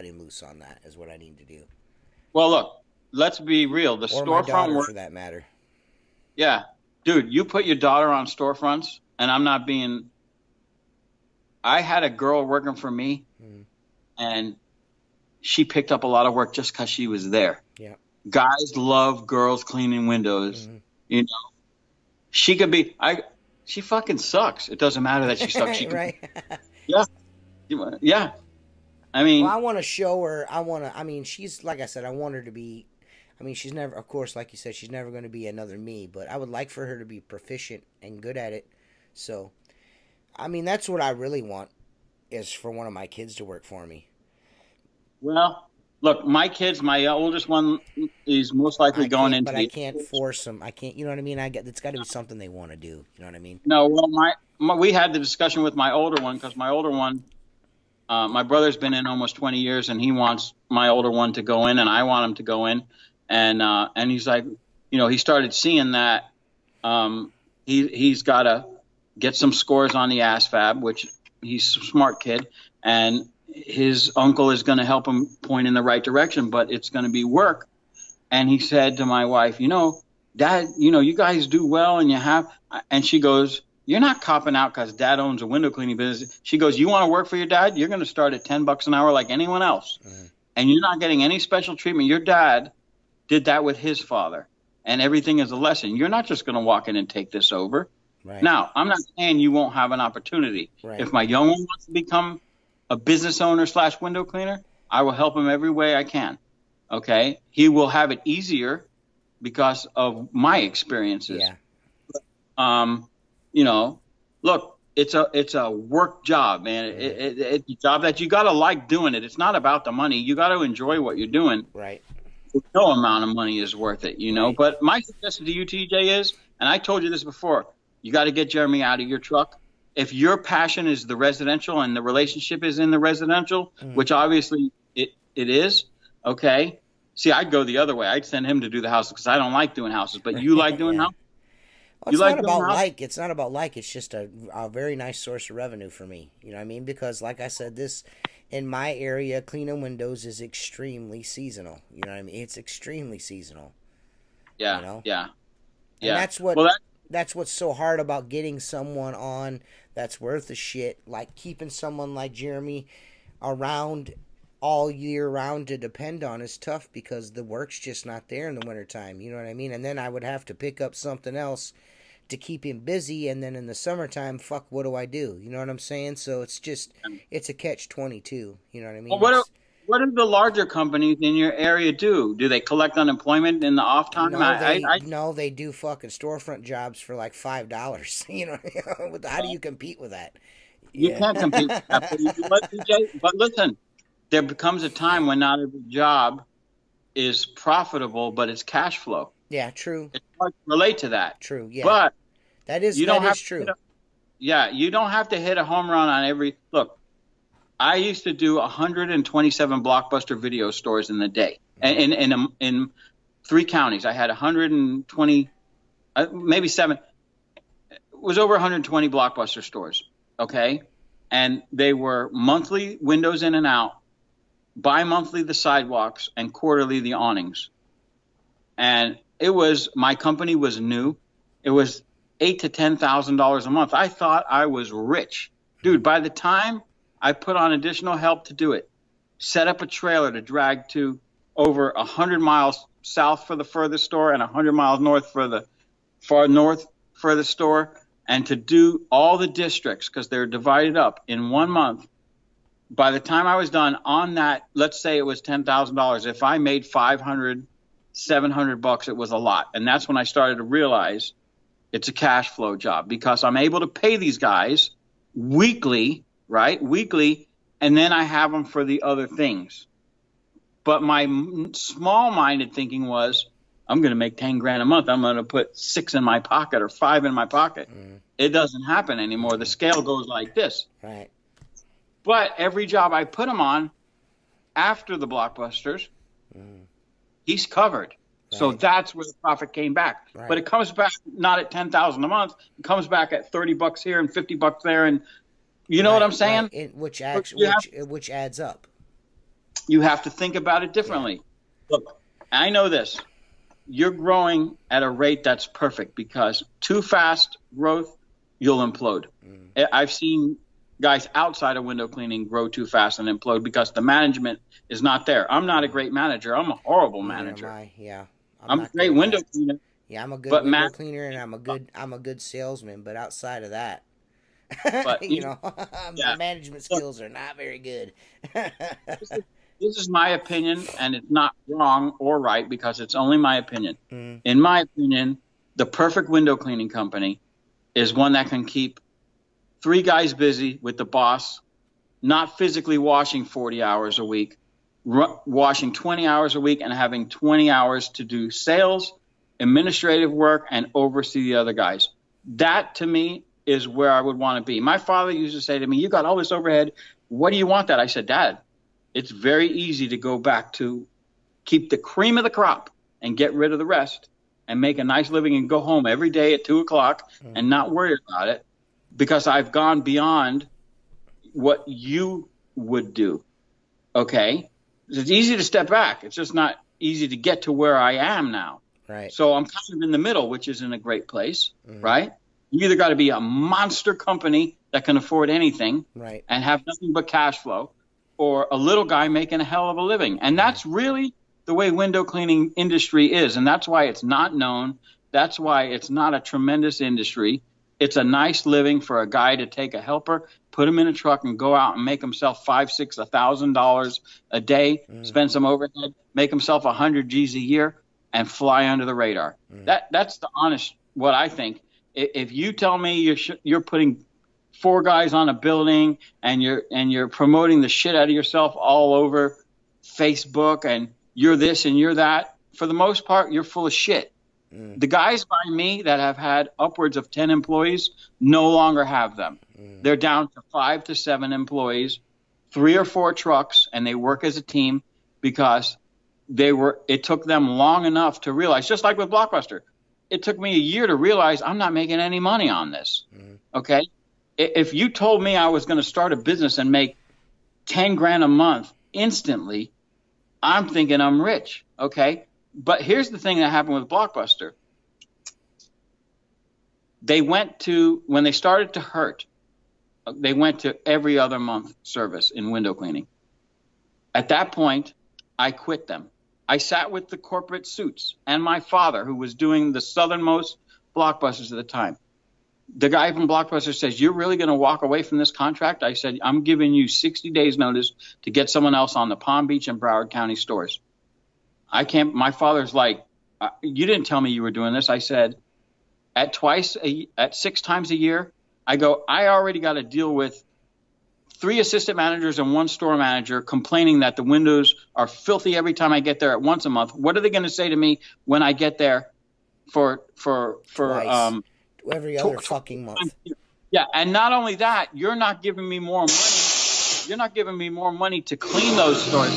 [SPEAKER 1] him loose on that is what I need to do.
[SPEAKER 2] Well, look, let's be real. The storefront work,
[SPEAKER 1] for that matter.
[SPEAKER 2] Yeah. Dude, you put your daughter on storefronts, and I'm not being, I had a girl working for me, and she picked up a lot of work just because she was there. Yeah. Guys love girls cleaning windows. You know, she could be. She fucking sucks. It doesn't matter that she sucks. She
[SPEAKER 1] right.
[SPEAKER 2] Yeah. I mean,
[SPEAKER 1] well, I want to show her. I mean, she's like I said. I want her to be. I mean, she's never. Of course, like you said, she's never going to be another me. But I would like for her to be proficient and good at it. So, I mean, that's what I really want, is for one of my kids to work for me.
[SPEAKER 2] Well, look, my kids, my oldest one is most likely going into.
[SPEAKER 1] But I can't force them. I can't. You know what I mean? It's got to be something they want to do. You know what I mean?
[SPEAKER 2] No, well, we had the discussion with my older one, because my older one, my brother's been in almost 20 years, and he wants my older one to go in, and I want him to go in, and he's like, you know, he started seeing that he's got to get some scores on the ASVAB, which he's a smart kid, and his uncle is going to help him point in the right direction, but it's going to be work. And he said to my wife, you know, Dad, you know, you guys do well, and you have, and she goes, you're not copping out because Dad owns a window cleaning business. She goes, you want to work for your dad? You're going to start at $10 an hour like anyone else. And you're not getting any special treatment. Your dad did that with his father, and everything is a lesson. You're not just going to walk in and take this over. Right. Now, I'm not saying you won't have an opportunity. Right. If my young one wants to become a business owner / window cleaner, I will help him every way I can. Okay. He will have it easier because of my experiences. Yeah. You know, look, it's a work job, man. It's a job that you got to like doing it. It's not about the money. You got to enjoy what you're doing. Right. No amount of money is worth it, you know. Right. But my suggestion to you, TJ, is, and I told you this before, you got to get Jeremy out of your truck. If your passion is the residential and the relationship is in the residential, which obviously it is, okay. See, I'd go the other way. I'd send him to do the houses because I don't like doing houses. But you like doing houses?
[SPEAKER 1] Well, it's not about like. It's not about like. It's just a very nice source of revenue for me. You know what I mean? Because like I said, this in my area, cleaning windows is extremely seasonal. You know what I mean? It's extremely seasonal.
[SPEAKER 2] Yeah.
[SPEAKER 1] You know?
[SPEAKER 2] Yeah.
[SPEAKER 1] And that's what. That's what's so hard about getting someone on that's worth the shit. Like keeping someone like Jeremy around all year round to depend on is tough because the work's just not there in the wintertime. You know what I mean? And then I would have to pick up something else to keep him busy. And then in the summertime, fuck, what do I do? You know what I'm saying? So it's just, it's a catch-22. You know what I mean?
[SPEAKER 2] Well, what do the larger companies in your area do? Do they collect unemployment in the off time?
[SPEAKER 1] No, they do fucking storefront jobs for like $5. You know, how do you compete with that?
[SPEAKER 2] You can't compete with that. But listen, there becomes a time when not every job is profitable, but it's cash flow.
[SPEAKER 1] Yeah, true.
[SPEAKER 2] It's hard to relate to that.
[SPEAKER 1] True, yeah.
[SPEAKER 2] But
[SPEAKER 1] that is true.
[SPEAKER 2] You don't have to hit a home run on every – look, I used to do 127 Blockbuster video stores in the day. In 3 counties. I had 120 maybe 7. It was over 120 Blockbuster stores, okay? And they were monthly windows in and out, bi-monthly the sidewalks, and quarterly the awnings. And my company was new. It was $8,000 to $10,000 a month. I thought I was rich. Dude, by the time I put on additional help to do it, set up a trailer to drag to over 100 miles south for the furthest store and 100 miles north for the far north for the store, and to do all the districts because they're divided up in 1 month. By the time I was done on that, let's say it was $10,000. If I made $500, $700, it was a lot. And that's when I started to realize it's a cash flow job, because I'm able to pay these guys weekly, right? Weekly, and then I have them for the other things. But my small-minded thinking was, I'm going to make 10 grand a month. I'm going to put 6 in my pocket or 5 in my pocket. It doesn't happen anymore. The scale goes like this.
[SPEAKER 1] Right.
[SPEAKER 2] But every job I put him on after the Blockbusters, he's covered. Right. So that's where the profit came back. Right. But it comes back not at $10,000 a month. It comes back at $30 here and $50 there, and you know what I'm saying?
[SPEAKER 1] Right. Which adds up.
[SPEAKER 2] You have to think about it differently. Yeah. Look, I know this. You're growing at a rate that's perfect, because too fast growth, you'll implode. I've seen guys outside of window cleaning grow too fast and implode because the management is not there. I'm not a great manager. I'm a horrible manager. I'm a great window cleaner.
[SPEAKER 1] Yeah, I'm a good window cleaner, and I'm a good salesman. But outside of that, but my management skills are not very good.
[SPEAKER 2] This is my opinion, and it's not wrong or right because it's only my opinion. In my opinion, the perfect window cleaning company is one that can keep 3 guys busy with the boss, not physically washing 40 hours a week, washing 20 hours a week, and having 20 hours to do sales, administrative work, and oversee the other guys. That, to me, is where I would want to be. My father used to say to me, you got all this overhead. What do you want that? I said, Dad, it's very easy to go back to keep the cream of the crop and get rid of the rest and make a nice living and go home every day at 2 o'clock and not worry about it, because I've gone beyond what you would do. Okay? It's easy to step back. It's just not easy to get to where I am now.
[SPEAKER 1] Right.
[SPEAKER 2] So I'm kind of in the middle, which is in a great place, right? You either got to be a monster company that can afford anything and have nothing but cash flow, or a little guy making a hell of a living. And that's really the way window cleaning industry is. And that's why it's not known. That's why it's not a tremendous industry. It's a nice living for a guy to take a helper, put him in a truck, and go out and make himself $5,000, $6,000, $1,000 a day, spend some overhead, make himself 100 G's a year, and fly under the radar. That's the honest, what I think. If you tell me you're putting 4 guys on a building and you're promoting the shit out of yourself all over Facebook and you're this and you're that, for the most part, you're full of shit. The guys by me that have had upwards of 10 employees no longer have them. They're down to 5 to 7 employees, 3 or 4 trucks, and they work as a team because it took them long enough to realize, just like with Blockbuster, it took me a year to realize I'm not making any money on this. Okay? If you told me I was going to start a business and make 10 grand a month instantly, I'm thinking I'm rich. Okay? But here's the thing that happened with Blockbuster. When they started to hurt, they went to every other month service in window cleaning. At that point, I quit them. I sat with the corporate suits and my father, who was doing the southernmost Blockbusters at the time. The guy from Blockbuster says, you're really going to walk away from this contract? I said, I'm giving you 60 days notice to get someone else on the Palm Beach and Broward County stores. I can't. My father's like, you didn't tell me you were doing this. I said, at 6 times a year, I go, I already got to deal with 3 assistant managers and 1 store manager complaining that the windows are filthy every time I get there at once a month. What are they going to say to me when I get there for
[SPEAKER 1] every other fucking month?
[SPEAKER 2] Yeah, and not only that, you're not giving me more money. You're not giving me more money to clean those stores.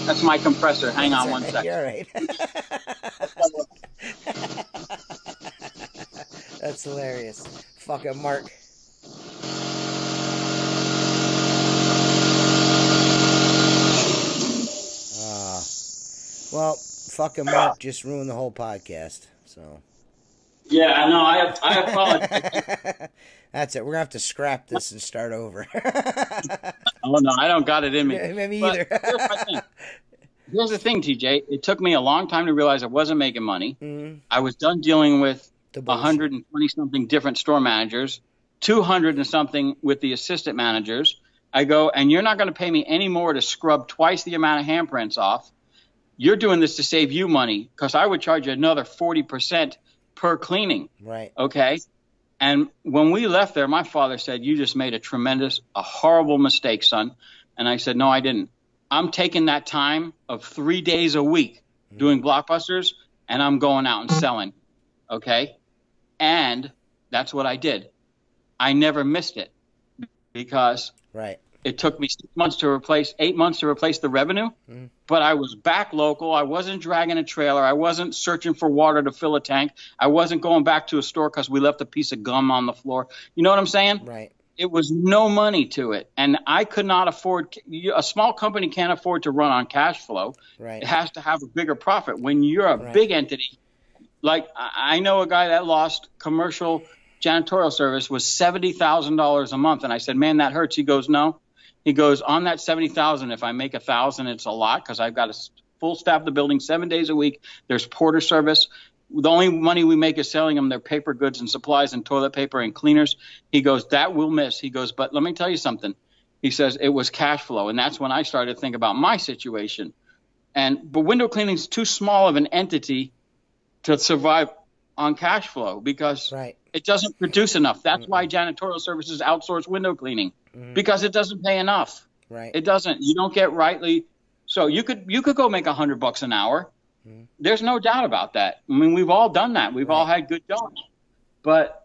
[SPEAKER 2] That's my compressor. Hang on one second.
[SPEAKER 1] You're all right. That's hilarious. Fucking Mark. Well, fucking Mark just ruined the whole podcast. So.
[SPEAKER 2] Yeah, I know. I apologize.
[SPEAKER 1] That's it. We're gonna have to scrap this and start over.
[SPEAKER 2] Oh no, I don't got it in me.
[SPEAKER 1] Me either.
[SPEAKER 2] Here's the thing, TJ. It took me a long time to realize I wasn't making money. Mm-hmm. I was done dealing with 120 something different store managers, 200 and something with the assistant managers. I go, and you're not going to pay me any more to scrub twice the amount of handprints off. You're doing this to save you money, because I would charge you another 40% per cleaning.
[SPEAKER 1] Right.
[SPEAKER 2] Okay. And when we left there, my father said, "You just made a horrible mistake, son." And I said, "No, I didn't. I'm taking that time of 3 days a week doing blockbusters, and I'm going out and selling." Okay. And that's what I did. I never missed it, because it took me 8 months to replace the revenue, but I was back local. I wasn't dragging a trailer. I wasn't searching for water to fill a tank. I wasn't going back to a store because we left a piece of gum on the floor. You know what I'm saying?
[SPEAKER 1] Right.
[SPEAKER 2] It was no money to it, and I could not afford – a small company can't afford to run on cash flow.
[SPEAKER 1] Right.
[SPEAKER 2] It has to have a bigger profit. When you're a big entity, like I know a guy that lost commercial janitorial service was $70,000 a month, and I said, "Man, that hurts." He goes, "No." He goes, "On that 70,000, if I make 1,000, it's a lot, because I've got a full staff the building 7 days a week. There's porter service. The only money we make is selling them their paper goods and supplies and toilet paper and cleaners." He goes, "That we'll miss." He goes, "But let me tell you something." He says, "It was cash flow." And that's when I started to think about my situation. But window cleaning is too small of an entity to survive on cash flow, because it doesn't produce enough. That's why janitorial services outsource window cleaning, because it doesn't pay enough.
[SPEAKER 1] Right.
[SPEAKER 2] It doesn't. You don't get rightly. So you could go make $100 an hour. There's no doubt about that. I mean, we've all done that. We've all had good jobs, but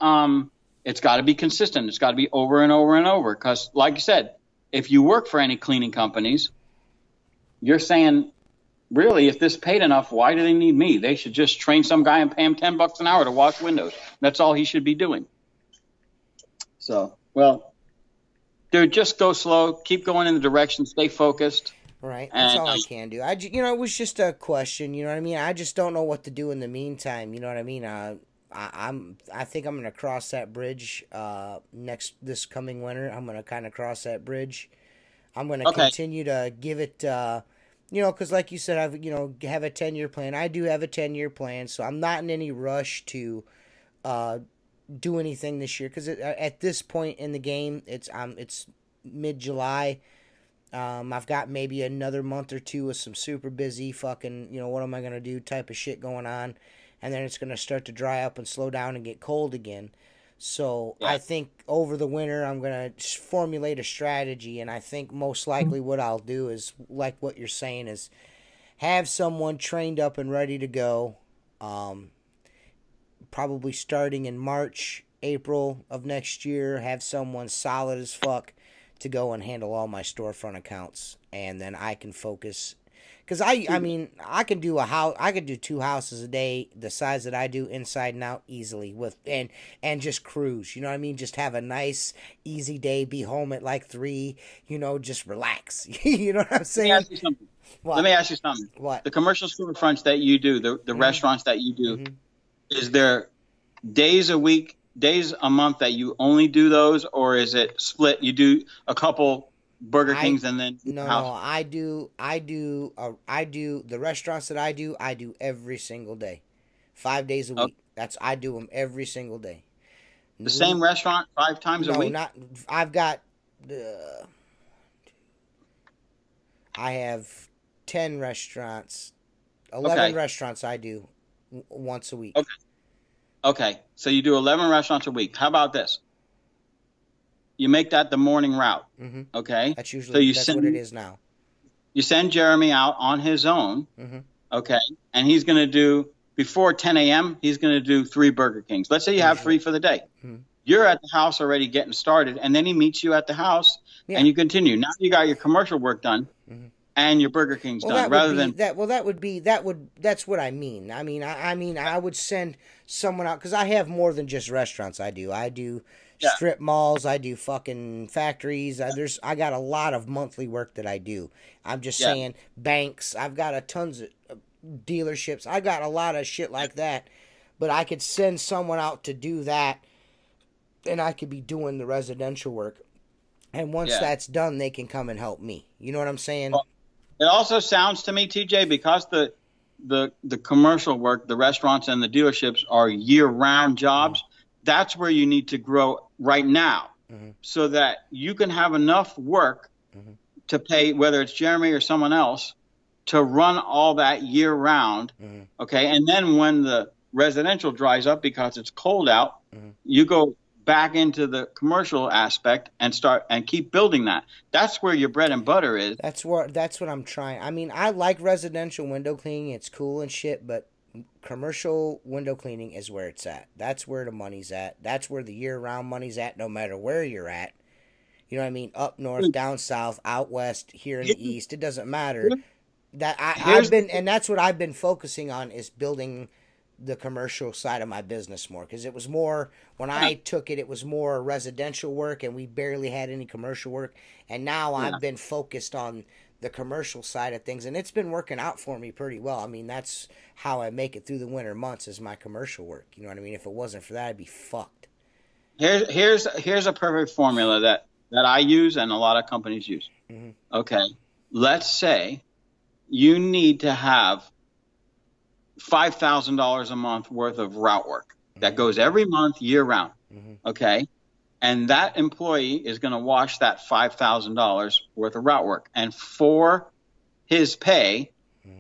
[SPEAKER 2] it's got to be consistent. It's got to be over and over and over. Because, like you said, if you work for any cleaning companies, you're saying, really, if this paid enough, why do they need me? They should just train some guy and pay him $10 an hour to wash windows. That's all he should be doing. So, well, dude, just go slow. Keep going in the direction. Stay focused.
[SPEAKER 1] Right. That's all I can do. It was just a question. You know what I mean? I just don't know what to do in the meantime. You know what I mean? I think I'm gonna cross that bridge this coming winter. I'm gonna kind of cross that bridge. I'm gonna continue to give it. Because like you said, I've have a 10-year plan. I do have a 10-year plan, so I'm not in any rush to do anything this year. Because at this point in the game, it's mid-July. I've got maybe another month or two of some super busy fucking, what am I going to do type of shit going on. And then it's going to start to dry up and slow down and get cold again. So I think over the winter I'm going to formulate a strategy. And I think most likely what I'll do is, like what you're saying, is have someone trained up and ready to go. Probably starting in March, April of next year, have someone solid as fuck to go and handle all my storefront accounts, and then I can focus, because I mean I can do I could do 2 houses a day the size that I do inside and out easily with and just cruise, you know what I mean, just have a nice easy day, be home at like 3, just relax. You know what I'm saying?
[SPEAKER 2] Let me ask you something.
[SPEAKER 1] What? The
[SPEAKER 2] commercial storefronts that you do, the restaurants that you do, is there days a month that you only do those, or is it split? You do a couple Burger Kings and then
[SPEAKER 1] no, I do the restaurants that I do every single day, 5 days a week. I do them every single day.
[SPEAKER 2] The same restaurant 5 times a week?
[SPEAKER 1] No, I've got I have 10 restaurants, 11 restaurants I do once a week.
[SPEAKER 2] Okay, so you do 11 restaurants a week. How about this? You make that the morning route, okay?
[SPEAKER 1] That's usually what it is now.
[SPEAKER 2] You send Jeremy out on his own, okay? And he's going to do, before 10 a.m., he's going to do 3 Burger Kings. Let's say you have 3 for the day. You're at the house already getting started, and then he meets you at the house, and you continue. Now you got your commercial work done. And your Burger King's done,
[SPEAKER 1] that's what I mean. I mean, I would send someone out, because I have more than just restaurants. I do
[SPEAKER 2] Yeah.
[SPEAKER 1] strip malls, I do fucking factories. I got a lot of monthly work that I do. I'm just saying, banks. I've got a tons of dealerships. I got a lot of shit like that. But I could send someone out to do that, and I could be doing the residential work. And once that's done, they can come and help me. You know what I'm saying?
[SPEAKER 2] Well, it also sounds to me, TJ, because the commercial work, the restaurants and the dealerships are year-round jobs. That's where you need to grow right now, so that you can have enough work to pay, whether it's Jeremy or someone else, to run all that year-round. Okay, and then when the residential dries up because it's cold out, you go back into the commercial aspect and start and keep building that. That's where your bread and butter is.
[SPEAKER 1] That's what I'm trying. I mean, I like residential window cleaning. It's cool and shit, but commercial window cleaning is where it's at. That's where the money's at. That's where the year-round money's at, no matter where you're at. You know what I mean? Up north, down south, out west, here in the east. It doesn't matter. And that's what I've been focusing on, is building the commercial side of my business more, because it was more, when I took it, it was more residential work, and we barely had any commercial work. And now I've been focused on the commercial side of things, and it's been working out for me pretty well. I mean, that's how I make it through the winter months, is my commercial work. You know what I mean? If it wasn't for that, I'd be fucked.
[SPEAKER 2] Here's a perfect formula that I use and a lot of companies use. Okay, let's say you need to have $5,000 a month worth of route work that goes every month, year round. Okay. And that employee is going to wash that $5,000 worth of route work. And for his pay,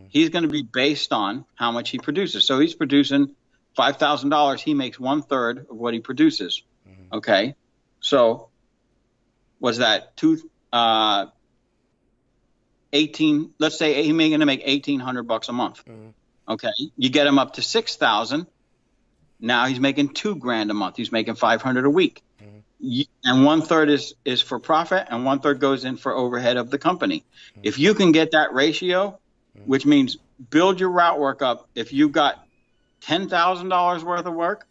[SPEAKER 2] he's going to be based on how much he produces. So he's producing $5,000. He makes 1/3 of what he produces. Okay. So was that 18, let's say he's going to make $1,800 a month. Okay, you get him up to 6,000. Now he's making $2,000 a month. He's making $500 a week, and 1/3 is for profit, and 1/3 goes in for overhead of the company. If you can get that ratio, which means build your route work up. If you've got $10,000 worth of work,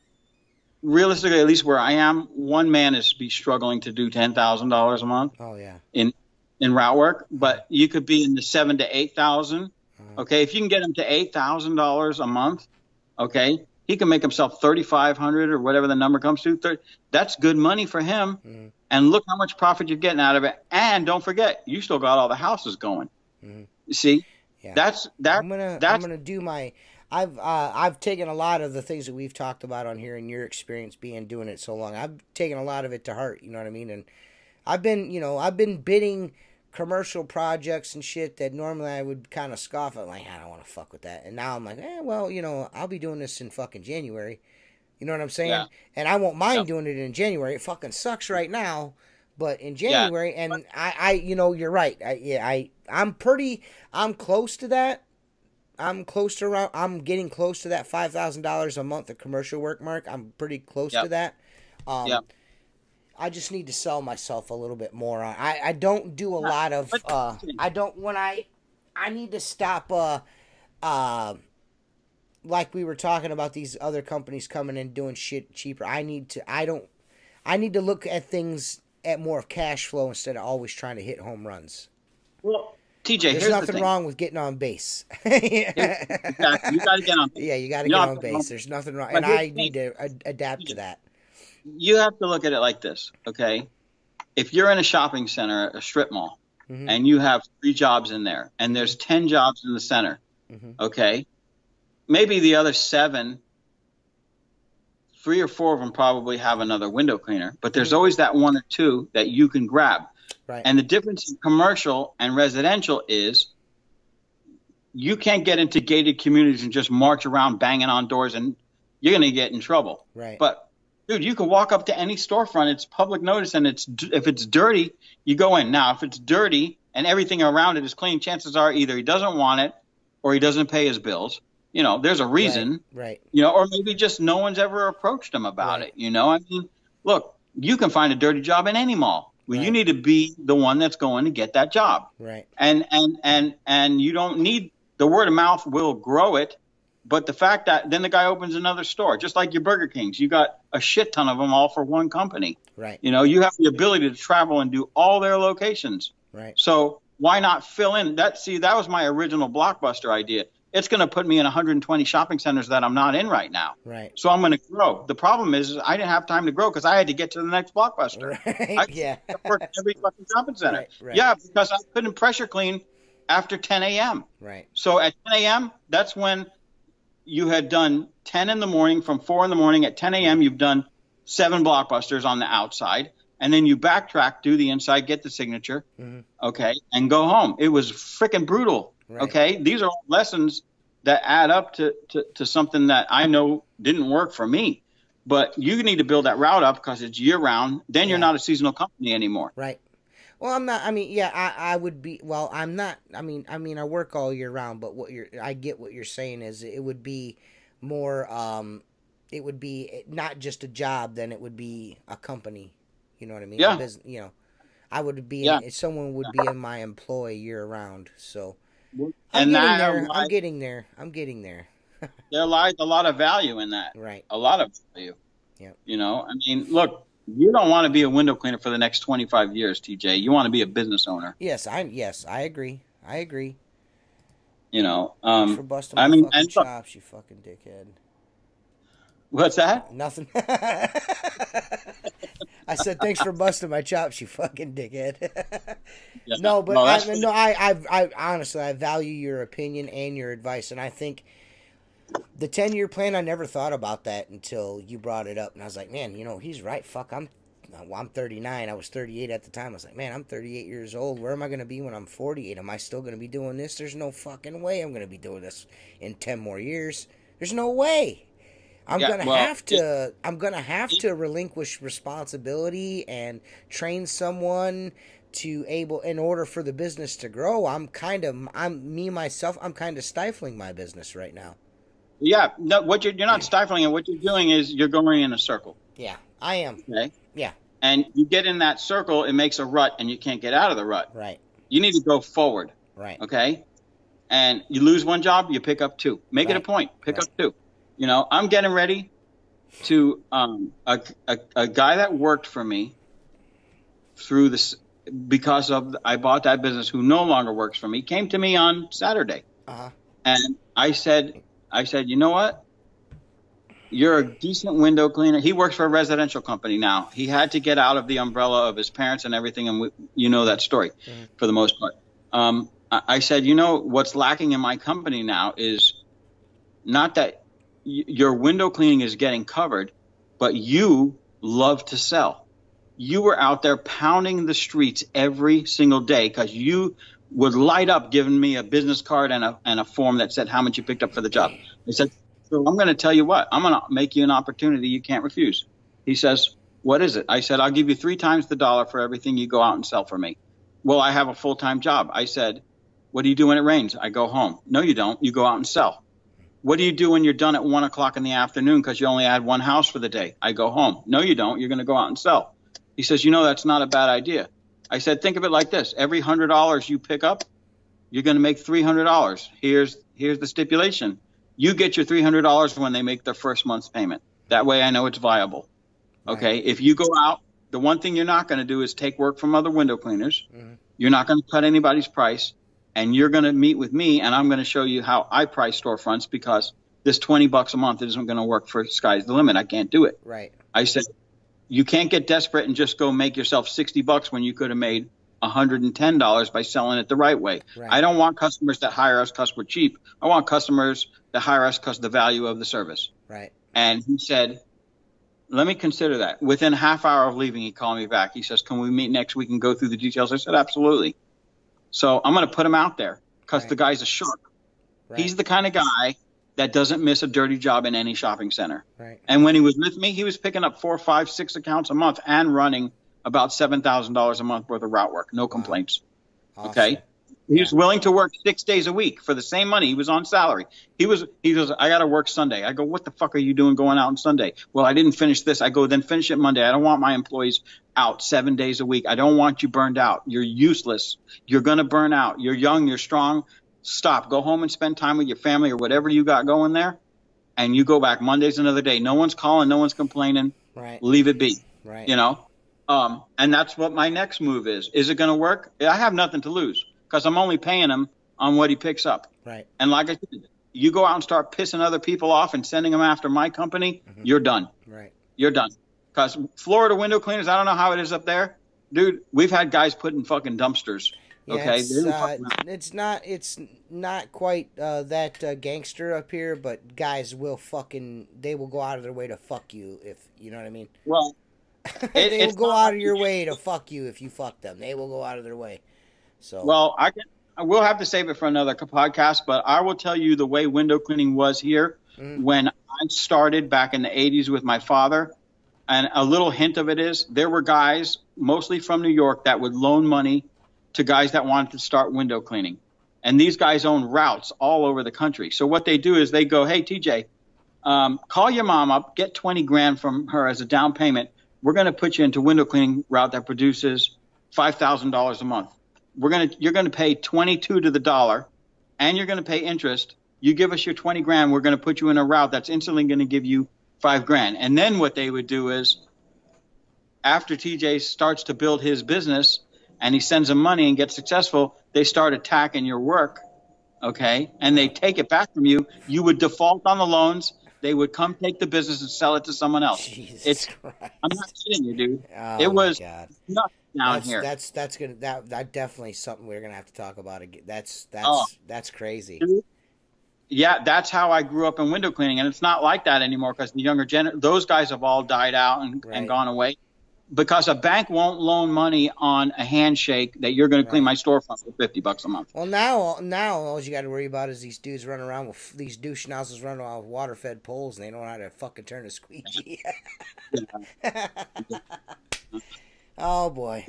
[SPEAKER 2] realistically, at least where I am, one man is be struggling to do $10,000 a month.
[SPEAKER 1] Oh yeah,
[SPEAKER 2] in route work, but you could be in the 7,000 to 8,000. Okay, if you can get him to $8,000 a month, okay, he can make himself $3,500 or whatever the number comes to. That's good money for him. And look how much profit you're getting out of it. And don't forget, you still got all the houses going. You see, that's. I'm gonna
[SPEAKER 1] do my. I've taken a lot of the things that we've talked about on here, and your experience doing it so long. I've taken a lot of it to heart. You know what I mean? And I've been bidding commercial projects and shit that normally I would kind of scoff at, like, I don't want to fuck with that. And now I'm like, well, I'll be doing this in fucking January. You know what I'm saying? Yeah. And I won't mind doing it in January. It fucking sucks right now, but in January, and I you're right. I'm close to that. I'm getting close to that $5,000 a month of commercial work mark. I'm pretty close to that. I just need to sell myself a little bit more. I don't do a lot of I need to stop like we were talking about these other companies coming in doing shit cheaper. I need to look at things at more of cash flow instead of always trying to hit home runs.
[SPEAKER 2] Well, TJ,
[SPEAKER 1] there's nothing wrong with getting on base.
[SPEAKER 2] You got to get on base.
[SPEAKER 1] Yeah, you got to get on base. There's nothing wrong, and I need to adapt to that.
[SPEAKER 2] You have to look at it like this, okay? If you're in a shopping center, a strip mall, and you have 3 jobs in there, and there's 10 jobs in the center, okay? Maybe the other 7, 3 or 4 of them probably have another window cleaner, but there's always that 1 or 2 that you can grab.
[SPEAKER 1] Right.
[SPEAKER 2] And the difference in commercial and residential is you can't get into gated communities and just march around banging on doors, and you're going to get in trouble.
[SPEAKER 1] Right.
[SPEAKER 2] But dude, you can walk up to any storefront. It's public notice, and if it's dirty, you go in. Now, if it's dirty and everything around it is clean, chances are either he doesn't want it or he doesn't pay his bills. There's a reason.
[SPEAKER 1] Right.
[SPEAKER 2] Or maybe just no one's ever approached him about it. I mean, look, you can find a dirty job in any mall. Well, you need to be the one that's going to get that job.
[SPEAKER 1] Right.
[SPEAKER 2] And you don't need the word of mouth will grow it. But the fact that then the guy opens another store, just like your Burger Kings, you got a shit ton of them all for one company.
[SPEAKER 1] Right.
[SPEAKER 2] You know, you have the ability to travel and do all their locations.
[SPEAKER 1] Right.
[SPEAKER 2] So why not fill in that? See, that was my original Blockbuster idea. It's going to put me in 120 shopping centers that I'm not in right now.
[SPEAKER 1] Right.
[SPEAKER 2] So I'm going to grow. The problem is I didn't have time to grow because I had to get to the next Blockbuster.
[SPEAKER 1] Right.
[SPEAKER 2] I worked at every fucking shopping center.
[SPEAKER 1] Right, right.
[SPEAKER 2] Yeah, because I couldn't pressure clean after 10 a.m.
[SPEAKER 1] Right.
[SPEAKER 2] So at 10 a.m., that's when you had done 10 in the morning, from 4 in the morning. At 10 a.m., you've done 7 Blockbusters on the outside. And then you backtrack, do the inside, get the signature, okay, and go home. It was freaking brutal. Right. Okay, these are all lessons that add up to something that I know didn't work for me. But you need to build that route up because it's year round. Then you're not a seasonal company anymore.
[SPEAKER 1] Right. Well, I'm not. I mean, yeah, I would be. Well, I'm not. I mean, I work all year round. But I get what you're saying is it would be more. It would be not just a job. Then it would be a company. You know what I mean?
[SPEAKER 2] Yeah.
[SPEAKER 1] You know, I would be. Someone would be in my employ year round. So. I'm getting there.
[SPEAKER 2] There lies a lot of value in that.
[SPEAKER 1] Right.
[SPEAKER 2] A lot of value.
[SPEAKER 1] Yeah.
[SPEAKER 2] You know, I mean, look, you don't want to be a window cleaner for the next 25 years, TJ. You want to be a business owner.
[SPEAKER 1] Yes, I agree.
[SPEAKER 2] You know,
[SPEAKER 1] Thanks for busting my fucking chops, you fucking dickhead.
[SPEAKER 2] What's that?
[SPEAKER 1] Nothing. I said, thanks for busting my chops, you fucking dickhead.
[SPEAKER 2] Yeah,
[SPEAKER 1] no, but I honestly, I value your opinion and your advice, and I think the 10-year plan, I never thought about that until you brought it up, and I was like, man, you know, he's right. Fuck, I'm 39. I was 38 at the time. I was like, man, I'm 38 years old. Where am I going to be when I'm 48? Am I still going to be doing this? There's no fucking way I'm going to be doing this in 10 more years. There's no way. I'm gonna have to relinquish responsibility and train someone in order for the business to grow. I'm kind of stifling my business right now.
[SPEAKER 2] Yeah, no, you're not stifling it. What you're doing is you're going in a circle.
[SPEAKER 1] Yeah, I am.
[SPEAKER 2] Okay.
[SPEAKER 1] Yeah.
[SPEAKER 2] And you get in that circle, it makes a rut, and you can't get out of the rut.
[SPEAKER 1] Right.
[SPEAKER 2] You need to go forward.
[SPEAKER 1] Right.
[SPEAKER 2] Okay. And you lose one job, you pick up 2. Make it a point. Pick up 2. You know, I'm getting ready to a guy that worked for me through this because of I bought that business, who no longer works for me, came to me on Saturday. And I said, you know what? You're a decent window cleaner. He works for a residential company now. He had to get out of the umbrella of his parents and everything, and you know that story for the most part. I said, you know, what's lacking in my company now is not that your window cleaning is getting covered, but you love to sell. You were out there pounding the streets every single day because you would light up giving me a business card and a form that said how much you picked up for the job. I said, so I'm going to tell you what, I'm going to make you an opportunity you can't refuse. He says, what is it? I said, I'll give you 3 times the dollar for everything you go out and sell for me. Well, I have a full-time job. I said, what do you do when it rains? I go home. No, you don't. You go out and sell. What do you do when you're done at 1 o'clock in the afternoon because you only had one house for the day? I go home. No, you don't. You're going to go out and sell. He says, you know, that's not a bad idea. I said, think of it like this. Every $100 you pick up, you're going to make $300. Here's the stipulation. You get your $300 when they make their first month's payment. That way I know it's viable. Okay. If you go out, the one thing you're not going to do is take work from other window cleaners. You're not going to cut anybody's price. And you're going to meet with me, and I'm going to show you how I price storefronts, because this $20 a month isn't going to work for Sky's the Limit. I can't do it.
[SPEAKER 1] Right.
[SPEAKER 2] I said, you can't get desperate and just go make yourself $60 when you could have made $110 by selling it the right way. Right. I don't want customers that hire us because we're cheap. I want customers that hire us because of the value of the service.
[SPEAKER 1] Right.
[SPEAKER 2] And he said, let me consider that. Within a half hour of leaving, he called me back. He says, can we meet next week and go through the details? I said, absolutely. So I'm going to put him out there because the guy's a shark. Right. He's the kind of guy that doesn't miss a dirty job in any shopping center.
[SPEAKER 1] Right.
[SPEAKER 2] And when he was with me, he was picking up 4, 5, 6 accounts a month and running about $7,000 a month worth of route work. No complaints. Awesome. Okay. He was willing to work 6 days a week for the same money. He was on salary. He goes, I got to work Sunday. I go, what the fuck are you doing going out on Sunday? Well, I didn't finish this. I go, then finish it Monday. I don't want my employees out 7 days a week. I don't want you burned out. You're useless. You're going to burn out. You're young. You're strong. stop. Go home and spend time with your family or whatever you got going there, and you go back. Monday's another day. No one's calling. No one's complaining.
[SPEAKER 1] Right.
[SPEAKER 2] Leave it be.
[SPEAKER 1] Right.
[SPEAKER 2] You know? And that's what my next move is. Is it going to work? I have nothing to lose because I'm only paying him on what he picks up.
[SPEAKER 1] Right.
[SPEAKER 2] And like I said, you go out and start pissing other people off and sending them after my company, you're done.
[SPEAKER 1] Right.
[SPEAKER 2] You're done. Because Florida window cleaners, I don't know how it is up there. Dude, we've had guys put in fucking dumpsters.
[SPEAKER 1] Yeah,
[SPEAKER 2] okay?
[SPEAKER 1] It's not quite that gangster up here, but guys will they will go out of their way to fuck you if, you know what I mean?
[SPEAKER 2] Well,
[SPEAKER 1] they will go out of your way to fuck you if you fuck them. They will go out of their way. So.
[SPEAKER 2] Well, I will have to save it for another podcast, but I will tell you the way window cleaning was here when I started back in the 80s with my father. And a little hint of it is there were guys, mostly from New York, that would loan money to guys that wanted to start window cleaning. And these guys own routes all over the country. So what they do is they go, hey, TJ, call your mom up, get 20 grand from her as a down payment. We're going to put you into window cleaning route that produces $5,000 a month. You're going to pay 22 to the dollar, and you're going to pay interest. You give us your 20 grand, we're going to put you in a route that's instantly going to give you 5 grand. And then what they would do is, after TJ starts to build his business and he sends them money and gets successful, they start attacking your work, okay? And they take it back from you. You would default on the loans. They would come take the business and sell it to someone else.
[SPEAKER 1] Jesus Christ.
[SPEAKER 2] I'm not kidding you, dude.
[SPEAKER 1] Oh,
[SPEAKER 2] it was
[SPEAKER 1] nuts
[SPEAKER 2] down here.
[SPEAKER 1] That's gonna that definitely something we're gonna have to talk about again. That's crazy.
[SPEAKER 2] Dude, yeah, that's how I grew up in window cleaning, and it's not like that anymore because the younger those guys have all died out and gone away. Because a bank won't loan money on a handshake that you're going to clean my storefront for $50 a month.
[SPEAKER 1] Well, now all you got to worry about is these dudes running around with these douche nozzles running around with water-fed poles, and they don't know how to fucking turn a squeegee. Oh boy.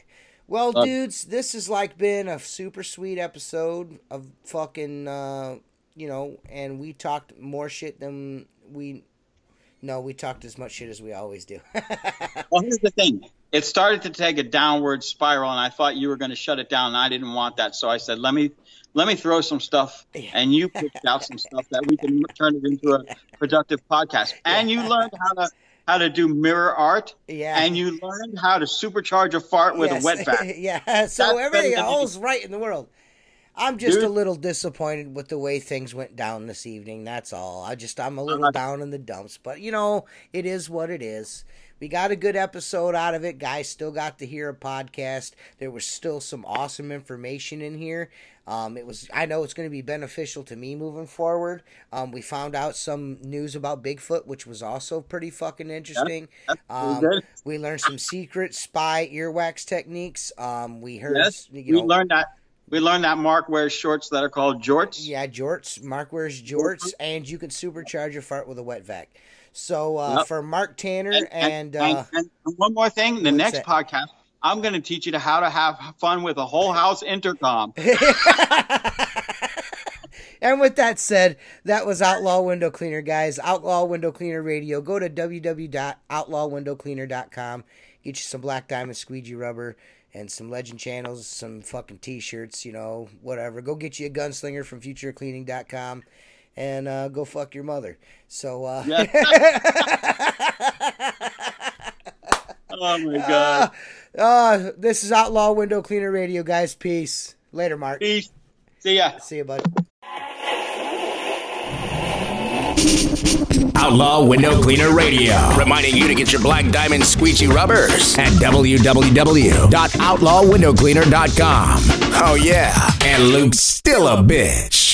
[SPEAKER 1] Well, dudes, this has been a super sweet episode of fucking and we talked more shit than we talked as much shit as we always do.
[SPEAKER 2] Well, here's the thing. It started to take a downward spiral, and I thought you were going to shut it down, and I didn't want that. So I said, let me throw some stuff, and you picked out some stuff that we can turn it into a productive podcast. And you learned how to do mirror art, and you learned how to supercharge a fart with a wet vac.
[SPEAKER 1] Yeah, so everything all's right in the world. I'm just a little disappointed with the way things went down this evening. That's all. I'm a little down in the dumps, but it is what it is. We got a good episode out of it. Guys still got to hear a podcast. There was still some awesome information in here. I know it's going to be beneficial to me moving forward. We found out some news about Bigfoot, which was also pretty fucking interesting. We learned some secret spy earwax techniques. We heard,
[SPEAKER 2] we learned that. We learned that Mark wears shorts that are called jorts.
[SPEAKER 1] Yeah, jorts. Mark wears jorts, and you can supercharge your fart with a wet vac. So for Mark Tanner and
[SPEAKER 2] one more thing, the next podcast, I'm going to teach you how to have fun with a whole house intercom.
[SPEAKER 1] And with that said, that was Outlaw Window Cleaner, guys. Outlaw Window Cleaner Radio. Go to www.outlawwindowcleaner.com. Get you some Black Diamond squeegee rubber and some Legend channels, some fucking t-shirts, whatever. Go get you a gunslinger from futurecleaning.com and go fuck your mother. So,
[SPEAKER 2] oh my God.
[SPEAKER 1] This is Outlaw Window Cleaner Radio, guys. Peace. Later, Mark.
[SPEAKER 2] Peace. See ya.
[SPEAKER 1] See ya, bud.
[SPEAKER 3] Outlaw Window Cleaner Radio, reminding you to get your Black Diamond squeegee rubbers at www.outlawwindowcleaner.com. Oh yeah, and Luke's still a bitch.